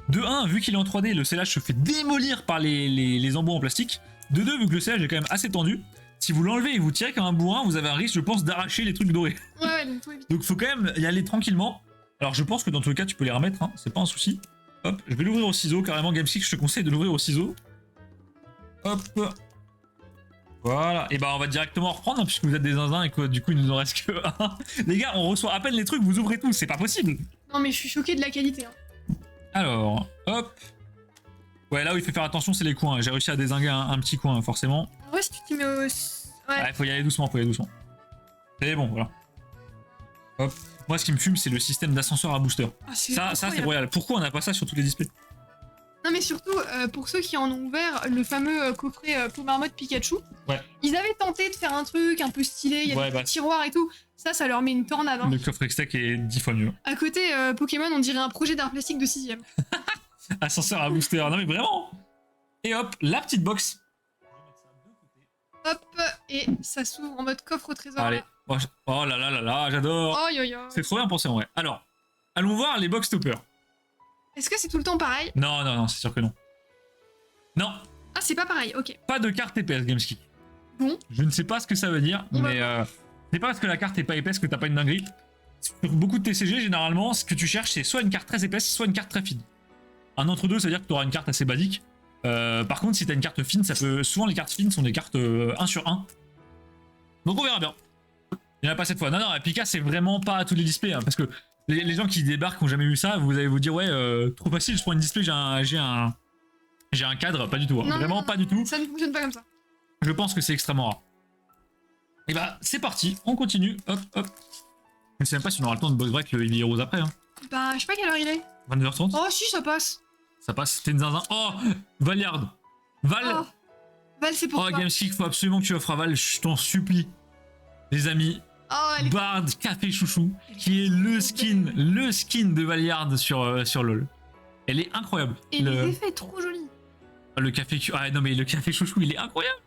de 1, vu qu'il est en 3D, le scellage se fait démolir par les embouts en plastique. De 2, vu que le scellage est quand même assez tendu, si vous l'enlevez et vous tirez comme un bourrin, vous avez un risque, je pense, d'arracher les trucs dorés. Ouais, donc faut éviter. Donc faut quand même y aller tranquillement. Alors je pense que dans tous les cas tu peux les remettre, hein, c'est pas un souci. Hop, je vais l'ouvrir au ciseau, carrément Gameskick, je te conseille de l'ouvrir au ciseau. Hop. Voilà, et bah on va directement reprendre, hein, puisque vous êtes des zinzins et que du coup il nous en reste que un. Les gars, on reçoit à peine les trucs, vous ouvrez tout, c'est pas possible. Non mais je suis choquée de la qualité. Hein. Alors, hop. Ouais, là où il faut faire attention, c'est les coins. J'ai réussi à dézinguer un petit coin, forcément. Ouais, si tu t'y mets au... Ouais, faut y aller doucement, C'est bon, voilà. Hop. Moi, ce qui me fume, c'est le système d'ascenseur à booster. Ah, Ça, c'est royal. Pourquoi on n'a pas ça sur tous les displays? Non, mais surtout, pour ceux qui en ont ouvert le fameux coffret Power Mode Pikachu, ouais. Ils avaient tenté de faire un truc un peu stylé, il y a des tiroirs et tout. Ça leur met une tornade. Hein. Le coffre extec est 10 fois mieux. À côté, Pokémon, on dirait un projet d'art plastique de 6ème. Ascenseur à booster, non mais vraiment. Et hop, la petite box. Hop, et ça s'ouvre en mode coffre au trésor. Allez, oh là là là là, j'adore. Oh, yo, yo. C'est trop bien pensé en vrai. Alors, allons voir les box toppers. Est-ce que c'est tout le temps pareil? Non, non, non, c'est sûr que non. Non. Ah, c'est pas pareil, ok. Pas de carte épaisse, Gameski. Bon. Je ne sais pas ce que ça veut dire, mais c'est pas parce que la carte est pas épaisse que t'as pas une dinguerie. Sur beaucoup de TCG, généralement, ce que tu cherches, c'est soit une carte très épaisse, soit une carte très fine. Un entre-deux, ça veut dire que tu auras une carte assez basique. Par contre, si t'as une carte fine, ça peut. Souvent, les cartes fines sont des cartes 1 sur 1. Donc, on verra bien. Il n'y en a pas cette fois. Non, non, Pika, c'est vraiment pas à tous les displays. Hein, parce que les gens qui débarquent, qui n'ont jamais vu ça, vous allez vous dire, ouais, trop facile, je prends une display, j'ai un cadre. Pas du tout. Hein. Non, vraiment non, pas du tout. Ça ne fonctionne pas comme ça. Je pense que c'est extrêmement rare. Et bah, c'est parti. On continue. Hop, hop. Je ne sais même pas si on aura le temps de boss break le Heavy Heroes après. Hein. Bah, je sais pas quelle heure il est. 22h30. Oh, si, ça passe. Ça passe, c'était une zinzin. Oh, Valiard. Val. Oh, Val, c'est pour toi. toi. Gamespeak, faut absolument que tu offres à Val, je t'en supplie. Les amis, oh, Bard Café Chouchou, qui est le skin de Valiard sur LoL. Elle est incroyable. Et les effets trop jolis. Le café... Ah non mais le Café Chouchou, il est incroyable.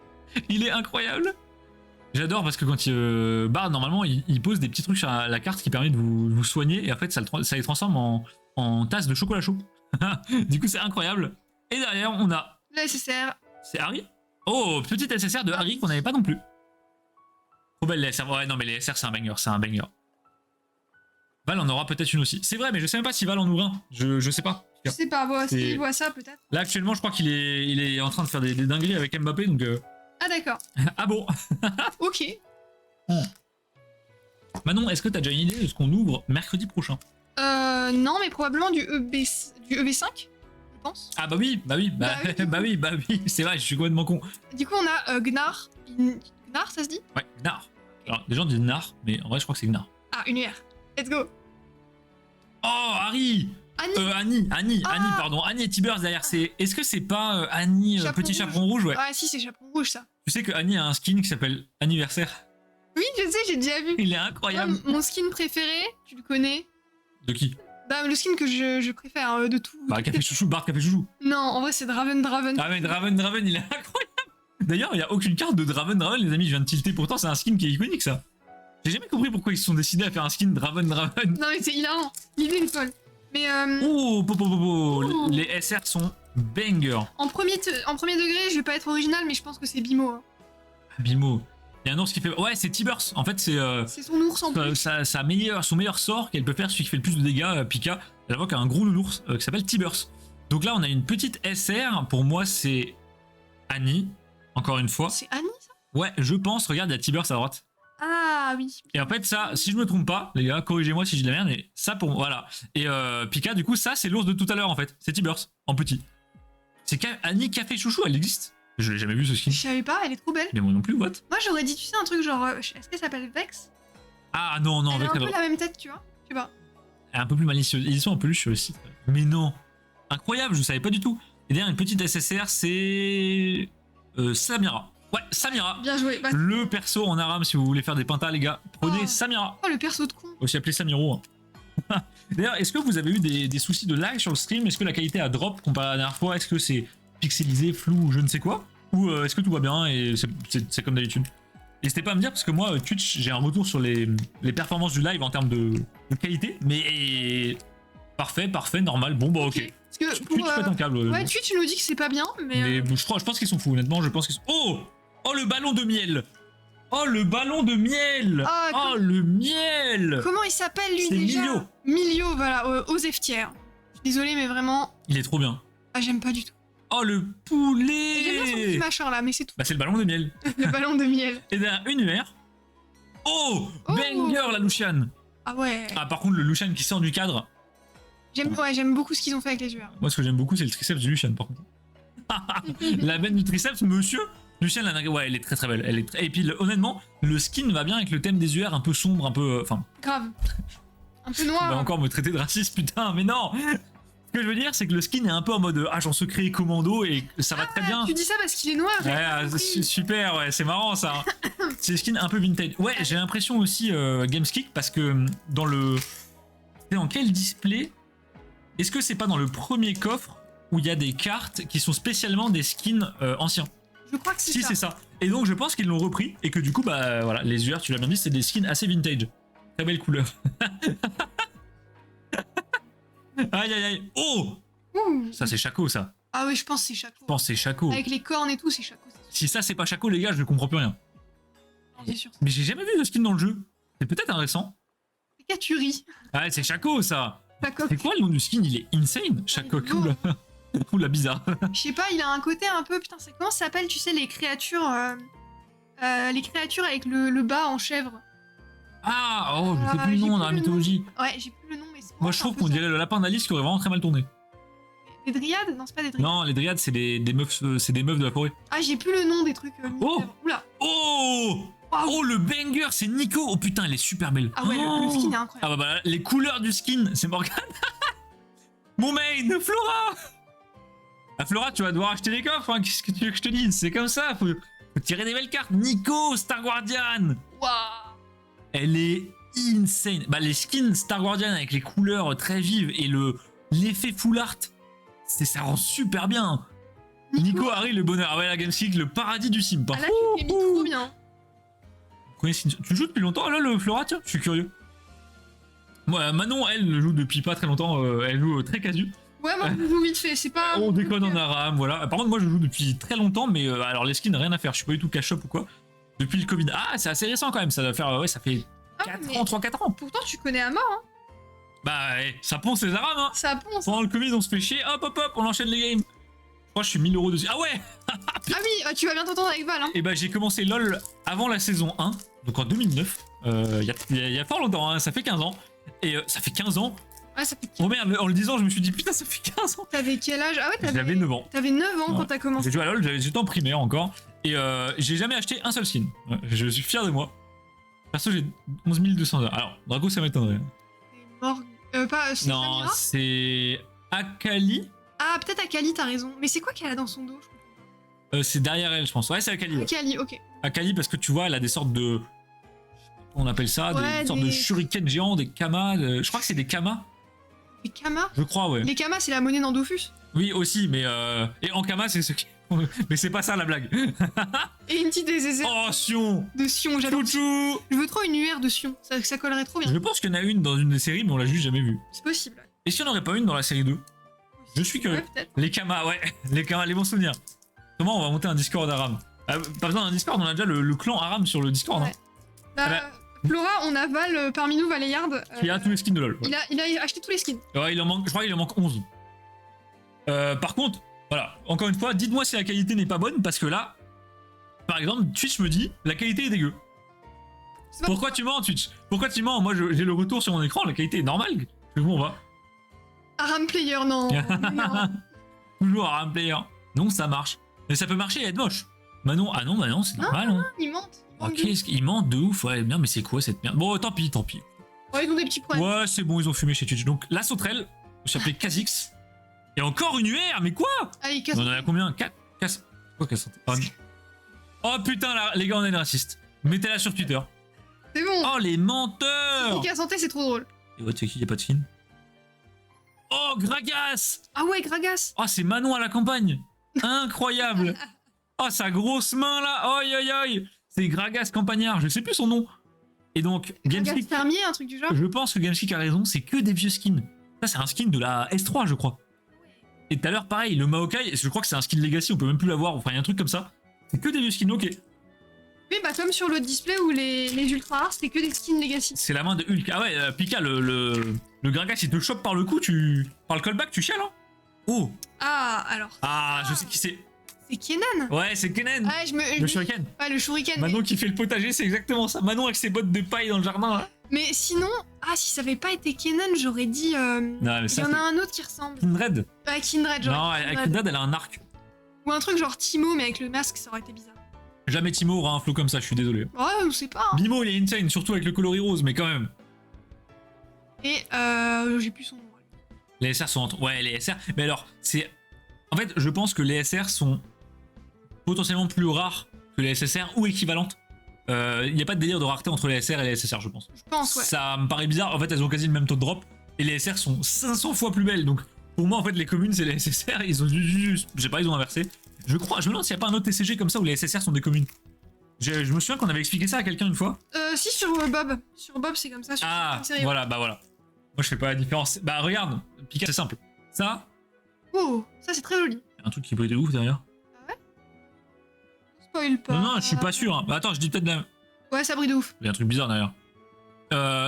Il est incroyable. J'adore parce que quand Bard, normalement, il pose des petits trucs sur la carte qui permet de vous soigner et en fait, ça les transforme en tasse de chocolat chaud. Du coup, c'est incroyable. Et derrière, on a... Le SSR. C'est Harry? Oh, petite SSR de Harry qu'on n'avait pas non plus. Trop belle les SR. Ouais, non, mais les SR, c'est un banger. C'est un banger. Val en aura peut-être une aussi. C'est vrai, mais je sais même pas si Val en ouvre un. Je sais pas. Je sais pas, bon, s'il voit ça, peut-être. Là, actuellement, je crois qu'il est en train de faire des dingueries avec Mbappé, donc... Ah, d'accord. Ah bon. Ok. Manon, est-ce que t'as déjà une idée de ce qu'on ouvre mercredi prochain? Non, mais probablement du EV5, je pense. Ah bah oui, bah oui, c'est vrai, je suis complètement con. Du coup, on a Gnar. Gnar, ça se dit? Ouais, Gnar. Alors, les gens disent Gnar, mais en vrai, je crois que c'est Gnar. Ah, une UR. Let's go. Oh, Harry. Annie, pardon. Annie et T-Burst derrière. Est-ce que c'est pas Annie, petit chaperon rouge? Ouais. Ouais, si, c'est chaperon rouge, ça. Tu sais que Annie a un skin qui s'appelle Anniversaire. Oui, je sais, j'ai déjà vu. Il est incroyable. Mon skin préféré, tu le connais? De qui? Bah, le skin que je préfère de tout. Bah, Café Chouchou, Bard Café Chouchou. Non, en vrai, c'est Draven. Ah, mais Draven, il est incroyable. D'ailleurs, il n'y a aucune carte de Draven, les amis, je viens de tilter. Pourtant, c'est un skin qui est iconique, ça. J'ai jamais compris pourquoi ils se sont décidés à faire un skin Draven. Non, mais c'est hilarant. L'idée est folle. Mais Oh, les SR sont bangers. En premier degré, je vais pas être original, mais je pense que c'est Bimo. Hein. Bimo. Il y a un ours qui fait... Ouais, c'est T-Burst. En fait, c'est son ours en plus. Son meilleur sort qu'elle peut faire, celui qui fait le plus de dégâts, Pika. Elle invoque un gros nounours qui s'appelle T-Burst. Donc là, on a une petite SR. Pour moi, c'est Annie. Encore une fois. C'est Annie, ça? Ouais, je pense. Regarde, il y a T-Burst à droite. Ah oui. Et en fait, ça, si je me trompe pas, les gars, corrigez-moi si j'ai de la merde, mais ça pour moi, voilà. Et Pika, du coup, ça, c'est l'ours de tout à l'heure, en fait. C'est T-Burst, en petit. C'est Annie Café Chouchou, elle existe. Je l'ai jamais vu ce skin. Je savais pas, elle est trop belle. Mais moi non plus, what? Moi, j'aurais dit, tu sais, un truc genre. Est-ce qu'elle s'appelle Vex? Ah non, elle Vex, a un peu la même tête, tu vois? Je sais pas. Elle est un peu plus malicieuse. Ils sont en peluche sur le site. Mais non. Incroyable, je savais pas du tout. Et derrière, une petite SSR, c'est. Samira. Ouais, Samira. Bien joué. Bah, le perso en aram, si vous voulez faire des pintas, les gars, prenez Samira. Oh, le perso de con. Aussi appelé Samiro. Hein. D'ailleurs, est-ce que vous avez eu des soucis de lag sur le stream? Est-ce que la qualité a drop comparé à la dernière fois? Est-ce que c'est pixelisé, flou, je ne sais quoi? Ou est-ce que tout va bien et c'est comme d'habitude? N'hésitez pas à me dire parce que moi, Twitch, j'ai un retour sur les performances du live en termes de qualité, mais parfait, normal. Bon, bah ok. Parce que Twitch pète un câble. Ouais, Twitch nous dit que c'est pas bien, mais je pense qu'ils sont fous, honnêtement. Je pense qu'ils sont. Oh, le ballon de miel! Oh, le ballon de miel! Oh, le miel! Comment il s'appelle lui déjà? C'est Milio. Milio, voilà, aux Eftières. Je suis désolée, mais vraiment. Il est trop bien. Ah, j'aime pas du tout. Oh, le poulet! J'aime bien son petit machin là, mais c'est tout. Bah, c'est le ballon de miel. Le ballon de miel. Et derrière, une UR. Oh! Banger, la Lucian! Ah ouais. Ah, par contre, le Lucian qui sort du cadre. J'aime beaucoup ce qu'ils ont fait avec les UR. Moi, ce que j'aime beaucoup, c'est le triceps de Lucian, par contre. La veine du triceps, monsieur. Lucian, ouais, elle est très très belle. Et puis, honnêtement, le skin va bien avec le thème des UR un peu sombre, un peu. Enfin. Grave. Un peu On noir. va encore me traiter de raciste, putain, mais non. Ce que je veux dire, c'est que le skin est un peu en mode agent secret commando et ça va très bien. Tu dis ça parce qu'il est noir. Ouais, super, ouais, c'est marrant ça. C'est le skin un peu vintage. Ouais, j'ai l'impression aussi Gameskick parce que dans le. C'est dans quel display? Est-ce que c'est pas dans le premier coffre où il y a des cartes qui sont spécialement des skins anciens? Je crois que c'est Si, ça. c'est ça. Et donc je pense qu'ils l'ont repris et que du coup, bah voilà, les UR, tu l'as bien dit, c'est des skins assez vintage. Très belle couleur. Aïe aïe aïe. Oh! Ouh. Ça c'est Chaco ça. Ah oui, je pense que c'est Chaco. Je pense que c'est Chaco. Avec les cornes et tout, c'est Chaco. Si ça c'est pas Chaco les gars, je ne comprends plus rien. C'est sûr. Mais j'ai jamais vu de skin dans le jeu. C'est peut-être un récent. C'est Katuri. Ah c'est Chaco ça. Chaco. C'est quoi le nom du skin? Il est insane. Chaco cool. Oula bizarre. Je sais pas, il a un côté un peu. Putain, c'est comment ça s'appelle, tu sais, les créatures. Les créatures avec le bas en chèvre. Ah oh, je sais Ah, plus le j'ai nom plus dans la le nom. mythologie. Ouais, j'ai plus le nom, mais c'est. Moi je trouve qu'on dirait le lapin d'Alice qui aurait vraiment très mal tourné. Des dryades? Non, c'est pas des dryades. Non, les dryades c'est des meufs, c'est des meufs de la forêt. Ah, j'ai plus le nom des trucs. Oh. Oula. Oh oh le banger, c'est Nico. Oh putain, elle est super belle. Ah ouais, le Oh. skin est Ah incroyable. bah les couleurs du skin, c'est Morgane. Mon main, Flora. Ah Flora, tu vas devoir acheter les coffres, hein. Qu'est-ce que tu veux que je te dise? C'est comme ça, faut tirer des belles cartes. Nico, Star Guardian. Waouh. Elle est insane. Bah les skins Star Guardian avec les couleurs très vives et l'effet full art, ça rend super bien. Nico Harry le bonheur. Ah ouais, la Gameskick, le paradis du sim. Ah là, tu t'es mis trop bien. Tu joues depuis longtemps là le Flora, tiens, je suis curieux. Moi, Manon, elle le joue depuis pas très longtemps, elle joue très casu. Ouais, moi, je joue vite fait, c'est pas. On déconne en aram, voilà. Par contre, moi je joue depuis très longtemps, mais alors les skins, rien à faire, je suis pas du tout cash up ou quoi. Depuis le Covid. Ah, c'est assez récent quand même, ça doit faire, ouais, ça fait 4 ans, 3-4 ans. Pourtant, tu connais à mort, hein. Bah, ça ponce les arams, hein. Ça ponce. Pendant le Covid, on se fait chier, hop hop hop, on enchaîne les games. Je crois que je suis 1000 € dessus. Ah ouais. Ah oui, tu vas bien t'entendre avec Val, hein. Et bah, j'ai commencé LoL avant la saison 1, donc en 2009. Il y a fort longtemps, hein, ça fait 15 ans. Et ça fait 15 ans. Ouais, ça fait. Oh merde, en le disant, je me suis dit putain, ça fait 15 ans. T'avais quel âge? Ah ouais, J'avais 9 ans. T'avais 9 ans Ouais. quand t'as commencé. J'ai joué à LoL, j'étais en primaire encore. Et j'ai jamais acheté un seul skin. Ouais, je suis fier de moi. Perso, j'ai 11 200 heures. Alors, Draco, ça m'étonnerait. C'est Non, Non, c'est Akali. Ah, peut-être Akali, t'as raison. Mais c'est quoi qu'elle a dans son dos? Je comprends pas. C'est derrière elle, je pense. Ouais, c'est Akali. Ouais. Akali, ok. Akali, parce que tu vois, elle a des sortes de. On appelle ça Ouais, des sortes de des- shurikens géants, des kamas. Je crois que c'est des kamas. Les kamas? Je crois, ouais. Les kamas, c'est la monnaie dans Dofus. Oui, aussi, mais. Et en kama, c'est ce qui. Mais c'est pas ça la blague. Et une petite des Oh, Sion. de Sion, j'adore. Chouchou. Je veux trop une UR de Sion, ça collerait trop bien. Je pense qu'il y en a une dans une des séries, mais on l'a juste jamais vue. C'est possible. Et si on aurait pas une dans la série 2? Je suis curieux. Ouais, peut-être. Les kamas, ouais. Les kamas, les bons souvenirs. Comment on va monter un Discord Aram? Pas besoin d'un Discord, on a déjà le clan Aram sur le Discord. Ouais. Bah, Flora, on a Val parmi nous, Valéyard. Qui a tous les skins de LoL. Ouais. Il a acheté tous les skins. Ouais, je crois qu'il en manque 11. Par contre, voilà, encore une fois, dites-moi si la qualité n'est pas bonne, parce que là, par exemple, Twitch me dit, la qualité est dégueu. C'est pas- Pourquoi tu mens, Twitch? Pourquoi tu mens? Moi, j'ai le retour sur mon écran, la qualité est normale. Où on va? Aram Player, non. non. Toujours à un player. Non, ça marche. Mais ça peut marcher et être moche. Manon, ah non, c'est normal. Hein. Il mente. Ok, il ment de ouf, ouais, bien, mais c'est quoi cette merde? Bon, tant pis. Ouais, ils ont des petits problèmes. Ouais, c'est bon, ils ont fumé chez Twitch. Donc, la sauterelle, s'appelait Kha'Zix. Et encore une UR, mais quoi? Allez, casse. On en a combien? 4? Quoi, 4? Oh putain, là, les gars, on est des racistes. Mettez-la sur Twitter. C'est bon. Oh, les menteurs! Pique à santé, c'est trop drôle. Et ouais, tu sais qui, y'a pas de skin? Oh, Gragas! Ah ouais, Gragas. Oh, c'est Manon à la campagne! Incroyable! Oh, sa grosse main là! Oi, oi, oi! C'est Gragas Campagnard, je sais plus son nom. Et donc, Gragas Gameskick, fermier, un truc du genre. je pense que Gameskick a raison, c'est que des vieux skins. Ça, c'est un skin de la S3, je crois. Et tout à l'heure, pareil, le Maokai, je crois que c'est un skin Legacy, on peut même plus l'avoir, enfin, il y a un truc comme ça. C'est que des vieux skins, ok. Oui, bah comme sur le display où les ultra rares, c'était que des skins Legacy. C'est la main de Hulk. Ah ouais, Pika, le Gragas, il te chope par le cou, par le callback, tu chiales, hein? Oh! Ah, alors. Ah, je sais qui c'est. C'est Kenan. Ouais, c'est Kennen. Ouais, Le shuriken. Ouais, le shuriken. Manon qui fait le potager, c'est exactement ça. Manon avec ses bottes de paille dans le jardin, là. Mais sinon, si ça avait pas été Kennen, j'aurais dit. Non, mais Il y ça, en a un autre qui ressemble. Kindred. Ouais, Kindred, genre. Non, avec Kindred, elle a un arc. Ou un truc genre Timo, mais avec le masque, ça aurait été bizarre. Jamais Timo aura un flow comme ça, je suis désolé. Ouais, on sait pas. Hein. Bimo, il est insane, surtout avec le coloris rose, mais quand même. Et j'ai plus son nom. Les SR sont Ouais, les SR. Mais alors, c'est. En fait, je pense que les SR sont potentiellement plus rares que les SSR ou équivalentes. Il n'y a pas de délire de rareté entre les SR et les SSR, je pense. Je pense, ouais. Ça me paraît bizarre. En fait, elles ont quasi le même taux de drop. Et les SR sont 500 fois plus belles. Donc, pour moi, en fait, les communes, c'est les SSR. Ils ont juste. Je sais pas, ils ont inversé. Je me demande s'il n'y a pas un autre TCG comme ça où les SSR sont des communes. Je me souviens qu'on avait expliqué ça à quelqu'un une fois. Si, sur Bob. Sur Bob, c'est comme ça. Sur Voilà, bah voilà. Moi, je fais pas la différence. Bah, regarde. Pika, c'est simple. Ça. Oh, ça, c'est très joli. Y a un truc qui brille de ouf derrière. Spoil pas. Non, je suis pas sûr. Hein. Bah, attends, je dis peut-être la. Ouais, ça brille de ouf. Il y a un truc bizarre derrière.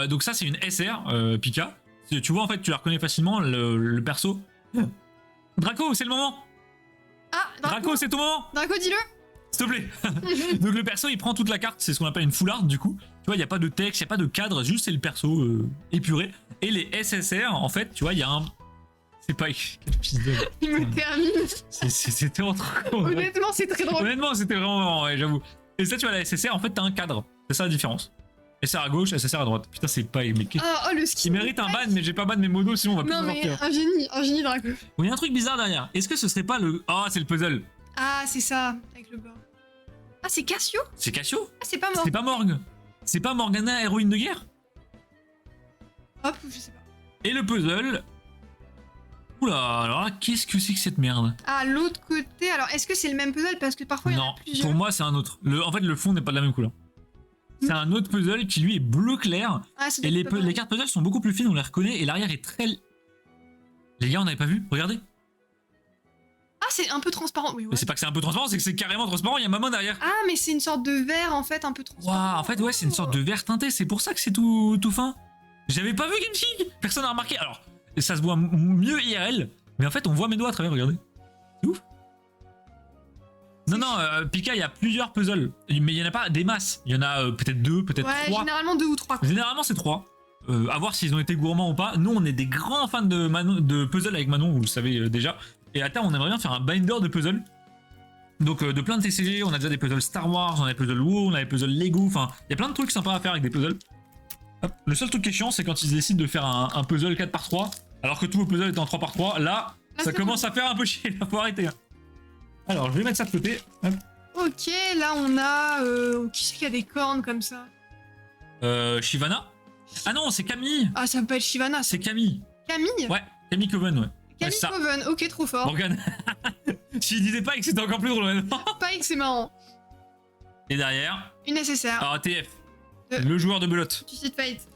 Donc ça c'est une SR, Pika. Tu vois en fait, tu la reconnais facilement, le perso. Draco, c'est le moment. Ah, Draco, c'est ton moment. Draco, dis-le. S'il te plaît. Donc le perso il prend toute la carte, c'est ce qu'on appelle une full art du coup. Tu vois, il n'y a pas de texte, il n'y a pas de cadre, juste c'est le perso épuré. Et les SSR, en fait, tu vois, il y a un... C'est pas... Quel fils de... Il me termine. C'était trop con. Honnêtement, c'est très drôle. Honnêtement, c'était vraiment marrant, ouais, j'avoue. Et ça, tu vois, la SSR, en fait, t'as un cadre. C'est ça la différence. SR à gauche, SSR à droite. Putain, c'est pas... Mais... Le skin. Il mérite un ban, mais j'ai pas ban mes modos, sinon on va plus Non, s'en mais sortir. un génie Draco. Bon, il y a un truc bizarre derrière. Est-ce que ce serait pas le... Oh, c'est le puzzle. Ah, c'est ça, avec le bas. Ah, c'est Cassio. C'est Cassio. Ah, c'est pas mort. C'est pas Morgue. C'est pas Morgana, héroïne de guerre. Hop, je sais pas. Et le puzzle... Oula, alors là, qu'est-ce que c'est que cette merde? Ah, l'autre côté, alors est-ce que c'est le même puzzle? Parce que parfois il y en Non, a plusieurs. pour moi c'est un autre. En fait, le fond n'est pas de la même couleur. C'est un autre puzzle qui lui est bleu clair. Ah, ça Et doit être pas les pareil. cartes puzzle sont beaucoup plus fines, on les reconnaît. Et l'arrière est très... Les gars, on n'avait pas vu? Regardez. Ah, c'est un peu transparent, oui, ouais. Mais c'est pas que c'est un peu transparent, c'est que c'est carrément transparent, il y a ma main derrière. Ah, mais c'est une sorte de verre en fait, un peu transparent. Waouh, en fait, ouais, c'est une sorte de vert teinté, c'est pour ça que c'est tout fin. J'avais pas vu Gimsig. Personne n'a remarqué. Alors, ça se voit mieux IRL, mais en fait, on voit mes doigts à travers, regardez. C'est ouf. Non, Pika, il y a plusieurs puzzles, mais il y en a pas des masses. Il y en a peut-être deux, peut-être Ouais, trois. généralement 2 ou 3. Généralement, c'est 3. À voir s'ils ont été gourmands ou pas. Nous, on est des grands fans de puzzle avec Manon, vous le savez déjà. Et à terme, on aimerait bien faire un binder de puzzle. Donc, de plein de TCG, on a déjà des puzzles Star Wars, on a des puzzles WoW, on a des puzzles Lego. Enfin, il y a plein de trucs sympas à faire avec des puzzles. Hop. Le seul truc qui est chiant, c'est quand ils décident de faire un puzzle 4x3, alors que tous vos puzzles étaient en 3x3. Là, ça commence à faire un peu chier. Là, faut arrêter. Hein. Alors, je vais mettre ça de côté. Hop. Ok, là on a. Qui c'est qui a des cornes comme ça? Shivana. Ah non, c'est Camille. Ah, ça peut être Shivana. C'est Camille. Camille. Ouais, Camille Coven, ouais. Camille ça. Coven, ok, trop fort. Morgane. S'il disait pas que c'était encore plus drôle maintenant. Pike, c'est marrant. Et derrière, Une SSR. alors TF, le joueur de belote. Tu cites Fight.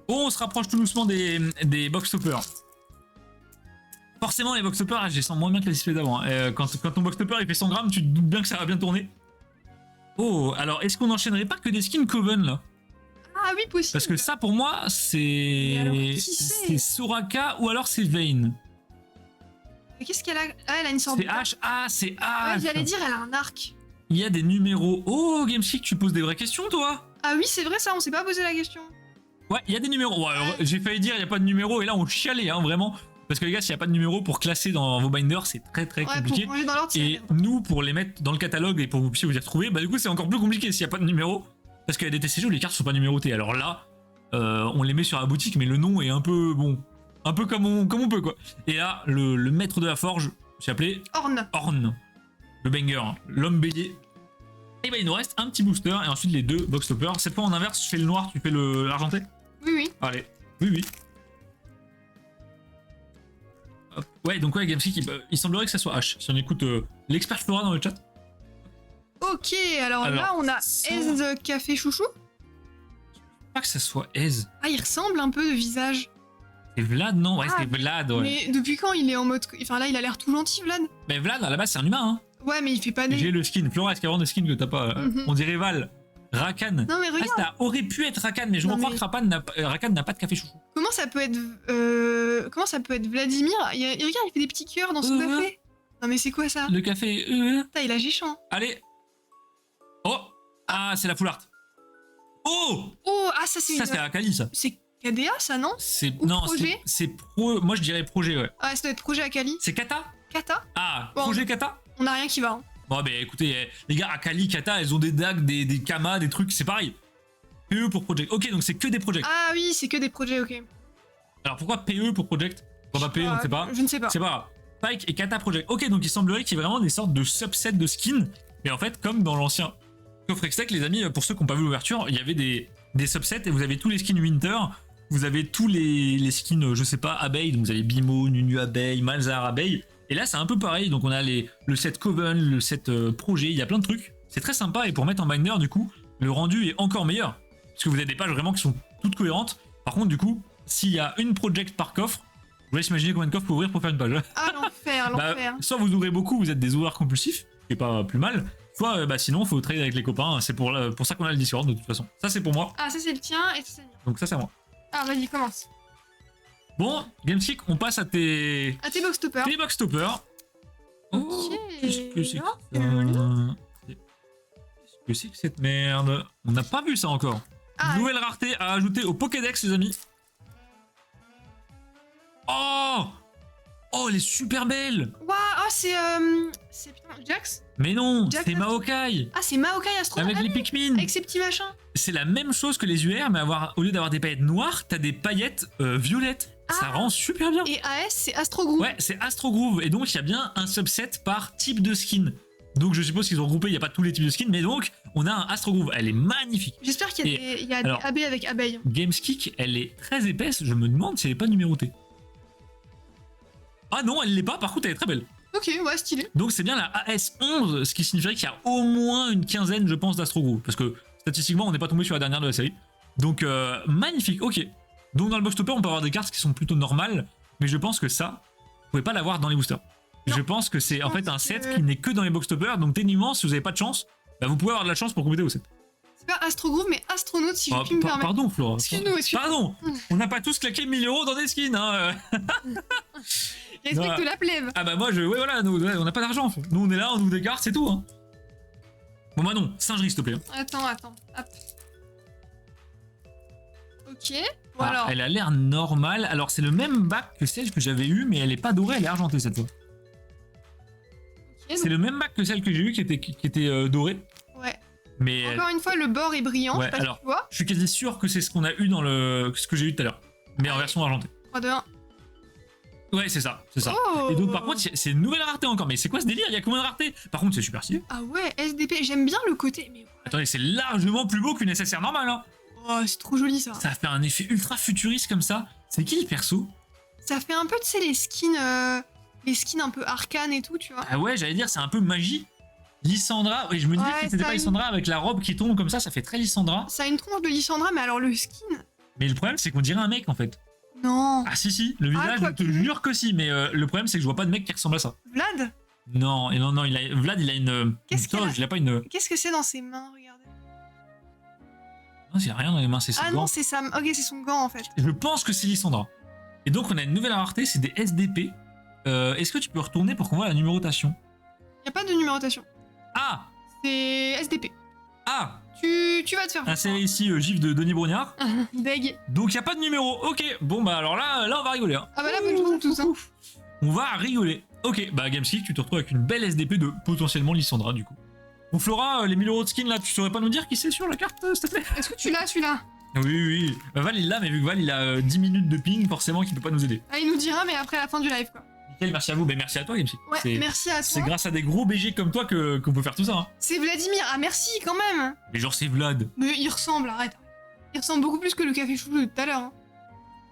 Oh, on se rapproche tout doucement des box toppers. Forcément, les box toppers, je les sens moins bien que les displays d'avant. Quand ton box topper il fait 100 grammes, tu te doutes bien que ça va bien tourner. Oh, alors est-ce qu'on n'enchaînerait pas que des skins Coven là? Ah oui, possible. Parce que ça, pour moi, c'est Soraka ou alors c'est Vayne. Mais qu'est-ce qu'elle a? Ah, elle a une sorte C'est H. Ah, c'est H. Ouais, j'allais dire, elle a un arc. Il y a des numéros. Oh, Gamespeak, tu poses des vraies questions, toi? Ah oui, c'est vrai ça, on s'est pas posé la question. Ouais, il y a des numéros. Ouais, alors, j'ai failli dire il n'y a pas de numéros et là on chialait, hein, vraiment. Parce que les gars, s'il n'y a pas de numéro pour classer dans vos binders, c'est très compliqué. Pour ranger dans l'ordre, Et nous, pour les mettre dans le catalogue et pour que vous puissiez vous y retrouver, bah du coup c'est encore plus compliqué s'il n'y a pas de numéro. Parce qu'il y a des TCG où les cartes sont pas numérotées. Alors là, on les met sur la boutique, mais le nom est un peu bon. Un peu comme on peut quoi. Et là, le maître de la forge, j'ai appelé Horn. Le banger, hein, l'homme bélier. Et bah il nous reste un petit booster et ensuite les deux box toppers. Cette fois en inverse, je fais le noir, tu fais l'argenté. Oui. Allez, oui. Hop. Ouais, donc ouais, Gamespeak, il semblerait que ça soit H. Si on écoute l'expert Flora dans le chat. Ok, alors là on a Ez Café Chouchou. Pas que ça soit Ez. Ah, il ressemble un peu de visage. C'est Vlad, non? Ouais, c'est Vlad, ouais. Mais depuis quand il est en mode. Enfin là, il a l'air tout gentil, Vlad. Mais Vlad, à la base, c'est un humain, hein. Ouais, mais il fait pas des. J'ai le skin. Flora, est-ce qu'il y a vraiment des skins que t'as pas? On dirait Val. Rakan. Non, mais regarde. Ça aurait pu être Rakan, mais je crois que Rakan n'a pas de café chouchou. Comment ça peut être. Vladimir? Regarde, il fait des petits cœurs dans son café. Non, mais c'est quoi ça? Le café. Putain, il a géchant. Allez. Oh. Ah, c'est la full art. Oh, Oh, ah, ça c'est ça c'est Akali ça. C'est KDA ça, non? C'est Ou non, projet c'est pro. Moi je dirais projet, ouais. Ah, ça doit être projet Akali. C'est Kata. Kata? Ah, Bon. projet Kata. On a rien qui va. Hein. Bon, bah écoutez, les gars, Akali, Kata, elles ont des dagues, des kamas, des trucs, c'est pareil. PE pour project. Ok, donc c'est que des projects. Ah oui, c'est que des projets, ok. Alors pourquoi PE pour project? Pourquoi pas PE, on ne sait pas. Je ne sais pas. C'est pas grave. Pike et Kata Project. Ok, donc il semblerait qu'il y ait vraiment des sortes de subsets de skins. Mais en fait, comme dans l'ancien coffre Extec, les amis, pour ceux qui n'ont pas vu l'ouverture, il y avait des subsets et vous avez tous les skins Winter. Vous avez tous les skins, je sais pas, abeilles. Donc vous avez Bimo, Nunu Abeille, Malzahar Abeille. Et là, c'est un peu pareil. Donc on a le set Coven, le set projet. Il y a plein de trucs. C'est très sympa. Et pour mettre en binder, du coup, le rendu est encore meilleur. Parce que vous avez des pages vraiment qui sont toutes cohérentes. Par contre, du coup, s'il y a une project par coffre, je vous laisse imaginer combien de coffres faut ouvrir pour faire une page. Ah, l'enfer, l'enfer. Soit vous ouvrez beaucoup, vous êtes des ouvreurs compulsifs, ce qui est pas plus mal. Soit sinon, faut trade avec les copains. C'est pour ça qu'on a le Discord de toute façon. Ça, c'est pour moi. Ah, ça c'est le tien et ça c'est le mien. Donc ça, c'est à moi. Ah, vas-y, commence. Bon, Gameskick, on passe à tes box toppers. box stoppers. Ok. Qu'est-ce que c'est que Ah, ça? Qu'est-ce que c'est que cette merde? On n'a pas vu ça encore. Ah, Nouvelle rareté à ajouter au Pokédex, les amis. Oh! Oh, elle est super belle! Waouh, ah, c'est putain, Jax? Mais non, Jack c'est Last- Maokai! Ah, c'est Maokai Astro Avec les Pikmin! avec ses petits machins. C'est la même chose que les UR, mais au lieu d'avoir des paillettes noires, t'as des paillettes violettes. Ça Ah. rend super bien. Et AS, c'est Astro Groove. Ouais, c'est Astro Groove. Et donc, il y a bien un subset par type de skin. Donc, je suppose qu'ils ont regroupé, il n'y a pas tous les types de skins, mais donc, on a un Astro Groove. Elle est magnifique. J'espère qu'il y a, Et des, il y a alors- des AB avec abeille. Gameskick, elle est très épaisse. Je me demande si elle n'est pas numérotée. Ah non, elle l'est pas. Par contre, elle est très belle. Ok, ouais, stylé. Donc, c'est bien la AS11, ce qui signifierait qu'il y a au moins une quinzaine, je pense, d'Astro Groove. Parce que statistiquement, on n'est pas tombé sur la dernière de la série. Donc, magnifique. Ok. Donc, dans le box topper, on peut avoir des cartes qui sont plutôt normales. Mais je pense que ça, vous pouvez pas l'avoir dans les boosters. Non. Je pense que c'est en pense fait un set que- qui n'est que dans les box toppers. Donc, techniquement, si vous n'avez pas de chance, bah, vous pouvez avoir de la chance pour compléter vos sets. C'est pas Astro Groove, mais Astronaute, si je puis me permettre. Pardon, Flora. Excuse-nous, excuse-nous. Pardon. On n'a pas tous claqué 1000 € dans des skins. Hein. Respecte Voilà. la plèbe. Ah bah moi, ouais, voilà, nous, ouais, on n'a pas d'argent. Nous, on est là, on ouvre des cartes, c'est tout. Hein. Bon, bah non, singerie, s'il te plaît. Attends. Hop. Ok. Bon, Ah, alors. elle a l'air normale. Alors, c'est le même bac que celle que j'avais eue, mais elle est pas dorée, elle est argentée cette fois. Ok, C'est le même bac que celle que j'ai eue qui était dorée. Ouais. Mais Encore une fois, le bord est brillant. Ouais, je sais pas alors- si tu vois. je suis quasi sûr que c'est ce qu'on a eu dans ce que j'ai eu tout à l'heure. Mais en Allez. version argentée. 3, 2, 1. Ouais, c'est ça, c'est ça. Oh. Et donc, par contre, c'est une nouvelle rareté encore. Mais c'est quoi ce délire? Il y a combien de raretés? Par contre, c'est super stylé. Ah ouais, SDP. J'aime bien le côté. Mais Attendez, c'est largement plus beau qu'une SSR normale. Hein. oh, c'est trop joli ça. Ça fait un effet ultra futuriste comme ça. C'est qui le perso? Ça fait un peu, tu sais, les skins un peu arcanes et tout, tu vois. Ah ouais, j'allais dire, c'est un peu magie. Lysandra, oui, je me disais Ouais, que c'était ça pas a une- Lysandra avec la robe qui tombe comme ça fait très Lysandra. Ça a une tronche de Lysandra, mais alors le skin. Mais le problème, c'est qu'on dirait un mec en fait. Non. Ah si, le visage, quoi je te que- jure que si, mais le problème, c'est que je vois pas de mec qui ressemble à ça. Vlad, Non, et non, Vlad, il a une Qu'est-ce qu'elle a toge, il a pas une. qu'est-ce que c'est dans ses mains? Regardez. Non, il y a rien dans les mains, c'est ses Ah gants. non, c'est ça. Ok, c'est son gant en fait. Je pense que c'est Lysandra. Et donc, on a une nouvelle rareté, c'est des SDP. Est-ce que tu peux retourner pour qu'on voit la numérotation? Y a pas de numérotation. Ah C'est SDP. Ah Tu vas te faire. Inséré ici gif de Denis Brognard. Deg. Donc, il a pas de numéro. Ok, bon, bah alors là on va rigoler. Hein. Ah bah là, bonne chance tout ça. On va rigoler. Ok, bah Gameskick, tu te retrouves avec une belle SDP de potentiellement Lysandra du coup. Bon Flora, les 1000 € de skin là, tu saurais pas nous dire qui c'est sur la carte s'il te plaît? Est-ce que tu l'as celui-là? Oui. Bah Val il l'a, mais vu que Val il a 10 minutes de ping, forcément qu'il peut pas nous aider. Ah, il nous dira, mais après la fin du live quoi. Nickel, merci à vous, mais merci à toi Gameskick. Ouais, C'est- merci à C'est toi. grâce à des gros BG comme toi qu'on peut faire tout ça. Hein. C'est Vladimir. Ah merci quand même. Mais genre c'est Vlad. Mais il ressemble, arrête. Il ressemble beaucoup plus que le café chou de tout à l'heure. Hein.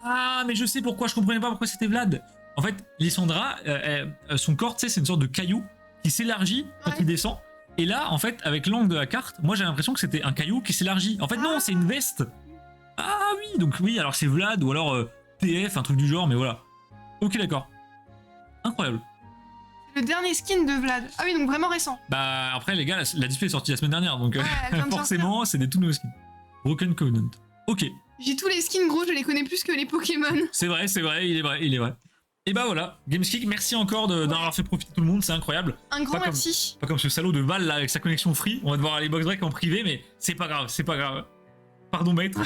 Ah mais je sais pourquoi, je comprenais pas pourquoi c'était Vlad. En fait, Lysandra, son corps, tu sais, c'est une sorte de caillou qui s'élargit quand Ouais. il descend. Et là, en fait, avec l'angle de la carte, moi j'ai l'impression que c'était un caillou qui s'élargit. En fait, non, Ah. c'est une veste. Ah oui, donc oui, alors c'est Vlad ou alors TF, un truc du genre, mais voilà. Ok, d'accord. Incroyable. C'est le dernier skin de Vlad. Ah oui, donc vraiment récent. Bah après, les gars, la display est sortie la semaine dernière, donc Ouais, elle vient de forcément, c'est des tout nouveaux skins. Broken Covenant. Ok, J'ai tous les skins gros, je les connais plus que les Pokémon. c'est vrai, il est vrai. Et bah voilà, Gameskick, merci encore d'en avoir fait profiter tout le monde, c'est incroyable. Un grand Pas comme- merci. Pas comme ce salaud de Val là avec sa connexion free, on va devoir aller box break en privé, mais c'est pas grave. Pardon, maître.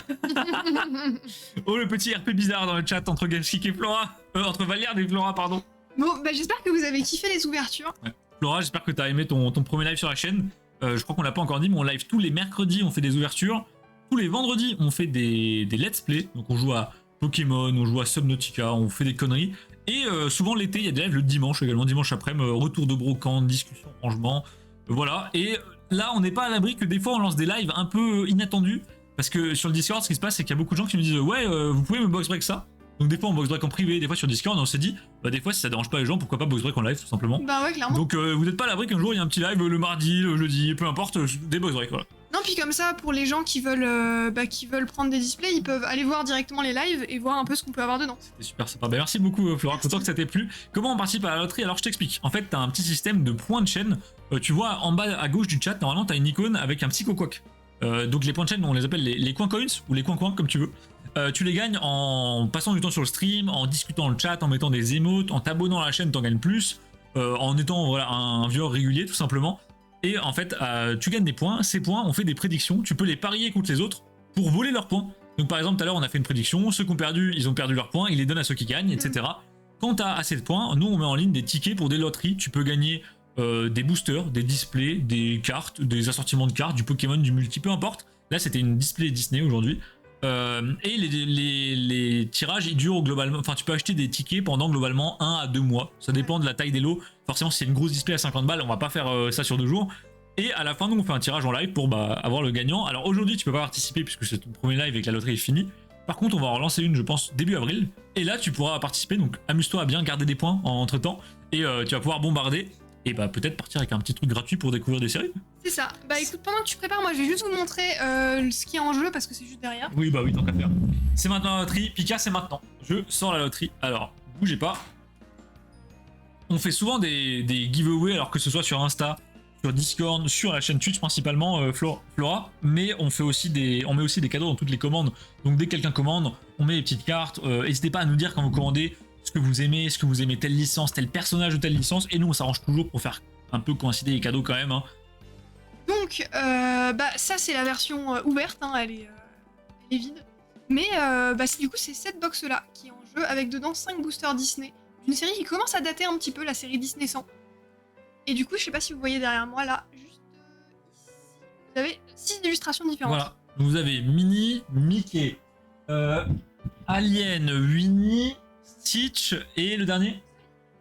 Oh, le petit RP bizarre dans le chat entre Gamesgeek et Flora. Entre Valiard et Flora, pardon. Bon, bah j'espère que vous avez kiffé les ouvertures. Ouais. Flora, j'espère que t'as aimé ton premier live sur la chaîne. Je crois qu'on l'a pas encore dit, mais on live tous les mercredis, on fait des ouvertures. Tous les vendredis, on fait des let's play. Donc on joue à Pokémon, on joue à Subnautica, on fait des conneries. Et souvent l'été, il y a des lives le dimanche également, dimanche après-midi, retour de brocante, discussion, rangement. Voilà. Et là, on n'est pas à l'abri que des fois, on lance des lives un peu inattendus. Parce que sur le Discord, ce qui se passe, c'est qu'il y a beaucoup de gens qui me disent ouais, vous pouvez me box break ça. Donc des fois on box break en privé, des fois sur Discord, on s'est dit bah des fois si ça dérange pas les gens, pourquoi pas box break en live tout simplement. Bah ouais, clairement. Donc vous n'êtes pas à l'abri qu'un jour il y a un petit live le mardi, le jeudi, peu importe, des box break voilà. Non, puis comme ça, pour les gens qui veulent prendre des displays, ils peuvent aller voir directement les lives et voir un peu ce qu'on peut avoir dedans. C'est super sympa. Bah, merci beaucoup Flora, content que ça t'ait plu. Comment on participe à la loterie? Alors je t'explique. En fait t'as un petit système de points de chaîne. Tu vois en bas à gauche du chat, normalement t'as une icône avec un petit cococ. Donc les points de chaîne, on les appelle les coins coins ou les coins comme tu veux. Tu les gagnes en passant du temps sur le stream, en discutant le chat, en mettant des émotes, en t'abonnant à la chaîne, t'en gagnes plus, en étant voilà, un vieweur régulier tout simplement. Et en fait, tu gagnes des points. Ces points, on fait des prédictions. Tu peux les parier contre les autres pour voler leurs points. Donc par exemple, tout à l'heure, on a fait une prédiction. Ceux qui ont perdu, ils ont perdu leurs points. Ils les donnent à ceux qui gagnent, etc. Quand tu as assez de points, nous, on met en ligne des tickets pour des loteries. Tu peux gagner des boosters, des displays, des cartes, des assortiments de cartes, du Pokémon, du multi, peu importe. Là, c'était une display Disney aujourd'hui. Et les tirages, ils durent globalement... Enfin, tu peux acheter des tickets pendant globalement 1 à 2 mois. Ça dépend de la taille des lots. Forcément, si c'est une grosse display à 50 balles, on va pas faire ça sur 2 jours. Et à la fin, nous, on fait un tirage en live pour avoir le gagnant. Alors aujourd'hui, tu peux pas participer puisque c'est ton premier live et que la loterie est finie. Par contre, on va en relancer une, je pense, début avril. Et là, tu pourras participer. Donc, amuse-toi à bien garder des points entre-temps. Et tu vas pouvoir bombarder. Et bah peut-être partir avec un petit truc gratuit pour découvrir des séries. C'est ça. Bah écoute, pendant que tu prépares, moi je vais juste vous montrer ce qui est en jeu parce que c'est juste derrière. Oui, bah oui, tant qu'à faire. C'est maintenant la loterie. Pika, c'est maintenant. Je sors la loterie. Alors, bougez pas. On fait souvent des giveaways, alors que ce soit sur Insta, sur Discord, sur la chaîne Twitch principalement, Flora. Mais on met aussi des cadeaux dans toutes les commandes. Donc dès que quelqu'un commande, on met les petites cartes. N'hésitez pas à nous dire quand vous commandez ce que vous aimez telle licence, tel personnage de telle licence. Et nous, on s'arrange toujours pour faire un peu coïncider les cadeaux quand même. Hein. Donc, bah ça c'est la version ouverte, hein, elle est vide. Mais du coup c'est cette box là qui est en jeu avec dedans 5 boosters Disney. Une série qui commence à dater un petit peu, la série Disney 100. Et du coup je sais pas si vous voyez derrière moi là, juste ici, vous avez 6 illustrations différentes. Voilà, donc vous avez Minnie, Mickey, Alien, Winnie, Stitch et le dernier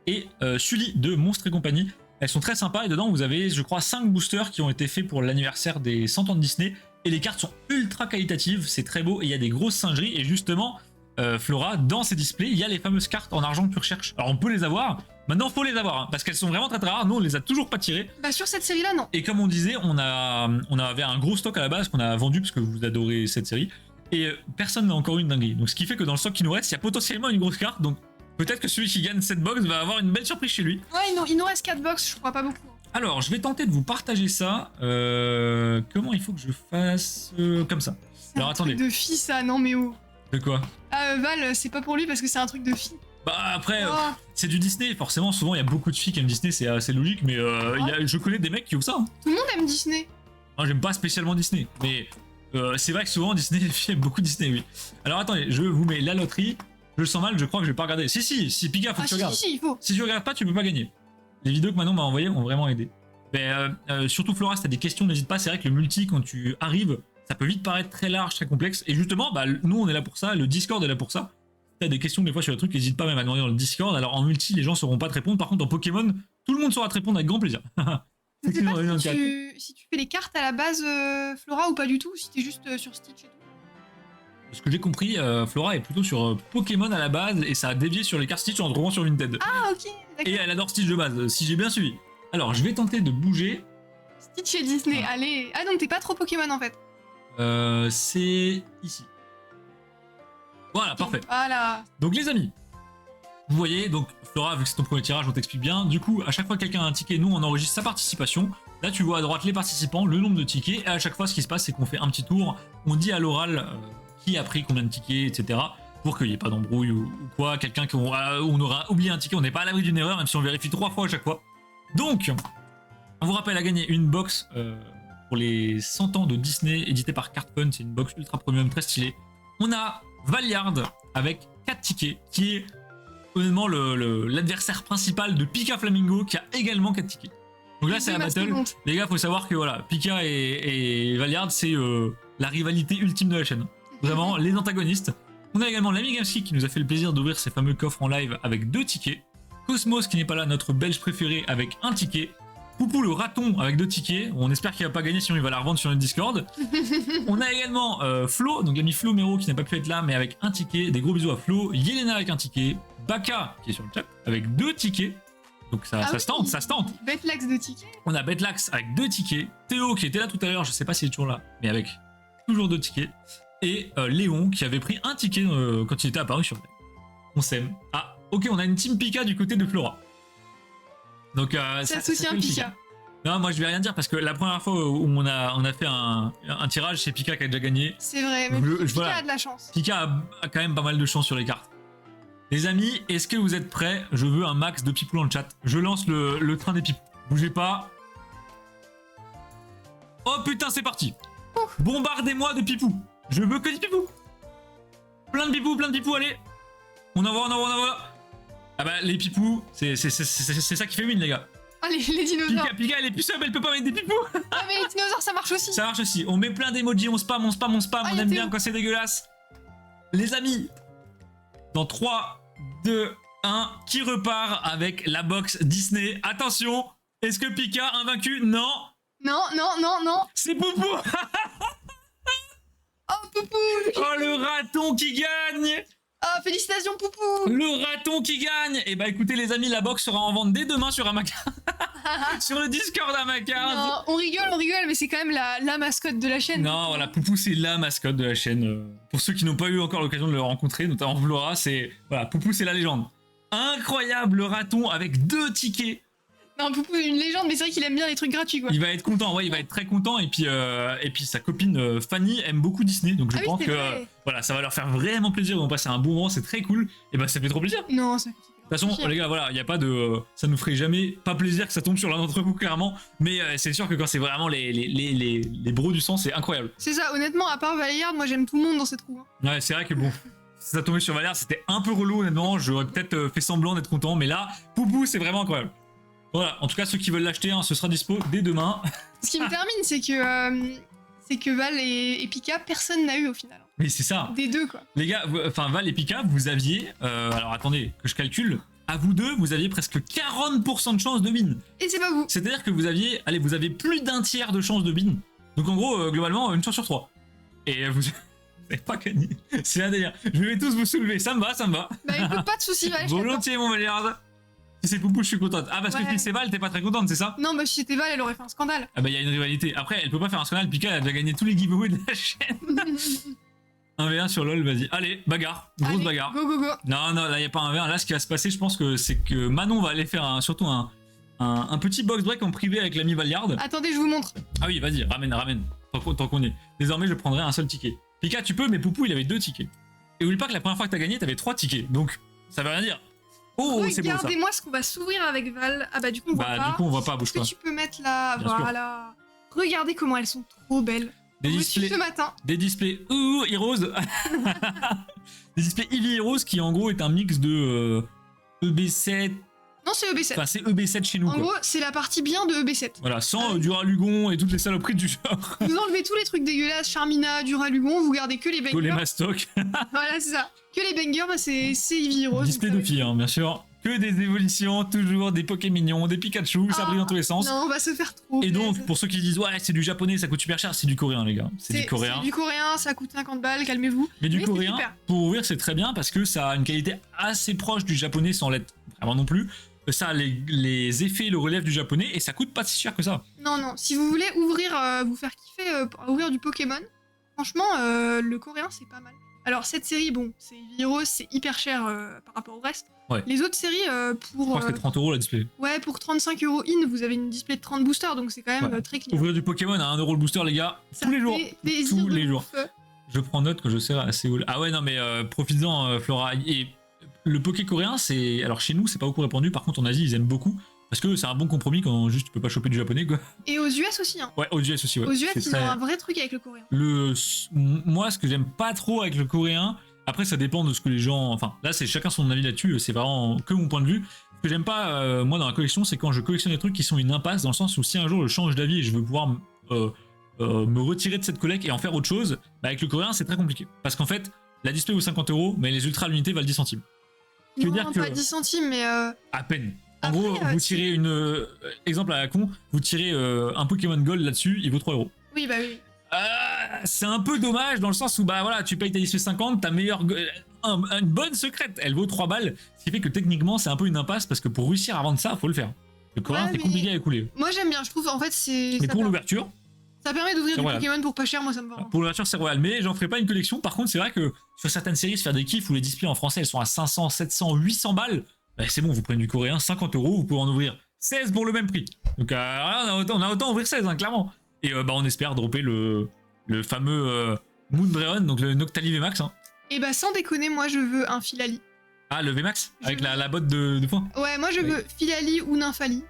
et Sully de Monstres et compagnie. Elles sont très sympas et dedans vous avez je crois 5 boosters qui ont été faits pour l'anniversaire des 100 ans de Disney et les cartes sont ultra qualitatives, c'est très beau et il y a des grosses singeries et justement Flora, dans ces displays il y a les fameuses cartes en argent que tu recherches. Alors on peut les avoir, maintenant faut les avoir hein, parce qu'elles sont vraiment très rares, nous on les a toujours pas tirées. Bah sur cette série là non. Et comme on disait, on avait un gros stock à la base qu'on a vendu parce que vous adorez cette série. Et personne n'a encore une dinguerie. Donc ce qui fait que dans le stock qui nous reste, il y a potentiellement une grosse carte. Donc peut-être que celui qui gagne cette box va avoir une belle surprise chez lui. Ouais, il nous reste 4 box, je crois pas beaucoup. Alors je vais tenter de vous partager ça. Comment il faut que je fasse comme ça. Alors attendez. De fille ça, non mais oh. De quoi? Ah Val, c'est pas pour lui parce que c'est un truc de fille. Bah après, c'est du Disney. Forcément, souvent il y a beaucoup de filles qui aiment Disney, c'est assez logique. Mais je connais des mecs qui ont ça. Hein. Tout le monde aime Disney. Moi j'aime pas spécialement Disney. Mais... c'est vrai que souvent Disney, les filles aiment beaucoup Disney, oui. Alors attendez, je vous mets la loterie. Je le sens mal, je crois que je vais pas regarder. Si, Pika, faut que tu regardes. Si, il faut. Si tu regardes pas, tu peux pas gagner. Les vidéos que Manon m'a envoyées ont vraiment aidé. Mais surtout Flora, si t'as des questions, n'hésite pas. C'est vrai que le multi, quand tu arrives, ça peut vite paraître très large, très complexe. Et justement, bah, nous on est là pour ça, le Discord est là pour ça. Si t'as des questions des fois sur le truc, n'hésite pas même à demander dans le Discord. Alors en multi, les gens sauront pas te répondre. Par contre, en Pokémon, tout le monde saura te répondre avec grand plaisir. Je sais pas si tu fais les cartes à la base Flora ou pas du tout, si t'es juste sur Stitch et tout. Ce que j'ai compris, Flora est plutôt sur Pokémon à la base et ça a dévié sur les cartes Stitch en trouvant sur Vinted. Ah ok, d'accord. Et elle adore Stitch de base, si j'ai bien suivi. Alors je vais tenter de bouger. Stitch et Disney, allez. Ah donc t'es pas trop Pokémon en fait. C'est ici. Voilà, parfait. Voilà. Donc les amis, vous voyez, donc Flora, vu que c'est ton premier tirage, on t'explique bien. Du coup, à chaque fois que quelqu'un a un ticket, nous on enregistre sa participation. Là, tu vois à droite les participants, le nombre de tickets. Et à chaque fois, ce qui se passe, c'est qu'on fait un petit tour. On dit à l'oral qui a pris combien de tickets, etc. Pour qu'il n'y ait pas d'embrouille ou quoi. Quelqu'un où on aura oublié un ticket, on n'est pas à l'abri d'une erreur, même si on vérifie 3 fois à chaque fois. Donc, on vous rappelle à gagner une box pour les 100 ans de Disney, édité par Cartfun. C'est une box ultra premium, très stylée. On a Valiard avec 4 tickets, qui est honnêtement l'adversaire principal de Pika Flamingo, qui a également 4 tickets. Donc là, c'est la battle. Les gars, faut savoir que voilà, Pika et Valiard, c'est la rivalité ultime de la chaîne. Vraiment, les antagonistes. On a également l'ami Gamski qui nous a fait le plaisir d'ouvrir ses fameux coffres en live avec 2 tickets. Cosmos qui n'est pas là, notre belge préféré, avec 1 ticket. Poupou le raton avec 2 tickets. On espère qu'il va pas gagner, sinon il va la revendre sur notre Discord. On a également Flo, donc l'ami Flo Mero qui n'a pas pu être là, mais avec 1 ticket. Des gros bisous à Flo. Yelena avec 1 ticket. Baka qui est sur le chat avec 2 tickets. Donc ça se tente, ça se tente. Betlax 2 tickets. On a Betlax avec 2 tickets. Théo qui était là tout à l'heure, je sais pas s'il est toujours là, mais avec toujours 2 tickets. Et Léon qui avait pris 1 ticket quand il était apparu sur le. On s'aime. Ah, ok, on a une team Pika du côté de Flora. Donc ça soutient Pika. Non, moi je vais rien dire parce que la première fois où on a fait un tirage, c'est Pika qui a déjà gagné. C'est vrai, mais Pika a de la chance. Pika a quand même pas mal de chance sur les cartes. Les amis, est-ce que vous êtes prêts? Je veux un max de pipou dans le chat. Je lance le train des pipous. Bougez pas. Oh putain, c'est parti. Bombardez-moi de pipou. Je veux que des pipous. Plein de pipous, allez. On envoie. Ah bah les pipous, c'est ça qui fait win les gars. Ah les dinosaures. Pika elle est plus sub, elle peut pas mettre des pipous. Ah mais les dinosaures ça marche aussi. Ça marche aussi, on met plein d'emojis, on spam, on aime bien quand c'est dégueulasse. Les amis, dans 3, 2, 1, qui repart avec la box Disney? Attention, est-ce que Pika invaincu? Non. Non. C'est Poupou. Oh Poupou. Oh le raton qui gagne. Oh félicitations Poupou. Le raton qui gagne. Et bah écoutez les amis, la box sera en vente dès demain sur Amacard. Sur le Discord Amacard. Non, on rigole, mais c'est quand même la mascotte de la chaîne. Non, voilà, Poupou c'est la mascotte de la chaîne. Pour ceux qui n'ont pas eu encore l'occasion de le rencontrer, notamment Flora, c'est... Voilà, Poupou c'est la légende. Incroyable, le raton avec 2 tickets. Non, Poupou est une légende, mais c'est vrai qu'il aime bien les trucs gratuits, quoi. Il va être content, ouais, il va être très content. Et puis sa copine Fanny aime beaucoup Disney, donc je pense que voilà, ça va leur faire vraiment plaisir. Ils vont passer un bon moment, c'est très cool. Et bah ça fait trop plaisir. Non, ça fait... De toute façon, les gars, voilà, il n'y a pas de... ça nous ferait jamais pas plaisir que ça tombe sur l'un d'entre vous, clairement. Mais c'est sûr que quand c'est vraiment les bros du sang, c'est incroyable. C'est ça, honnêtement, à part Valiard, moi j'aime tout le monde dans cette roue. Hein. Ouais, c'est vrai que bon, si ça tombait sur Valiard, c'était un peu relou, honnêtement. J'aurais peut-être fait semblant d'être content, mais là, Poupou, c'est vraiment incroyable. Voilà, en tout cas, ceux qui veulent l'acheter, hein, ce sera dispo dès demain. Ce qui me termine, c'est que Val et Pika, personne n'a eu au final. Mais c'est ça. Des deux, quoi. Les gars, enfin, Val et Pika, vous aviez... alors attendez, que je calcule. À vous deux, vous aviez presque 40% de chance de win. Et c'est pas vous. C'est-à-dire que vous aviez plus d'un tiers de chance de win. Donc en gros, globalement, une chance sur 3. Et vous n'avez pas gagné. C'est un délire. Je vais tous vous soulever, ça me va. Bah écoute, pas de soucis, Val. Volontiers, mon Valiard. Si c'est Poupou, je suis contente. Ah, parce que si c'est Val, t'es pas très contente, c'est ça? Non, bah si c'était Val, elle aurait fait un scandale. Ah bah il y a une rivalité. Après, elle peut pas faire un scandale, Pika, elle a déjà gagné tous les giveaways de la chaîne. 1v1 sur LoL, vas-y. Allez, bagarre. Grosse bagarre. Go. Non, là, il n'y a pas un 1v1. Là, ce qui va se passer, je pense que c'est que Manon va aller faire surtout un petit box break en privé avec l'ami Valiard. Attendez, je vous montre. Ah oui, vas-y, ramène. Tant qu'on est. Désormais, je prendrai un seul ticket. Pika, tu peux, mais Poupou, il avait 2 tickets. Et oublie pas que la première fois que t'as gagné, t'avais 3 tickets. Donc, ça veut rien dire. Oh, c'est beau ça. Regardez-moi ce qu'on va s'ouvrir avec Val. Ah bah du coup, on voit pas. Du coup, on voit pas, bouge pas. Est-ce que tu peux mettre là? Voilà. Regardez comment elles sont trop belles. Des displays ce matin. Des displays Heroes. Des displays Eevee Heroes qui en gros est un mix de EB7. Non, c'est EB7. Enfin, c'est EB7 chez nous. En gros, c'est la partie bien de EB7. Voilà, sans Duralugon et toutes les saloperies du genre. Vous enlevez tous les trucs dégueulasses, Charmina, Duralugon, vous gardez que les bangers. Que les mastocs. Voilà, c'est ça. Que les bangers, bah, c'est Eevee Heroes. Display de filles, hein, bien sûr. Que des évolutions, toujours des Pokémignons, des Pikachu, ça brille dans tous les sens. Non, on va se faire trop. Et donc, pour ceux qui disent, ouais, c'est du japonais, ça coûte super cher, c'est du coréen, les gars. C'est du coréen. C'est du coréen, ça coûte 50 balles, calmez-vous. Mais du coréen, pour ouvrir, c'est très bien parce que ça a une qualité assez proche du japonais sans l'être vraiment non plus. Ça a les effets, le relief du japonais et ça coûte pas si cher que ça. Non, si vous voulez ouvrir, vous faire kiffer, ouvrir du Pokémon, franchement, le coréen, c'est pas mal. Alors, cette série, bon, c'est Eevee Heroes, c'est hyper cher par rapport au reste. Ouais. Les autres séries, pour... Je crois que c'était 30 € la display. Ouais, pour 35 € in, vous avez une display de 30 boosters, donc c'est quand même très clean. Ouvrir du Pokémon à 1 € le booster, les gars, tous les jours. Tous les jours. Je prends note que je serai à Séoul. Ah ouais, non, mais profites-en, Flora. Et le Poké coréen, c'est... Alors, chez nous, c'est pas beaucoup répandu. Par contre, en Asie, ils aiment beaucoup. Parce que c'est un bon compromis quand juste tu peux pas choper du japonais, quoi. Et aux US aussi, hein. Ouais, aux US aussi, ouais. Aux US, C'est ils très- ont un vrai truc avec le coréen. Moi, ce que j'aime pas trop avec le coréen, après ça dépend de ce que les gens... Enfin, là, c'est chacun son avis là-dessus, c'est vraiment que mon point de vue. Ce que j'aime pas, moi, dans la collection, c'est quand je collectionne des trucs qui sont une impasse, dans le sens où si un jour je change d'avis et je veux pouvoir me retirer de cette collecte et en faire autre chose, bah, avec le coréen, c'est très compliqué. Parce qu'en fait, la display vaut 50 €, mais les ultra l'unité valent 10 centimes. Tu veux Non, dire que... pas 10 centimes, mais... À peine. En Après, gros, vous tirez une... exemple à la con, vous tirez un Pokémon Gold là-dessus, il vaut 3 €. Oui, bah oui. C'est un peu dommage dans le sens où bah voilà, tu payes ta display 50, ta meilleure une bonne secrète, elle vaut 3 balles, ce qui fait que techniquement c'est un peu une impasse parce que pour réussir à vendre ça, faut le faire. Le coréen Ouais, c'est mais- compliqué à écouler. Moi, j'aime bien. Je trouve, en fait, c'est... Mais ça pour per- l'ouverture, Ça permet d'ouvrir c'est du royal. Pokémon pour pas cher, moi, ça me va. pour l'ouverture c'est royal, mais j'en ferai pas une collection. Par contre, c'est vrai que sur certaines séries, se faire des kiffs où les displays en français elles sont à 500, 700, 800 balles, bah, c'est bon, vous prenez du coréen, 50 €, vous pouvez en ouvrir 16 pour le même prix. Donc on a autant ouvrir 16, hein, clairement. Et bah on espère dropper le fameux Moonbreon, donc le Noctali VMAX. Hein. Et bah, sans déconner, moi, je veux un Filali. Ah, le VMAX avec Je- la botte de foin. Ouais, moi, je Oui. veux Filali ou Nymphali.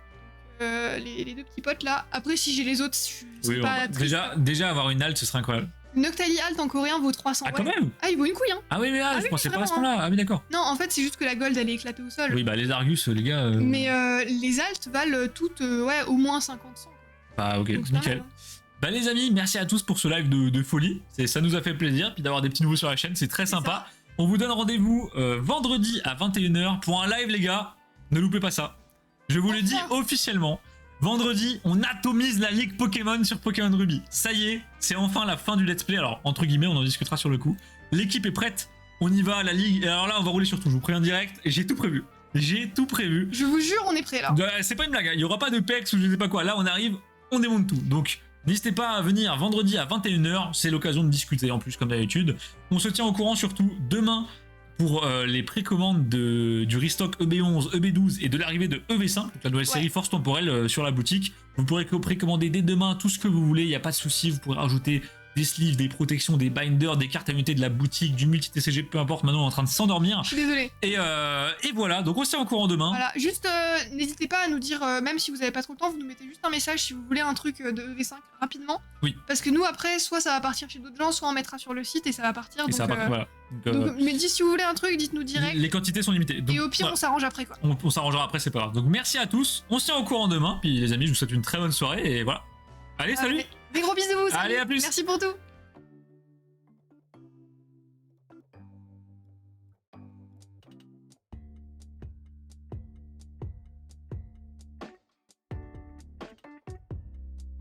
Les deux petits potes, là. Après, si j'ai les autres, c'est Oui, pas triste. déjà avoir une halte, ce serait incroyable. Noctali Alt en coréen vaut 300. Ah, quand ouais. même. Ah, il vaut une couille, hein. Ah oui, mais Ah je oui, pensais oui, pas à ce vraiment. point-là. Ah oui, d'accord. Non, en fait, c'est juste que la gold, elle est éclatée au sol. Oui, bah les Argus, les gars. Mais les altes valent toutes, ouais, au moins 50 cents. Bah ok, Donc, c'est pas nickel. mal, hein. Bah les amis, merci à tous pour ce live de folie. Ça nous a fait plaisir, puis d'avoir des petits nouveaux sur la chaîne, c'est très sympa. On vous donne rendez-vous vendredi à 21 h pour un live, les gars. Ne loupez pas ça. Je vous le dis officiellement. Vendredi, on atomise la ligue Pokémon sur Pokémon Ruby. Ça y est, c'est enfin la fin du let's play. Alors, entre guillemets, on en discutera sur le coup. L'équipe est prête. On y va à la ligue. Et alors là, on va rouler sur tout. Je vous préviens direct. Et j'ai tout prévu. J'ai tout prévu. Je vous jure, on est prêt là. C'est pas une blague. Hein. Il y aura pas de PEX ou je sais pas quoi. Là, on arrive, on démonte tout. Donc, n'hésitez pas à venir vendredi à 21 h. C'est l'occasion de discuter en plus, comme d'habitude. On se tient au courant surtout demain pour les précommandes du restock EB11, EB12 et de l'arrivée de EV5, donc la nouvelle série Force Temporelle sur la boutique. Vous pourrez précommander dès demain tout ce que vous voulez, il n'y a pas de souci, vous pourrez rajouter des sleeves, des protections, des binders, des cartes à muter de la boutique, du multi-TCG, peu importe, maintenant on est en train de s'endormir. Je suis désolée. Et voilà, donc on se tient au courant demain. Voilà, juste n'hésitez pas à nous dire, même si vous avez pas trop le temps, vous nous mettez juste un message si vous voulez un truc de EV5 rapidement. Oui. Parce que nous après, soit ça va partir chez d'autres gens, soit on mettra sur le site et ça va partir. Et Donc, ça va partir, voilà. Donc, mais si vous voulez un truc, dites-nous direct. les quantités sont limitées. Donc, Et au pire, voilà. on s'arrange après quoi. On s'arrangera après, c'est pas grave. Donc merci à tous, on se tient au courant demain. Puis les amis, je vous souhaite une très bonne soirée et voilà. Allez, salut. Des gros bisous. Allez, salut. à plus. Merci pour tout.